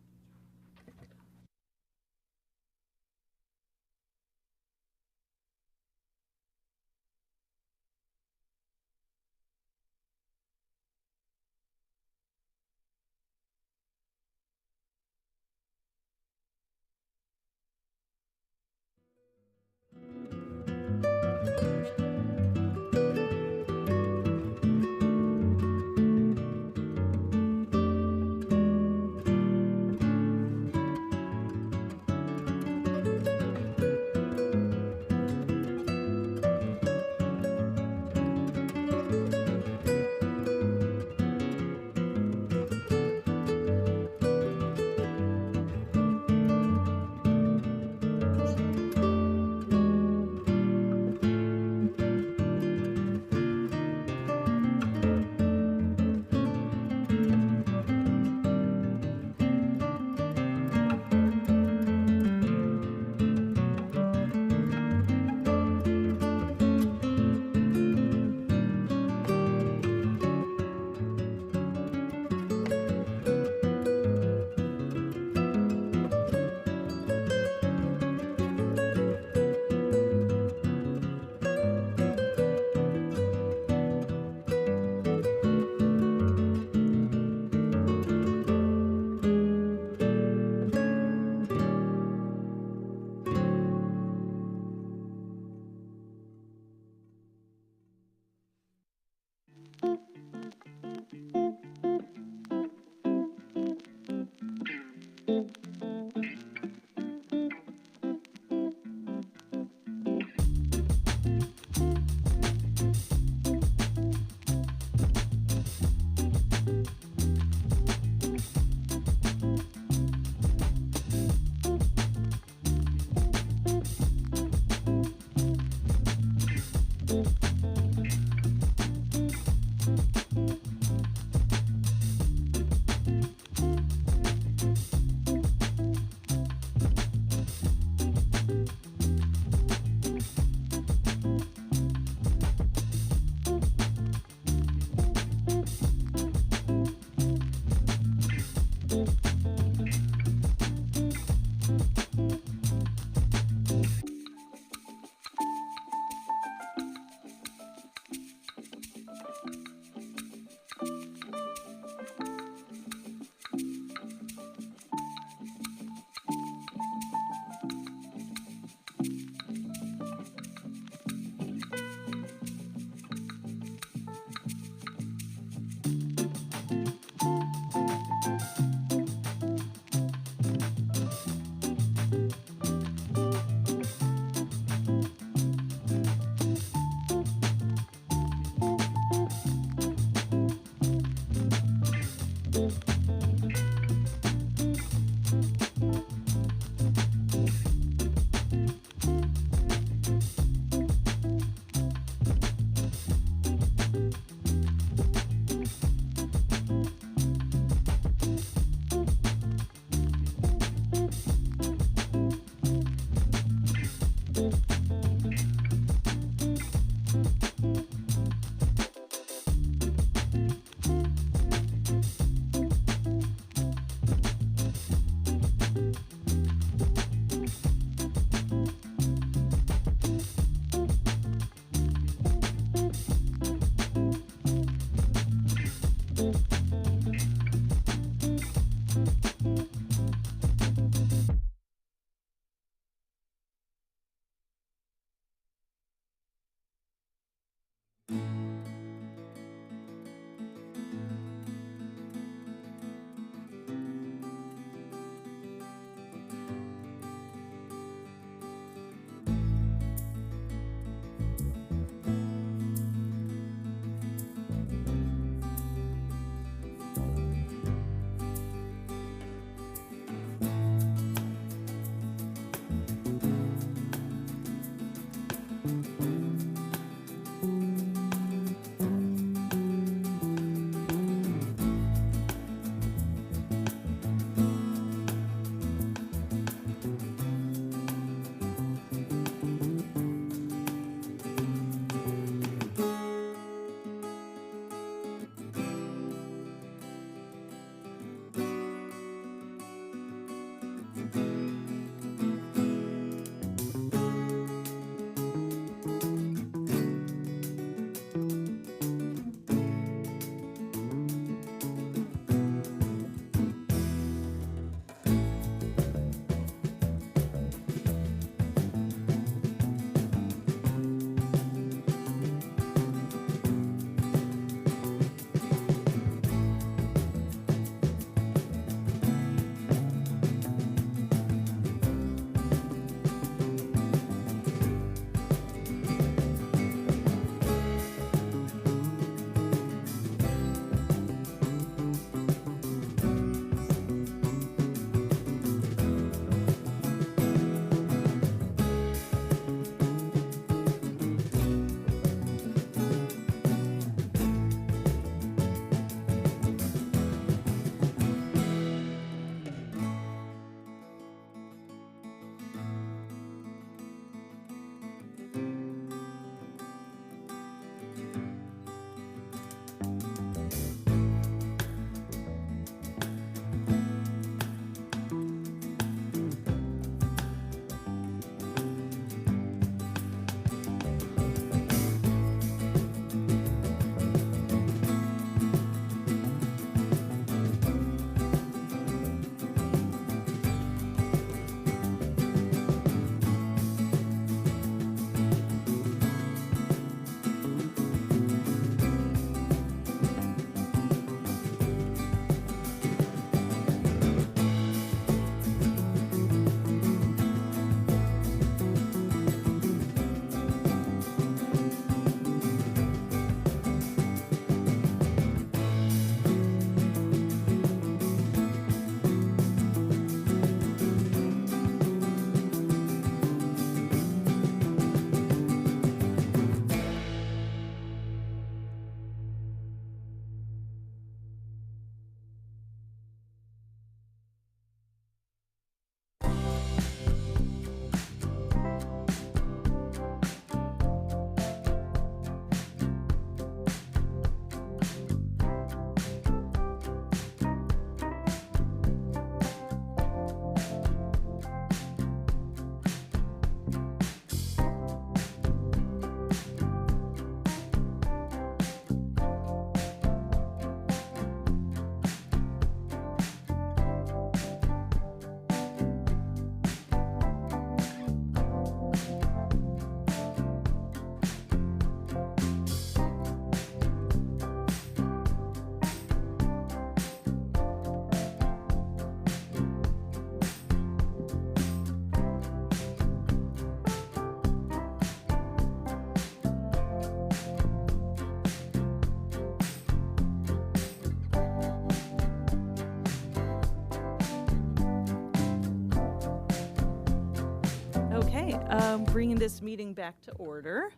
Okay, bringing this meeting back to order.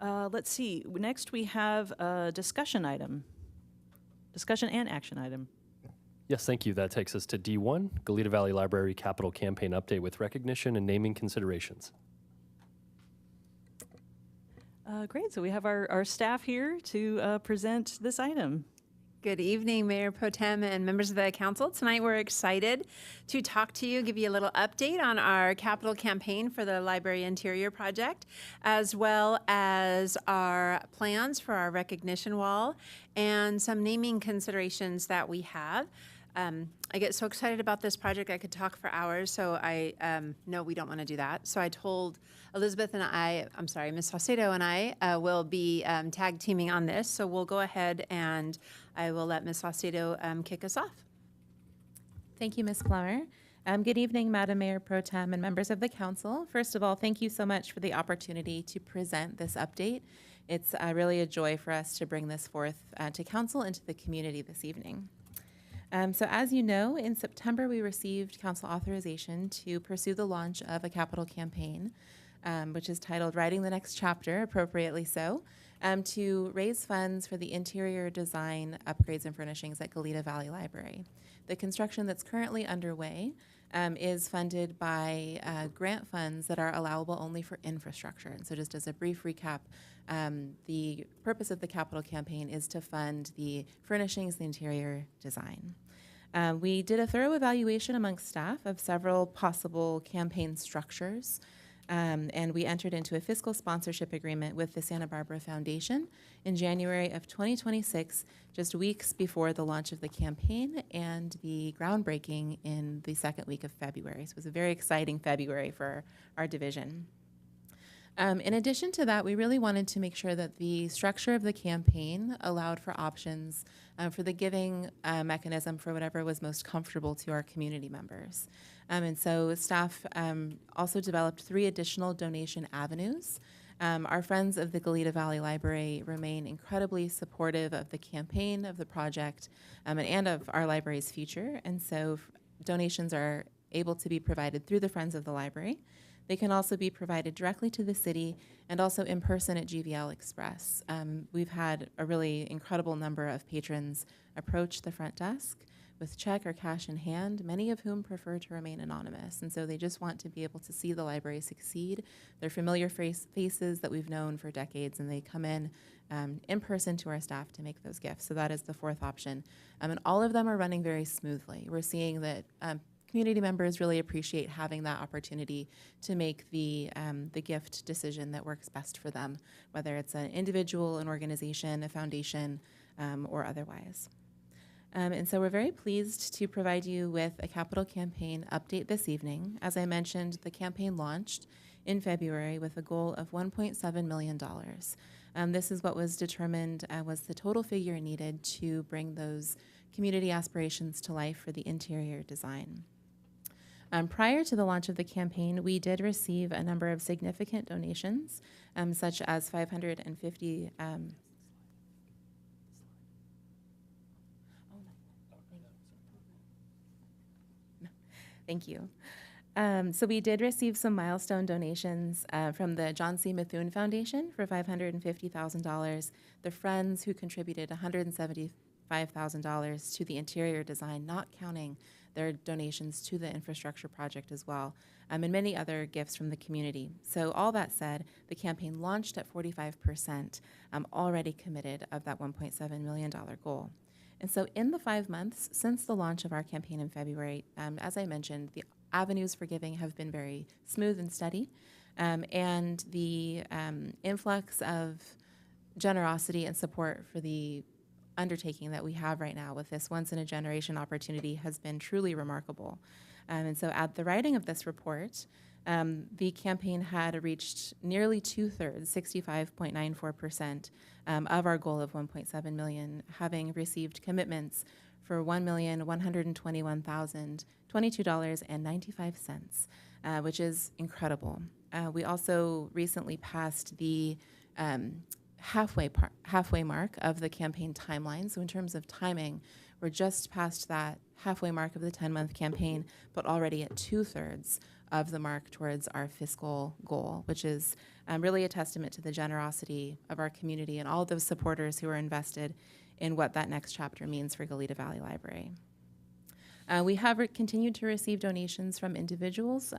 Let's see, next we have a discussion item. Discussion and action item. Yes, thank you. That takes us to D1, Goleta Valley Library Capital Campaign Update with recognition and naming considerations. Great, so we have our staff here to present this item. Good evening, Mayor Pro Tem and members of the council. Tonight we're excited to talk to you, give you a little update on our capital campaign for the library interior project, as well as our plans for our recognition wall and some naming considerations that we have. I get so excited about this project, I could talk for hours, so no, we don't want to do that. So I told Elizabeth and Ms. Saucedo and I will be tag teaming on this, so we'll go ahead and I will let Ms. Saucedo kick us off. Thank you, Ms. Plummer. Good evening, Madam Mayor Pro Tem and members of the council. First of all, thank you so much for the opportunity to present this update. It's really a joy for us to bring this forth to council and to the community this evening. So as you know, in September, we received council authorization to pursue the launch of a capital campaign, which is titled Writing the Next Chapter, appropriately so, to raise funds for the interior design upgrades and furnishings at Goleta Valley Library. The construction that's currently underway is funded by grant funds that are allowable only for infrastructure. And so just as a brief recap, the purpose of the capital campaign is to fund the furnishings, the interior design. We did a thorough evaluation amongst staff of several possible campaign structures, and we entered into a fiscal sponsorship agreement with the Santa Barbara Foundation in January of 2026, just weeks before the launch of the campaign and the groundbreaking in the second week of February. So it was a very exciting February for our division. In addition to that, we really wanted to make sure that the structure of the campaign allowed for options for the giving mechanism for whatever was most comfortable to our community members. And so staff also developed 3 additional donation avenues. Our friends of the Goleta Valley Library remain incredibly supportive of the campaign, of the project, and of our library's future. And so donations are able to be provided through the Friends of the Library. They can also be provided directly to the city and also in person at GVL Express. We've had a really incredible number of patrons approach the front desk with check or cash in hand, many of whom prefer to remain anonymous. And so they just want to be able to see the library succeed. They're familiar faces that we've known for decades, and they come in person to our staff to make those gifts. So that is the 4th option. And all of them are running very smoothly. We're seeing that community members really appreciate having that opportunity to make the gift decision that works best for them, whether it's an individual, an organization, a foundation, or otherwise. And so we're very pleased to provide you with a capital campaign update this evening. As I mentioned, the campaign launched in February with a goal of $1.7 million. This is what was determined was the total figure needed to bring those community aspirations to life for the interior design. Prior to the launch of the campaign, we did receive a number of significant donations, such as 550. Thank you. So we did receive some milestone donations from the John C. Methuen Foundation for $550,000, the Friends who contributed $175,000 to the interior design, not counting their donations to the infrastructure project as well, and many other gifts from the community. So all that said, the campaign launched at 45%, already committed of that $1.7 million goal. And so in the 5 months since the launch of our campaign in February, as I mentioned, the avenues for giving have been very smooth and steady, and the influx of generosity and support for the undertaking that we have right now with this once-in-a-generation opportunity has been truly remarkable. And so at the writing of this report, the campaign had reached nearly 2/3, 65.94%, of our goal of $1.7 million, having received commitments for $1,121,022.95, which is incredible. We also recently passed the halfway mark of the campaign timeline. So in terms of timing, We're just past that halfway mark of the 10-month campaign, but already at 2/3 of the mark towards our fiscal goal, which is really a testament to the generosity of our community and all of those supporters who are invested in what that next chapter means for Goleta Valley Library. We have continued to receive donations from individuals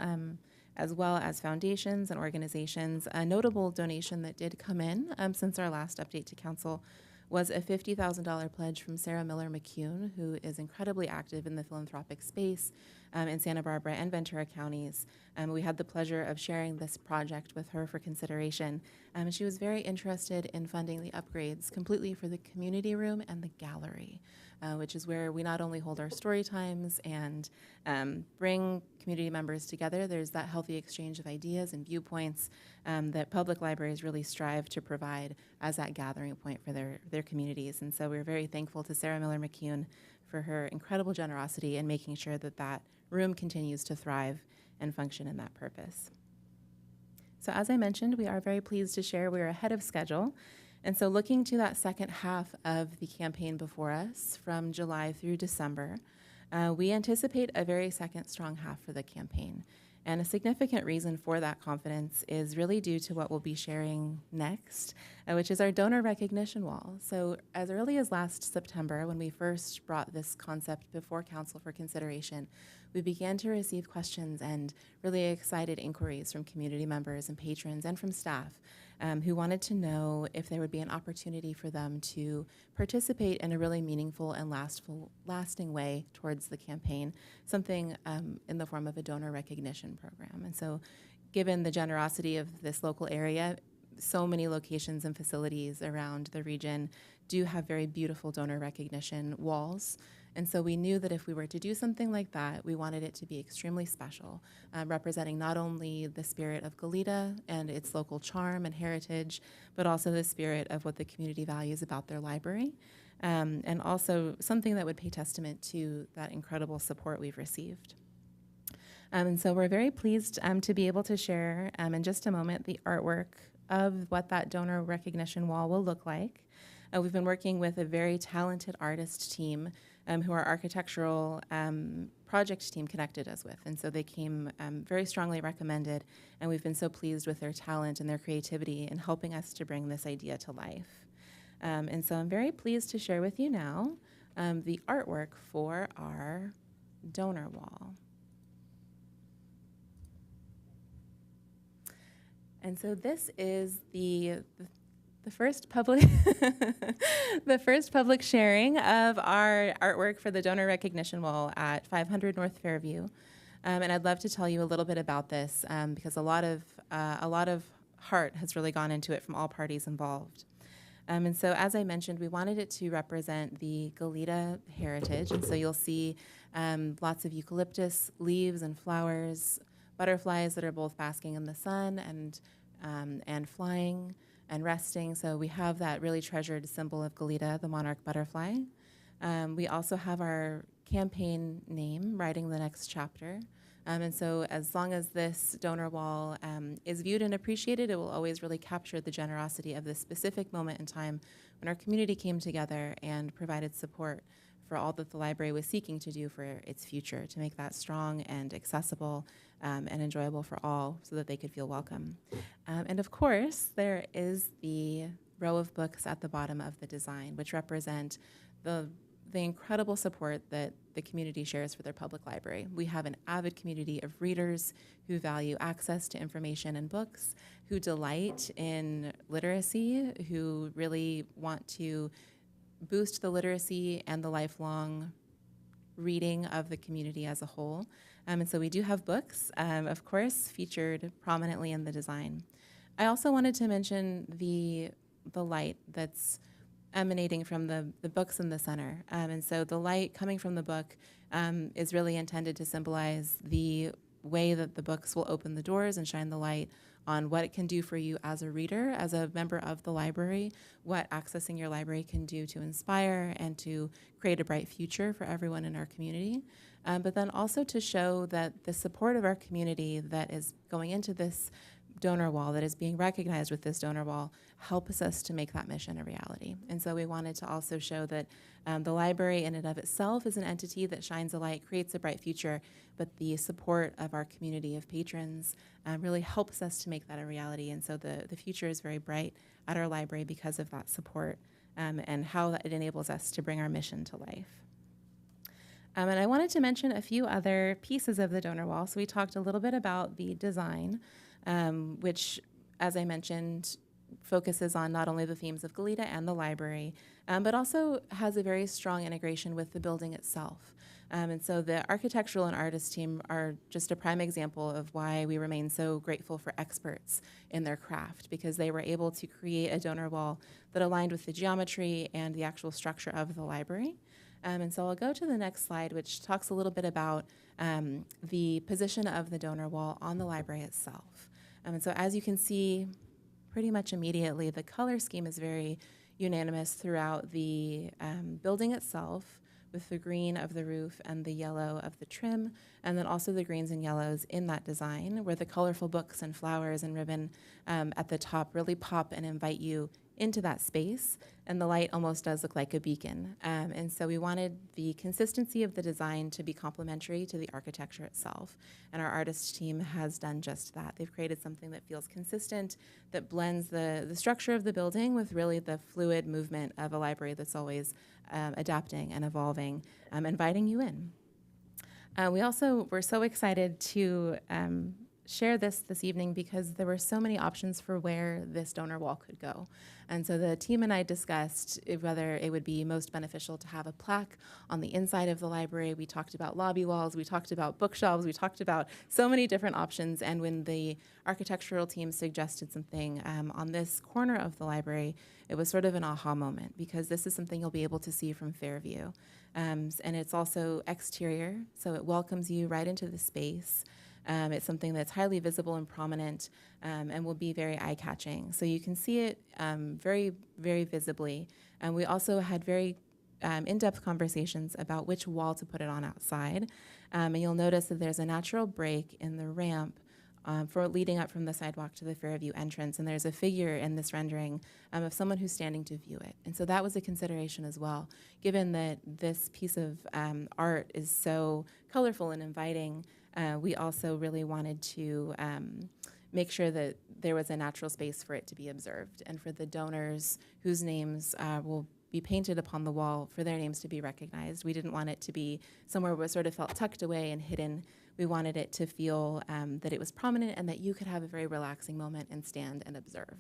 as well as foundations and organizations. A notable donation that did come in since our last update to council was a $50,000 pledge from Sarah Miller McCune, who is incredibly active in the philanthropic space in Santa Barbara and Ventura counties. We had the pleasure of sharing this project with her for consideration. And she was very interested in funding the upgrades completely for the community room and the gallery, which is where we not only hold our story times and bring community members together, there's that healthy exchange of ideas and viewpoints that public libraries really strive to provide as that gathering point for their communities. And so we're very thankful to Sarah Miller McCune for her incredible generosity in making sure that that room continues to thrive and function in that purpose. So as I mentioned, we are very pleased to share we are ahead of schedule. And so looking to that second half of the campaign before us from July through December, we anticipate a very strong half for the campaign. And a significant reason for that confidence is really due to what we'll be sharing next, which is our donor recognition wall. So as early as last September, when we first brought this concept before council for consideration, we began to receive questions and really excited inquiries from community members and patrons and from staff who wanted to know if there would be an opportunity for them to participate in a really meaningful and lasting way towards the campaign, something in the form of a donor recognition program. And so given the generosity of this local area, so many locations and facilities around the region do have very beautiful donor recognition walls. And so we knew that if we were to do something like that, we wanted it to be extremely special, representing not only the spirit of Goleta and its local charm and heritage, but also the spirit of what the community values about their library, and also something that would pay testament to that incredible support we've received. And so we're very pleased to be able to share in just a moment the artwork of what that donor recognition wall will look like. We've been working with a very talented artist team who our architectural project team connected us with. And so they came very strongly recommended, and we've been so pleased with their talent and their creativity in helping us to bring this idea to life. And so I'm very pleased to share with you now the artwork for our donor wall. And so this is the first public the first public sharing of our artwork for the donor recognition wall at 500 North Fairview. And I'd love to tell you a little bit about this because a lot of heart has really gone into it from all parties involved. And so as I mentioned, we wanted it to represent the Goleta heritage. And so you'll see lots of eucalyptus leaves and flowers, butterflies that are both basking in the sun and flying and resting. So we have that really treasured symbol of Goleta, the monarch butterfly. We also have our campaign name, Writing the Next Chapter. And so as long as this donor wall is viewed and appreciated, it will always really capture the generosity of this specific moment in time when our community came together and provided support for all that the library was seeking to do for its future, to make that strong and accessible and enjoyable for all so that they could feel welcome. And of course, there is the row of books at the bottom of the design, which represent the incredible support that the community shares for their public library. We have an avid community of readers who value access to information and books, who delight in literacy, who really want to boost the literacy and the lifelong reading of the community as a whole. And so we do have books, of course, featured prominently in the design. I also wanted to mention the light that's emanating from the books in the center. And so the light coming from the book is really intended to symbolize the way that the books will open the doors and shine the light on what it can do for you as a reader, as a member of the library, what accessing your library can do to inspire and to create a bright future for everyone in our community. But then also to show that the support of our community that is going into this donor wall that is being recognized with this donor wall helps us to make that mission a reality. And so we wanted to also show that the library in and of itself is an entity that shines a light, creates a bright future, but the support of our community of patrons really helps us to make that a reality. And so the future is very bright at our library because of that support and how it enables us to bring our mission to life. And I wanted to mention a few other pieces of the donor wall. So we talked a little bit about the design, which, as I mentioned, focuses on not only the themes of Goleta and the library, but also has a very strong integration with the building itself. And so the architectural and artist team are just a prime example of why we remain so grateful for experts in their craft, because they were able to create a donor wall that aligned with the geometry and the actual structure of the library. And so I'll go to the next slide, which talks a little bit about the position of the donor wall on the library itself. And so as you can see, pretty much immediately, the color scheme is very unanimous throughout the building itself, with the green of the roof and the yellow of the trim, and then also the greens and yellows in that design, where the colorful books and flowers and ribbon at the top really pop and invite you into that space, and the light almost does look like a beacon. And so we wanted the consistency of the design to be complementary to the architecture itself, and our artist team has done just that. They've created something that feels consistent, that blends the structure of the building with really the fluid movement of a library that's always adapting and evolving, inviting you in. We also were so excited to share this evening because there were so many options for where this donor wall could go. And so the team and I discussed whether it would be most beneficial to have a plaque on the inside of the library. We talked about lobby walls, we talked about bookshelves, we talked about so many different options. And when the architectural team suggested something on this corner of the library, it was sort of an aha moment, because this is something you'll be able to see from Fairview. And it's also exterior, so it welcomes you right into the space. It's something that's highly visible and prominent and will be very eye-catching. So you can see it very, very visibly. And we also had very in-depth conversations about which wall to put it on outside. And you'll notice that there's a natural break in the ramp for leading up from the sidewalk to the Fairview entrance. And there's a figure in this rendering of someone who's standing to view it. And so that was a consideration as well, given that this piece of art is so colorful and inviting. We also really wanted to make sure that there was a natural space for it to be observed, and for the donors whose names will be painted upon the wall, for their names to be recognized. We didn't want it to be somewhere where it sort of felt tucked away and hidden. We wanted it to feel that it was prominent and that you could have a very relaxing moment and stand and observe.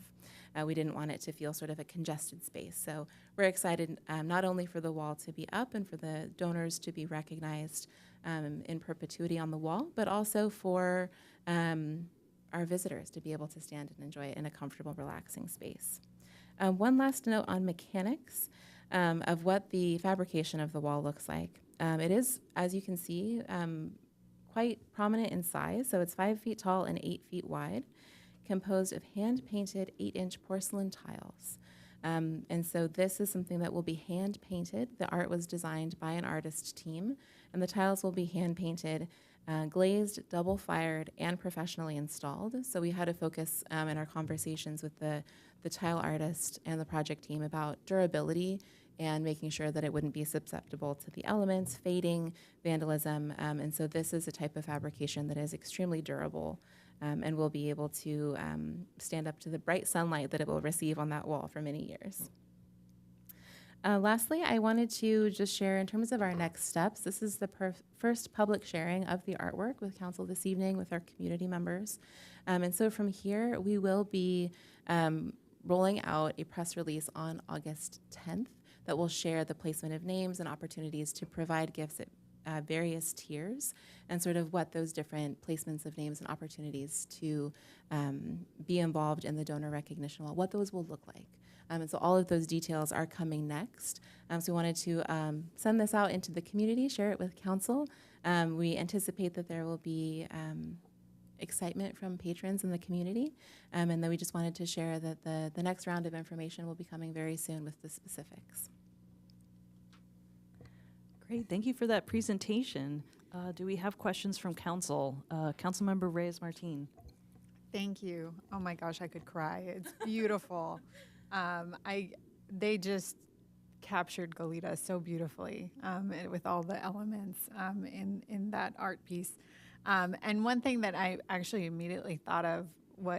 We didn't want it to feel sort of a congested space. So we're excited not only for the wall to be up and for the donors to be recognized in perpetuity on the wall, but also for our visitors to be able to stand and enjoy it in a comfortable, relaxing space. One last note on mechanics of what the fabrication of the wall looks like. It is, as you can see, quite prominent in size. So it's 5 feet tall and 8 feet wide, composed of hand-painted 8-inch porcelain tiles. And so this is something that will be hand-painted. The art was designed by an artist team, and the tiles will be hand-painted, glazed, double-fired, and professionally installed. So we had to focus in our conversations with the tile artist and the project team about durability and making sure that it wouldn't be susceptible to the elements, fading, vandalism. And so this is a type of fabrication that is extremely durable and will be able to stand up to the bright sunlight that it will receive on that wall for many years. Lastly, I wanted to just share in terms of our next steps. This is the first public sharing of the artwork with council this evening with our community members. And so from here, we will be rolling out a press release on August 10th that will share the placement of names and opportunities to provide gifts at various tiers, and sort of what those different placements of names and opportunities to be involved in the donor recognition wall, what those will look like. And so all of those details are coming next. So we wanted to send this out into the community, share it with council. We anticipate that there will be excitement from patrons in the community. And then we just wanted to share that the next round of information will be coming very soon with the specifics. Great, thank you for that presentation. Do we have questions from council? Councilmember Reyes-Martin. Thank you. Oh my gosh, I could cry. It's beautiful. They just captured Goleta so beautifully with all the elements in that art piece. And one thing that I actually immediately thought of,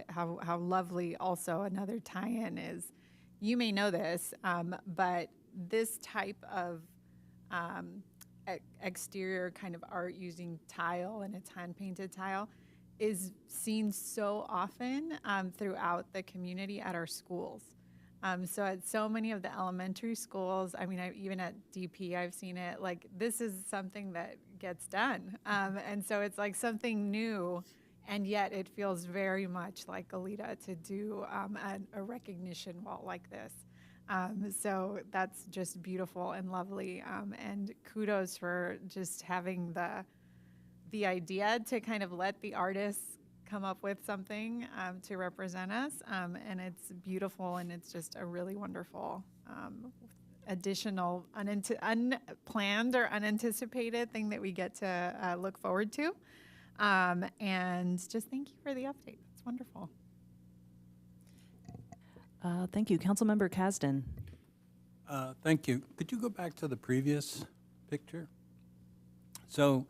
how lovely also another tie-in is, you may know this, but this type of exterior kind of art using tile, and it's hand-painted tile, is seen so often throughout the community at our schools. So at so many of the elementary schools, I mean, even at DP, I've seen it. Like, this is something that gets done. And so it's like something new, and yet it feels very much like Goleta to do a recognition wall like this. So that's just beautiful and lovely. And kudos for just having the idea to kind of let the artists come up with something to represent us. And it's beautiful, and it's just a really wonderful additional unplanned or unanticipated thing that we get to look forward to. And just thank you for the update. It's wonderful. Thank you. Councilmember Kasdan. Thank you. Could you go back to the previous picture? So,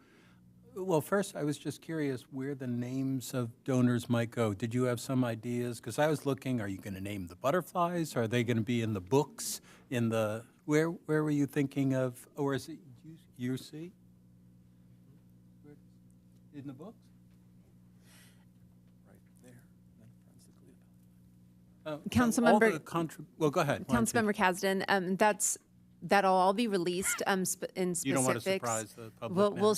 well, first, I was just curious where the names of donors might go. Did you have some ideas? Because I was looking, are you going to name the butterflies? Are they going to be in the books? Where were you thinking of, or is it UC? In the books? Right there. Councilmember. Well, go ahead. Councilmember Kasdan, that'll all be released in specifics. You don't want to surprise the public. We'll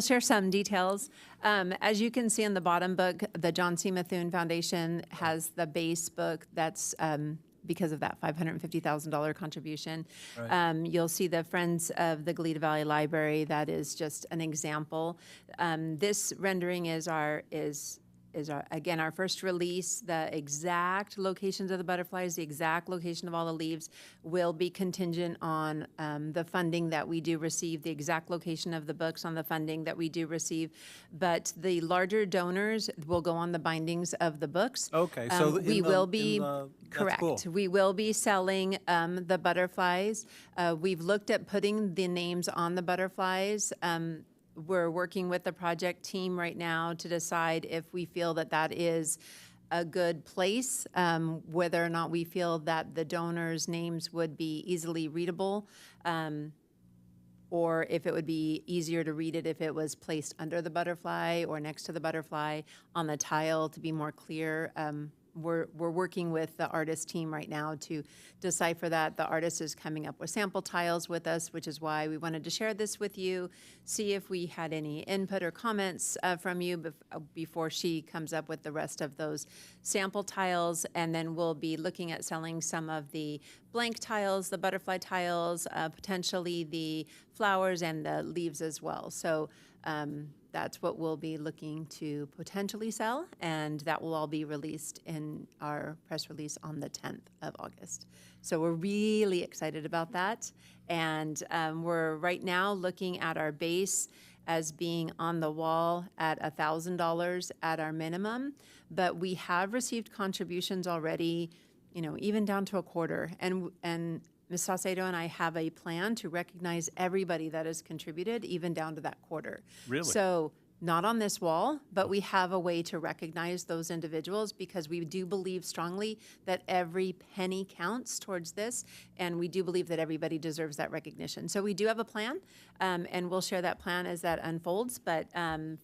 share some details. As you can see in the bottom book, the John C. Methuen Foundation has the base book that's because of that $550,000 contribution. Right. You'll see the Friends of the Goleta Valley Library. That is just an example. This rendering is again our first release. The exact locations of the butterflies, the exact location of all the leaves will be contingent on the funding that we do receive, the exact location of the books on the funding that we do receive. But the larger donors will go on the bindings of the books. Okay, so we will be correct. Cool. We will be selling the butterflies. We've looked at putting the names on the butterflies. We're working with the project team right now to decide if we feel that that is a good place, whether or not we feel that the donors' names would be easily readable, or if it would be easier to read it if it was placed under the butterfly or next to the butterfly on the tile to be more clear. We're working with the artist team right now to decipher that. The artist is coming up with sample tiles with us, which is why we wanted to share this with you, see if we had any input or comments from you before she comes up with the rest of those sample tiles. And then we'll be looking at selling some of the blank tiles, the butterfly tiles, potentially the flowers and the leaves as well. So that's what we'll be looking to potentially sell, and that will all be released in our press release on the 10th of August. So we're really excited about that, and we're right now looking at our base as being on the wall at $1,000 at our minimum, but we have received contributions already, even down to a quarter, and Ms. Saucedo and I have a plan to recognize everybody that has contributed, even down to that quarter. Really? So not on this wall, but we have a way to recognize those individuals because we do believe strongly that every penny counts towards this, and we do believe that everybody deserves that recognition. So we do have a plan, and we'll share that plan as that unfolds, but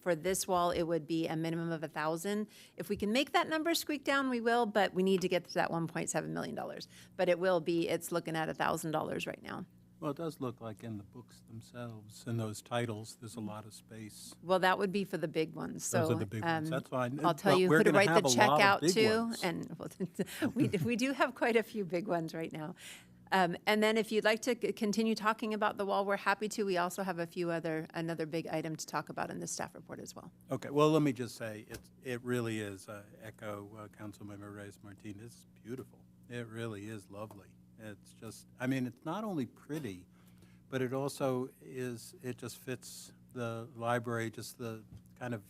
for this wall, it would be a minimum of $1,000. If we can make that number squeak down, we will, but we need to get to that $1.7 million. But it's looking at $1,000 right now. Well, it does look like in the books themselves, in those titles, there's a lot of space. Well, that would be for the big ones. Those So are the big ones. That's fine. I'll tell Well, you we're who to gonna write have the a check lot of out big to, ones. and we do have quite a few big ones right now. And then if you'd like to continue talking about the wall, we're happy to. We also have another big item to talk about in the staff report as well. Okay, well, let me just say, it really is, echo Councilmember Reyes-Martinez, it's beautiful. It really is lovely. It's just, it's not only pretty, but it also it just fits the library, just the kind of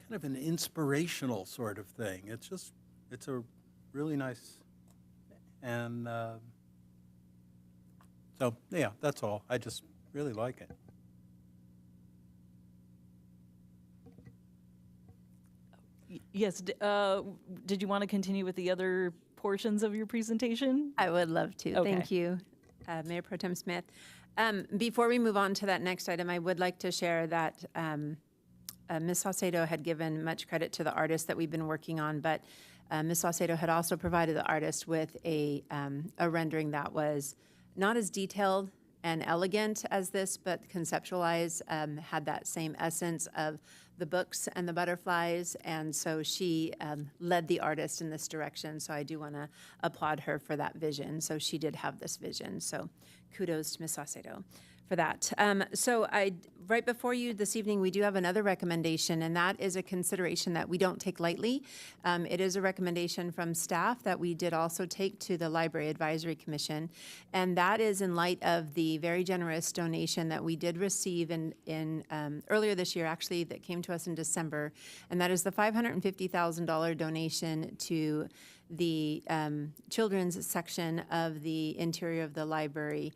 kind of an inspirational sort of thing. It's a really nice, and so yeah, that's all. I just really like it. Yes, did you want to continue with the other portions of your presentation? I would love to. Okay. Thank you, Mayor Pro Tem Smith. Before we move on to that next item, I would like to share that Ms. Saucedo had given much credit to the artist that we've been working on, but Ms. Saucedo had also provided the artist with a rendering that was not as detailed and elegant as this, but conceptualized, had that same essence of the books and the butterflies, and so she led the artist in this direction, so I do want to applaud her for that vision. So she did have this vision, so kudos to Ms. Saucedo for that. So right before you this evening, we do have another recommendation, and that is a consideration that we don't take lightly. It is a recommendation from staff that we did also take to the Library Advisory Commission, and that is in light of the very generous donation that we did receive in earlier this year, actually, that came to us in December, and that is the $550,000 donation to the children's section of the interior of the library,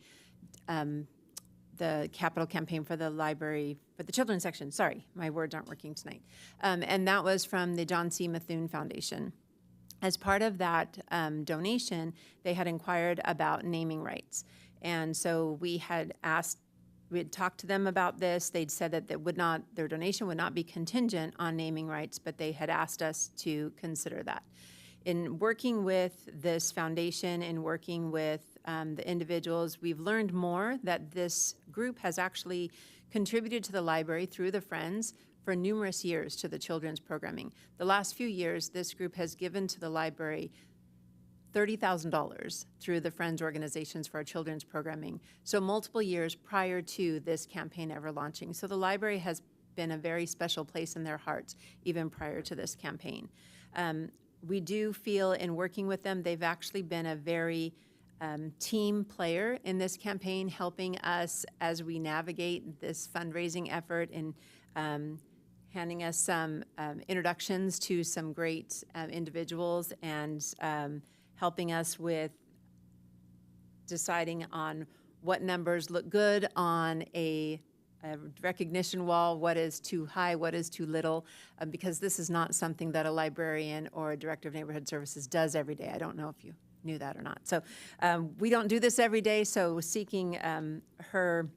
the capital campaign for the library, for the children's section. Sorry, my words aren't working tonight. And that was from the John C. Methune Foundation. As part of that donation, they had inquired about naming rights. And so we had talked to them about this. They'd said that their donation would not be contingent on naming rights, but they had asked us to consider that. In working with this foundation and working with the individuals, we've learned more that this group has actually contributed to the library through the Friends for numerous years to the children's programming. The last few years, this group has given to the library $30,000 through the Friends organizations for our children's programming. So multiple years prior to this campaign ever launching. So the library has been a very special place in their hearts, even prior to this campaign. We do feel in working with them, they've actually been a very team player in this campaign, helping us as we navigate this fundraising effort and handing us some introductions to some great individuals and helping us with deciding on what numbers look good on a recognition wall, what is too high, what is too little, because this is not something that a librarian or a director of neighborhood services does every day. I don't know if you knew that or not. So we don't do this every day, so seeking her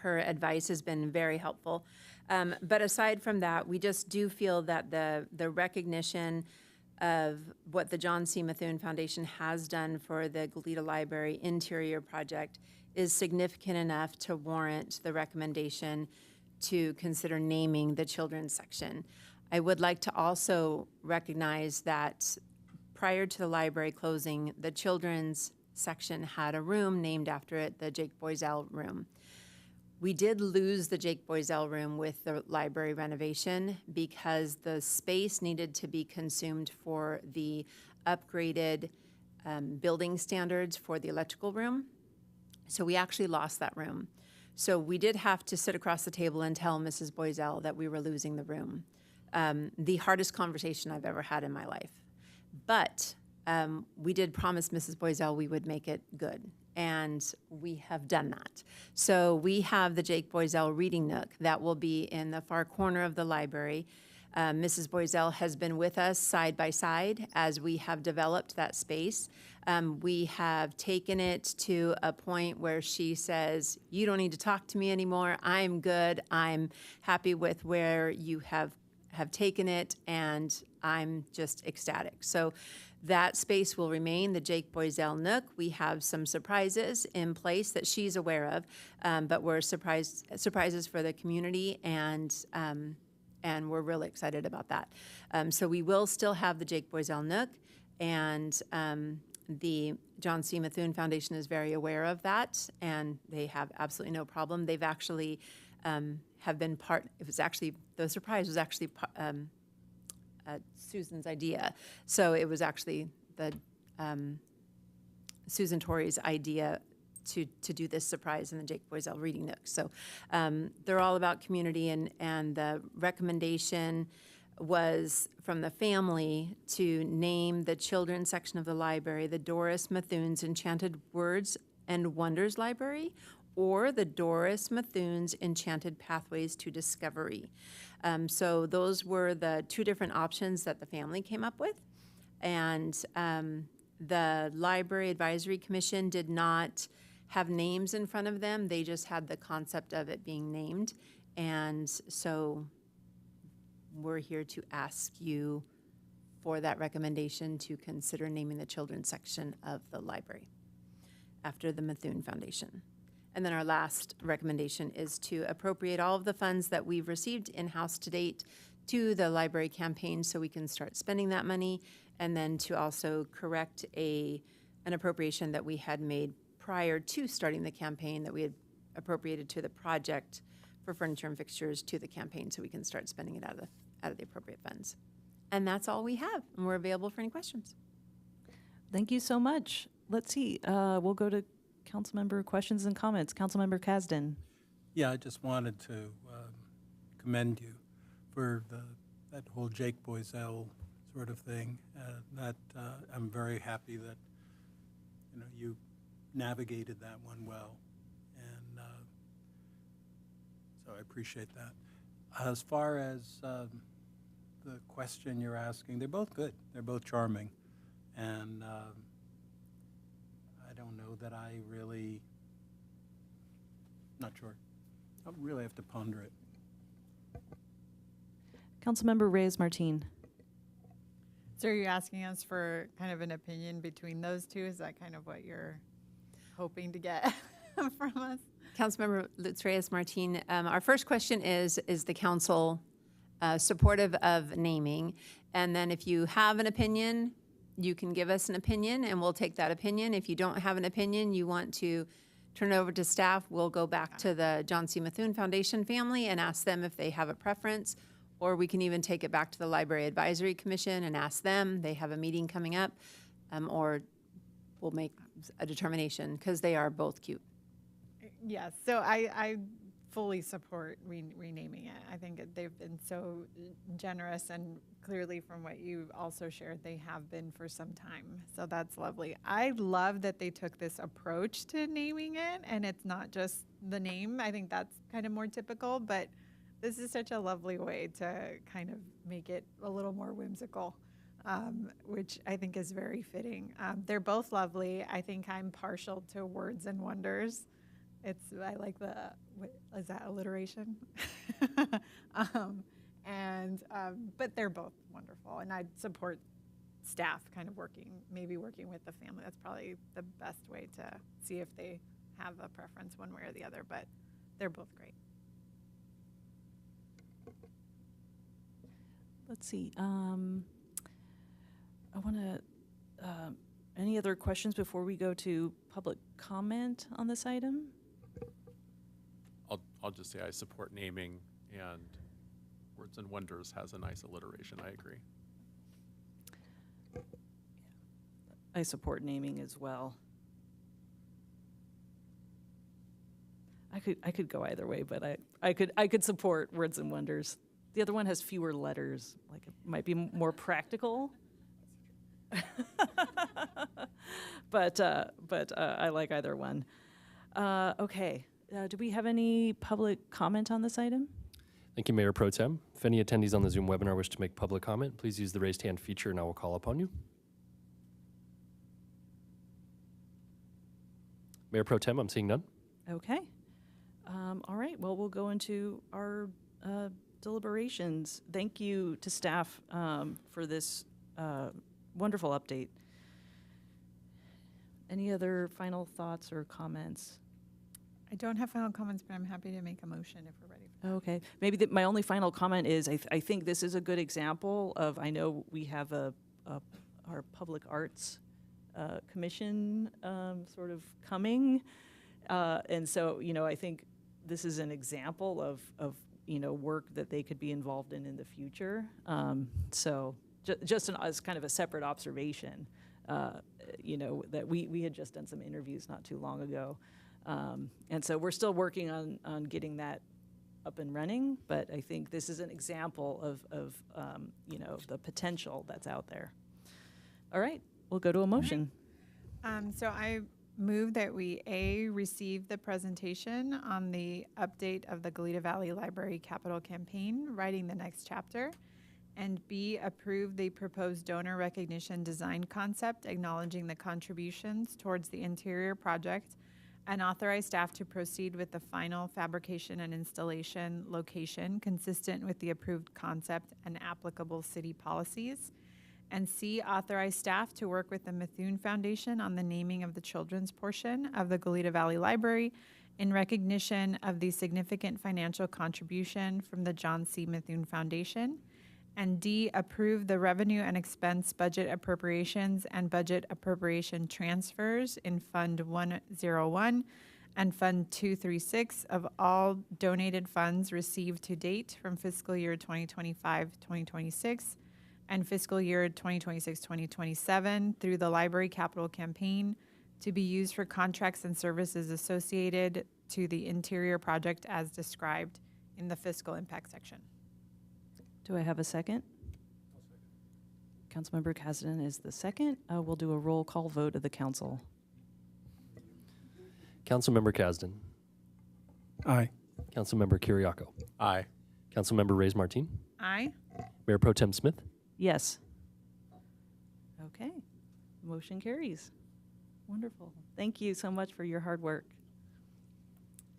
advice has been very helpful. But aside from that, we just do feel that the recognition of what the John C. Methune Foundation has done for the Goleta Library interior project is significant enough to warrant the recommendation to consider naming the children's section. I would like to also recognize that prior to the library closing, the children's section had a room named after it, the Jake Boiselle room. We did lose the Jake Boiselle room with the library renovation because the space needed to be consumed for the upgraded building standards for the electrical room. So we actually lost that room. So we did have to sit across the table and tell Mrs. Boiselle that we were losing the room. The hardest conversation I've ever had in my life. But we did promise Mrs. Boiselle we would make it good, and we have done that. So we have the Jake Boiselle Reading Nook that will be in the far corner of the library. Mrs. Boiselle has been with us side by side as we have developed that space. We have taken it to a point where she says, you don't need to talk to me anymore. I'm good. I'm happy with where you have taken it, and I'm just ecstatic. So that space will remain the Jake Boiselle Nook. We have some surprises in place that she's aware of, but we're surprises for the community, and we're really excited about that. So we will still have the Jake Boiselle Nook, and the John C. Methune Foundation is very aware of that, and they have absolutely no problem. They've actually have been the surprise was actually Susan's idea. So it was actually Susan Torrey's idea to do this surprise in the Jake Boiselle Reading Nook. So they're all about community, and the recommendation was from the family to name the children's section of the library the Doris Methune's Enchanted Words and Wonders Library, or the Doris Methune's Enchanted Pathways to Discovery. So those were the two different options that the family came up with. And the Library Advisory Commission did not have names in front of them. They just had the concept of it being named. And so we're here to ask you for that recommendation to consider naming the children's section of the library after the Methune Foundation. And then our last recommendation is to appropriate all of the funds that we've received in-house to date to the library campaign so we can start spending that money, and then to also correct an appropriation that we had made prior to starting the campaign that we had appropriated to the project for furniture and fixtures to the campaign so we can start spending it out of the appropriate funds. And that's all we have, and we're available for any questions. Thank you so much. Let's see, we'll go to Councilmember questions and comments. Councilmember Kasdan. Yeah, I just wanted to commend you for that whole Jake Boiselle sort of thing. I'm very happy that you navigated that one well, and so I appreciate that. As far as the question you're asking, they're both good. They're both charming, and I don't know that I really, not sure. I'll really have to ponder it. Councilmember Reyes-Martin. So are you asking us for kind of an opinion between those two? Is that kind of what you're hoping to get from us? Councilmember Lutz Reyes-Martin, our first question is the council supportive of naming? And then if you have an opinion, you can give us an opinion and we'll take that opinion. If you don't have an opinion, you want to turn it over to staff, we'll go back to the John C. Methune Foundation family and ask them if they have a preference, or we can even take it back to the Library Advisory Commission and ask them. They have a meeting coming up, or we'll make a determination because they are both cute. Yes, so I fully support renaming it. I think they've been so generous, and clearly from what you also shared, they have been for some time. So that's lovely. I love that they took this approach to naming it, and it's not just the name. I think that's kind of more typical, but this is such a lovely way to kind of make it a little more whimsical, which I think is very fitting. They're both lovely. I think I'm partial to Words and Wonders. I like is that alliteration? But they're both wonderful, and I'd support staff kind of working with the family. That's probably the best way to see if they have a preference one way or the other, but they're both great. Let's see. I want to, any other questions before we go to public comment on this item? I'll just say I support naming, and Words and Wonders has a nice alliteration. I agree. I support naming as well. I could go either way, but I could support Words and Wonders. The other one has fewer letters, like it might be more practical. but I like either one. Okay. Do we have any public comment on this item? Thank you, Mayor Pro Tem. If any attendees on the Zoom webinar wish to make public comment, please use the raised hand feature and I will call upon you. Mayor Pro Tem, I'm seeing none. Okay. All right. Well, we'll go into our deliberations. Thank you to staff for this wonderful update. Any other final thoughts or comments? I don't have final comments, but I'm happy to make a motion if we're ready for that. Okay. Maybe my only final comment is I think this is a good example of, I know we have our public arts commission sort of coming. And so, I think this is an example of work that they could be involved in the future. So just as kind of a separate observation, you know, that we had just done some interviews not too long ago. And so we're still working on getting that up and running, but I think this is an example of you know, the potential that's out there. All right, we'll go to a motion. So I move that we receive the presentation on the update of the Goleta Valley Library Capital Campaign, writing the next chapter, and B, approve the proposed donor recognition design concept, acknowledging the contributions towards the interior project, and authorize staff to proceed with the final fabrication and installation location consistent with the approved concept and applicable city policies. And C, authorize staff to work with the Methuen Foundation on the naming of the children's portion of the Goleta Valley Library in recognition of the significant financial contribution from the John C. Methuen Foundation. And D, approve the revenue and expense budget appropriations and budget appropriation transfers in Fund 101 and Fund 236 of all donated funds received to date from fiscal year 2025-2026 and fiscal year 2026-2027 through the Library Capital Campaign to be used for contracts and services associated to the interior project as described in the fiscal impact section. Do I have a second? Councilmember Kasdan is the second. We'll do a roll call vote of the council. Councilmember Kasdan. Aye. Councilmember Kiriakou. Aye. Councilmember Reyes Martin. Aye. Mayor Pro Tem Smith. Yes. Okay, motion carries. Wonderful. Thank you so much for your hard work.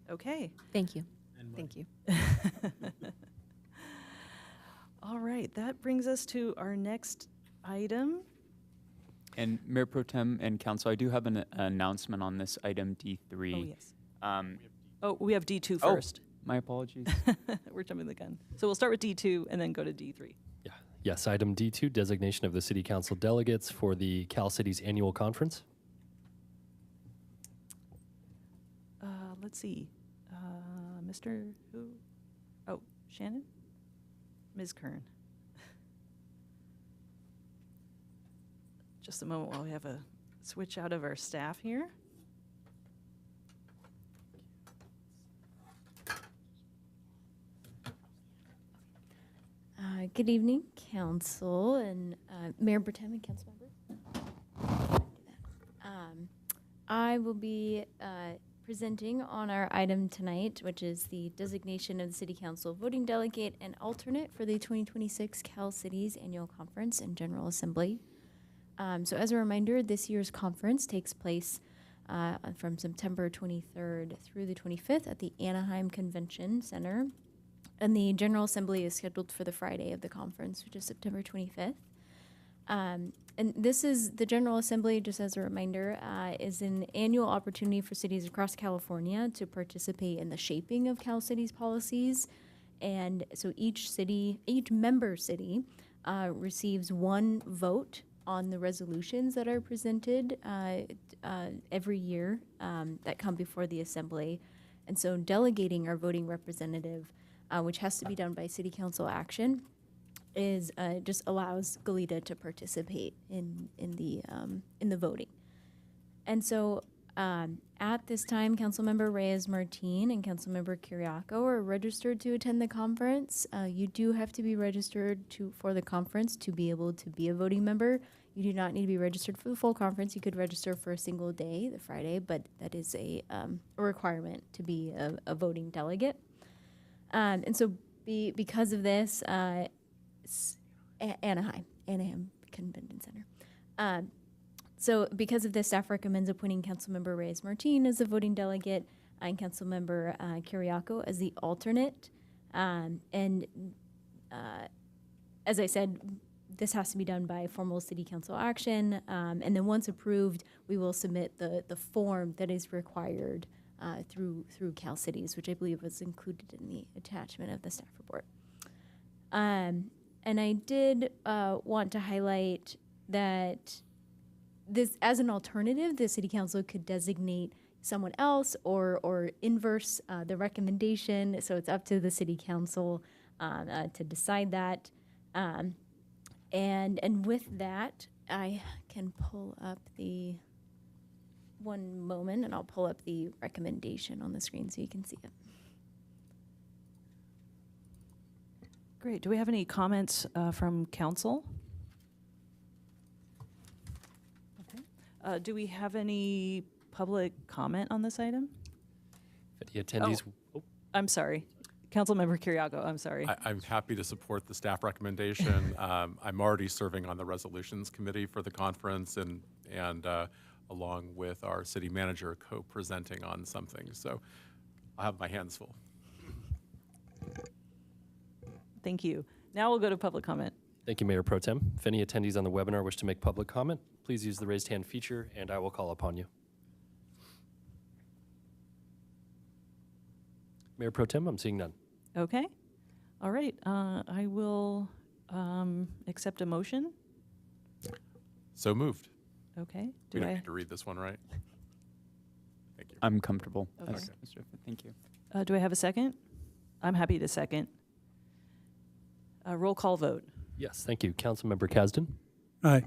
Okay. Thank you. Thank you. All right, that brings us to our next item. And Mayor Pro Tem and Council, I do have an announcement on this item D3. Oh, yes. Um, We have D2 first. my apologies. We're jumping the gun. So we'll start with D2 and then go to D3. Yeah. Yes, item D2, designation of the City Council delegates for the Cal Cities Annual Conference. Let's see. Mr. who? Oh, Shannon? Ms. Kern. Just a moment while we have a switch out of our staff here. Good evening, Council and Mayor Pro Tem and Council members. I will be presenting on our item tonight, which is the designation of the City Council voting delegate and alternate for the 2026 Cal Cities Annual Conference and General Assembly. So as a reminder, this year's conference takes place from September 23rd through the 25th at the Anaheim Convention Center. And the General Assembly is scheduled for the Friday of the conference, which is September 25th. And this is the General Assembly, just as a reminder, is an annual opportunity for cities across California to participate in the shaping of Cal Cities policies. And so each member city receives one vote on the resolutions that are presented every year that come before the Assembly. And so delegating our voting representative, which has to be done by City Council action, is just allows Goleta to participate in the voting. And so at this time, Councilmember Reyes Martin and Councilmember Kiriakou are registered to attend the conference. You do have to be registered for the conference to be able to be a voting member. You do not need to be registered for the full conference. You could register for a single day, the Friday, but that is a requirement to be a voting delegate. And so because of this, Anaheim Convention Center. So because of this, staff recommends appointing Councilmember Reyes Martin as the voting delegate and Councilmember Kiriakou as the alternate. And as I said, this has to be done by formal City Council action. And then once approved, we will submit the form that is required through Cal Cities, which I believe was included in the attachment of the staff report. And I did want to highlight that this, as an alternative, the City Council could designate someone else or inverse the recommendation. So it's up to the City Council to decide that. And with that, I can pull up one moment, and I'll pull up the recommendation on the screen so you can see it. Great. Do we have any comments from council? Okay. Do we have any public comment on this item? If any attendees, I'm sorry. Councilmember Kiriakou, I'm sorry. I'm happy to support the staff recommendation. I'm already serving on the resolutions committee for the conference and along with our city manager co-presenting on something. So I have my hands full. Thank you. Now we'll go to public comment. thank you, Mayor Pro Tem. If any attendees on the webinar wish to make public comment, please use the raised hand feature and I will call upon you. Mayor Pro Tem, I'm seeing none. Okay. All right. I will accept a motion. So moved. Okay. We don't need to read this one, right? Thank you. I'm comfortable. Okay. Mr. Fit. Thank you. Do I have a second? I'm happy to second. Roll call vote. Yes, thank you. Councilmember Kasdan. Aye.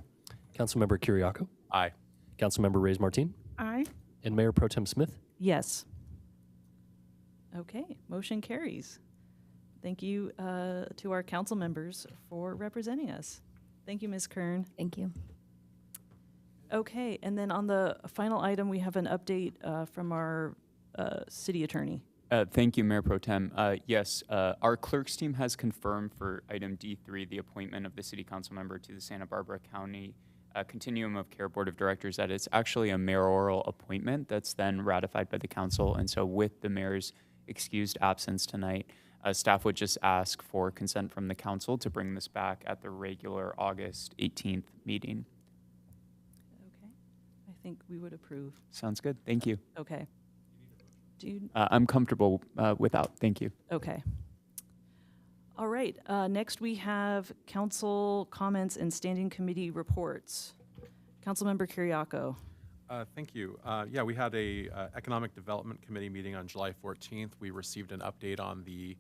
Councilmember Kiriakou. Aye. Councilmember Reyes Martin. Aye. And Mayor Pro Tem Smith. Yes. Okay, motion carries. Thank you to our council members for representing us. Thank you, Ms. Kern. Thank you. Okay, and then on the final item, we have an update from our city attorney. Thank you, Mayor Pro Tem. Yes, our clerk's team has confirmed for item D3 the appointment of the city council member to the Santa Barbara County Continuum of Care Board of Directors, that it's actually a mayoral appointment that's then ratified by the council. And so with the mayor's excused absence tonight, staff would just ask for consent from the council to bring this back at the regular August 18th meeting. Okay, I think we would approve. Sounds good. Thank you. Okay. Do you, I'm comfortable without. Thank you. okay. All right, next we have council comments and standing committee reports. Councilmember Kiriakou. Thank you. Yeah, we had a Economic Development Committee meeting on July 14th. We received an update on the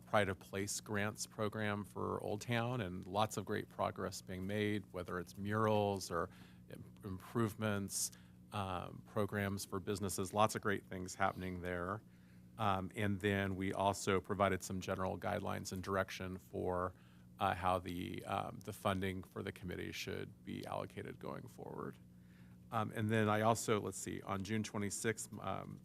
Pride of Place grants program for Old Town, and lots of great progress being made, whether it's murals or improvements, programs for businesses, lots of great things happening there. And then we also provided some general guidelines and direction for how the funding for the committee should be allocated going forward. And then I also, let's see, on June 26th,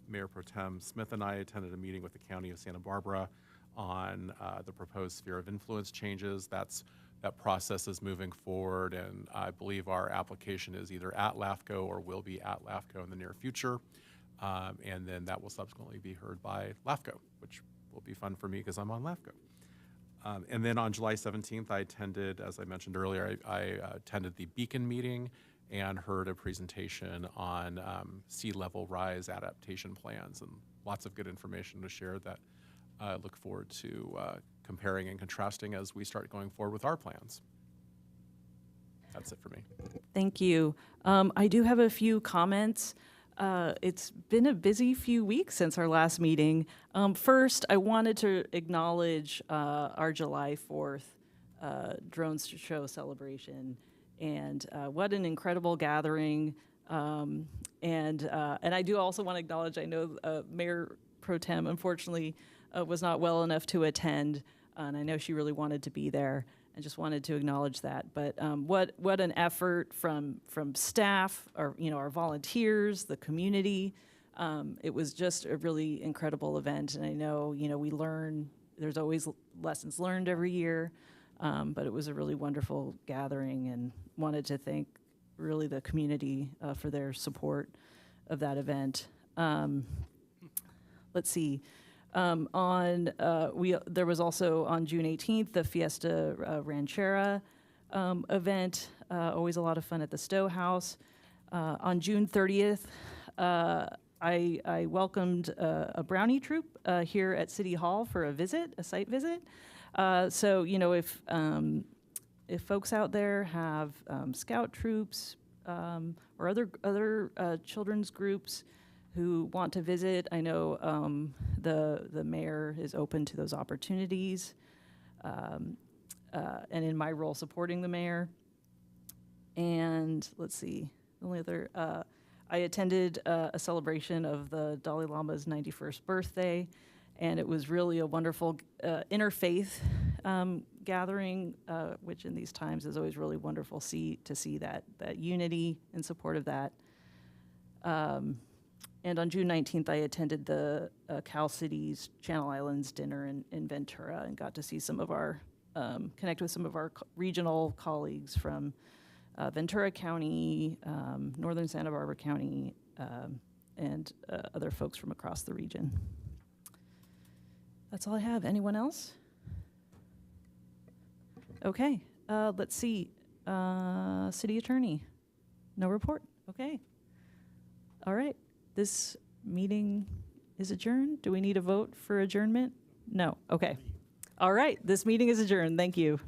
Mayor Pro Tem Smith and I attended a meeting with the County of Santa Barbara on the proposed sphere of influence changes. That process is moving forward, and I believe our application is either at LAFCO or will be at LAFCO in the near future. And then that will subsequently be heard by LAFCO, which will be fun for me because I'm on LAFCO. And then on July 17th, I attended, as I mentioned earlier, I attended the Beacon meeting and heard a presentation on sea level rise adaptation plans, and lots of good information to share that I look forward to comparing and contrasting as we start going forward with our plans. That's it for me. Thank you. I do have a few comments. It's been a busy few weeks since our last meeting. First, I wanted to acknowledge our July 4th Drones Show celebration, and what an incredible gathering. And I do also want to acknowledge, I know Mayor Pro Tem unfortunately was not well enough to attend, and I know she really wanted to be there. I just wanted to acknowledge that. But what an effort from staff, our volunteers, the community. It was just a really incredible event, and I know we learn. There's always lessons learned every year, but it was a really wonderful gathering, and wanted to thank really the community for their support of that event. Let's see. There was also on June 18th the Fiesta Ranchera event. Always a lot of fun at the Stowe House. On June 30th, I welcomed a brownie troop here at City Hall for a site visit. So if folks out there have scout troops or other children's groups who want to visit, I know the mayor is open to those opportunities, and in my role supporting the mayor. And let's see, the only other, I attended a celebration of the Dalai Lama's 91st birthday, and it was really a wonderful interfaith gathering, which in these times is always really wonderful to see that unity in support of that. And on June 19th, I attended the Cal Cities Channel Islands dinner in Ventura and got to see some of our, connect with some of our regional colleagues from Ventura County, Northern Santa Barbara County, and other folks from across the region. That's all I have. Anyone else? Okay, let's see. City Attorney, no report. Okay. All right, this meeting is adjourned. Do we need a vote for adjournment? No, okay. All right, this meeting is adjourned. Thank you.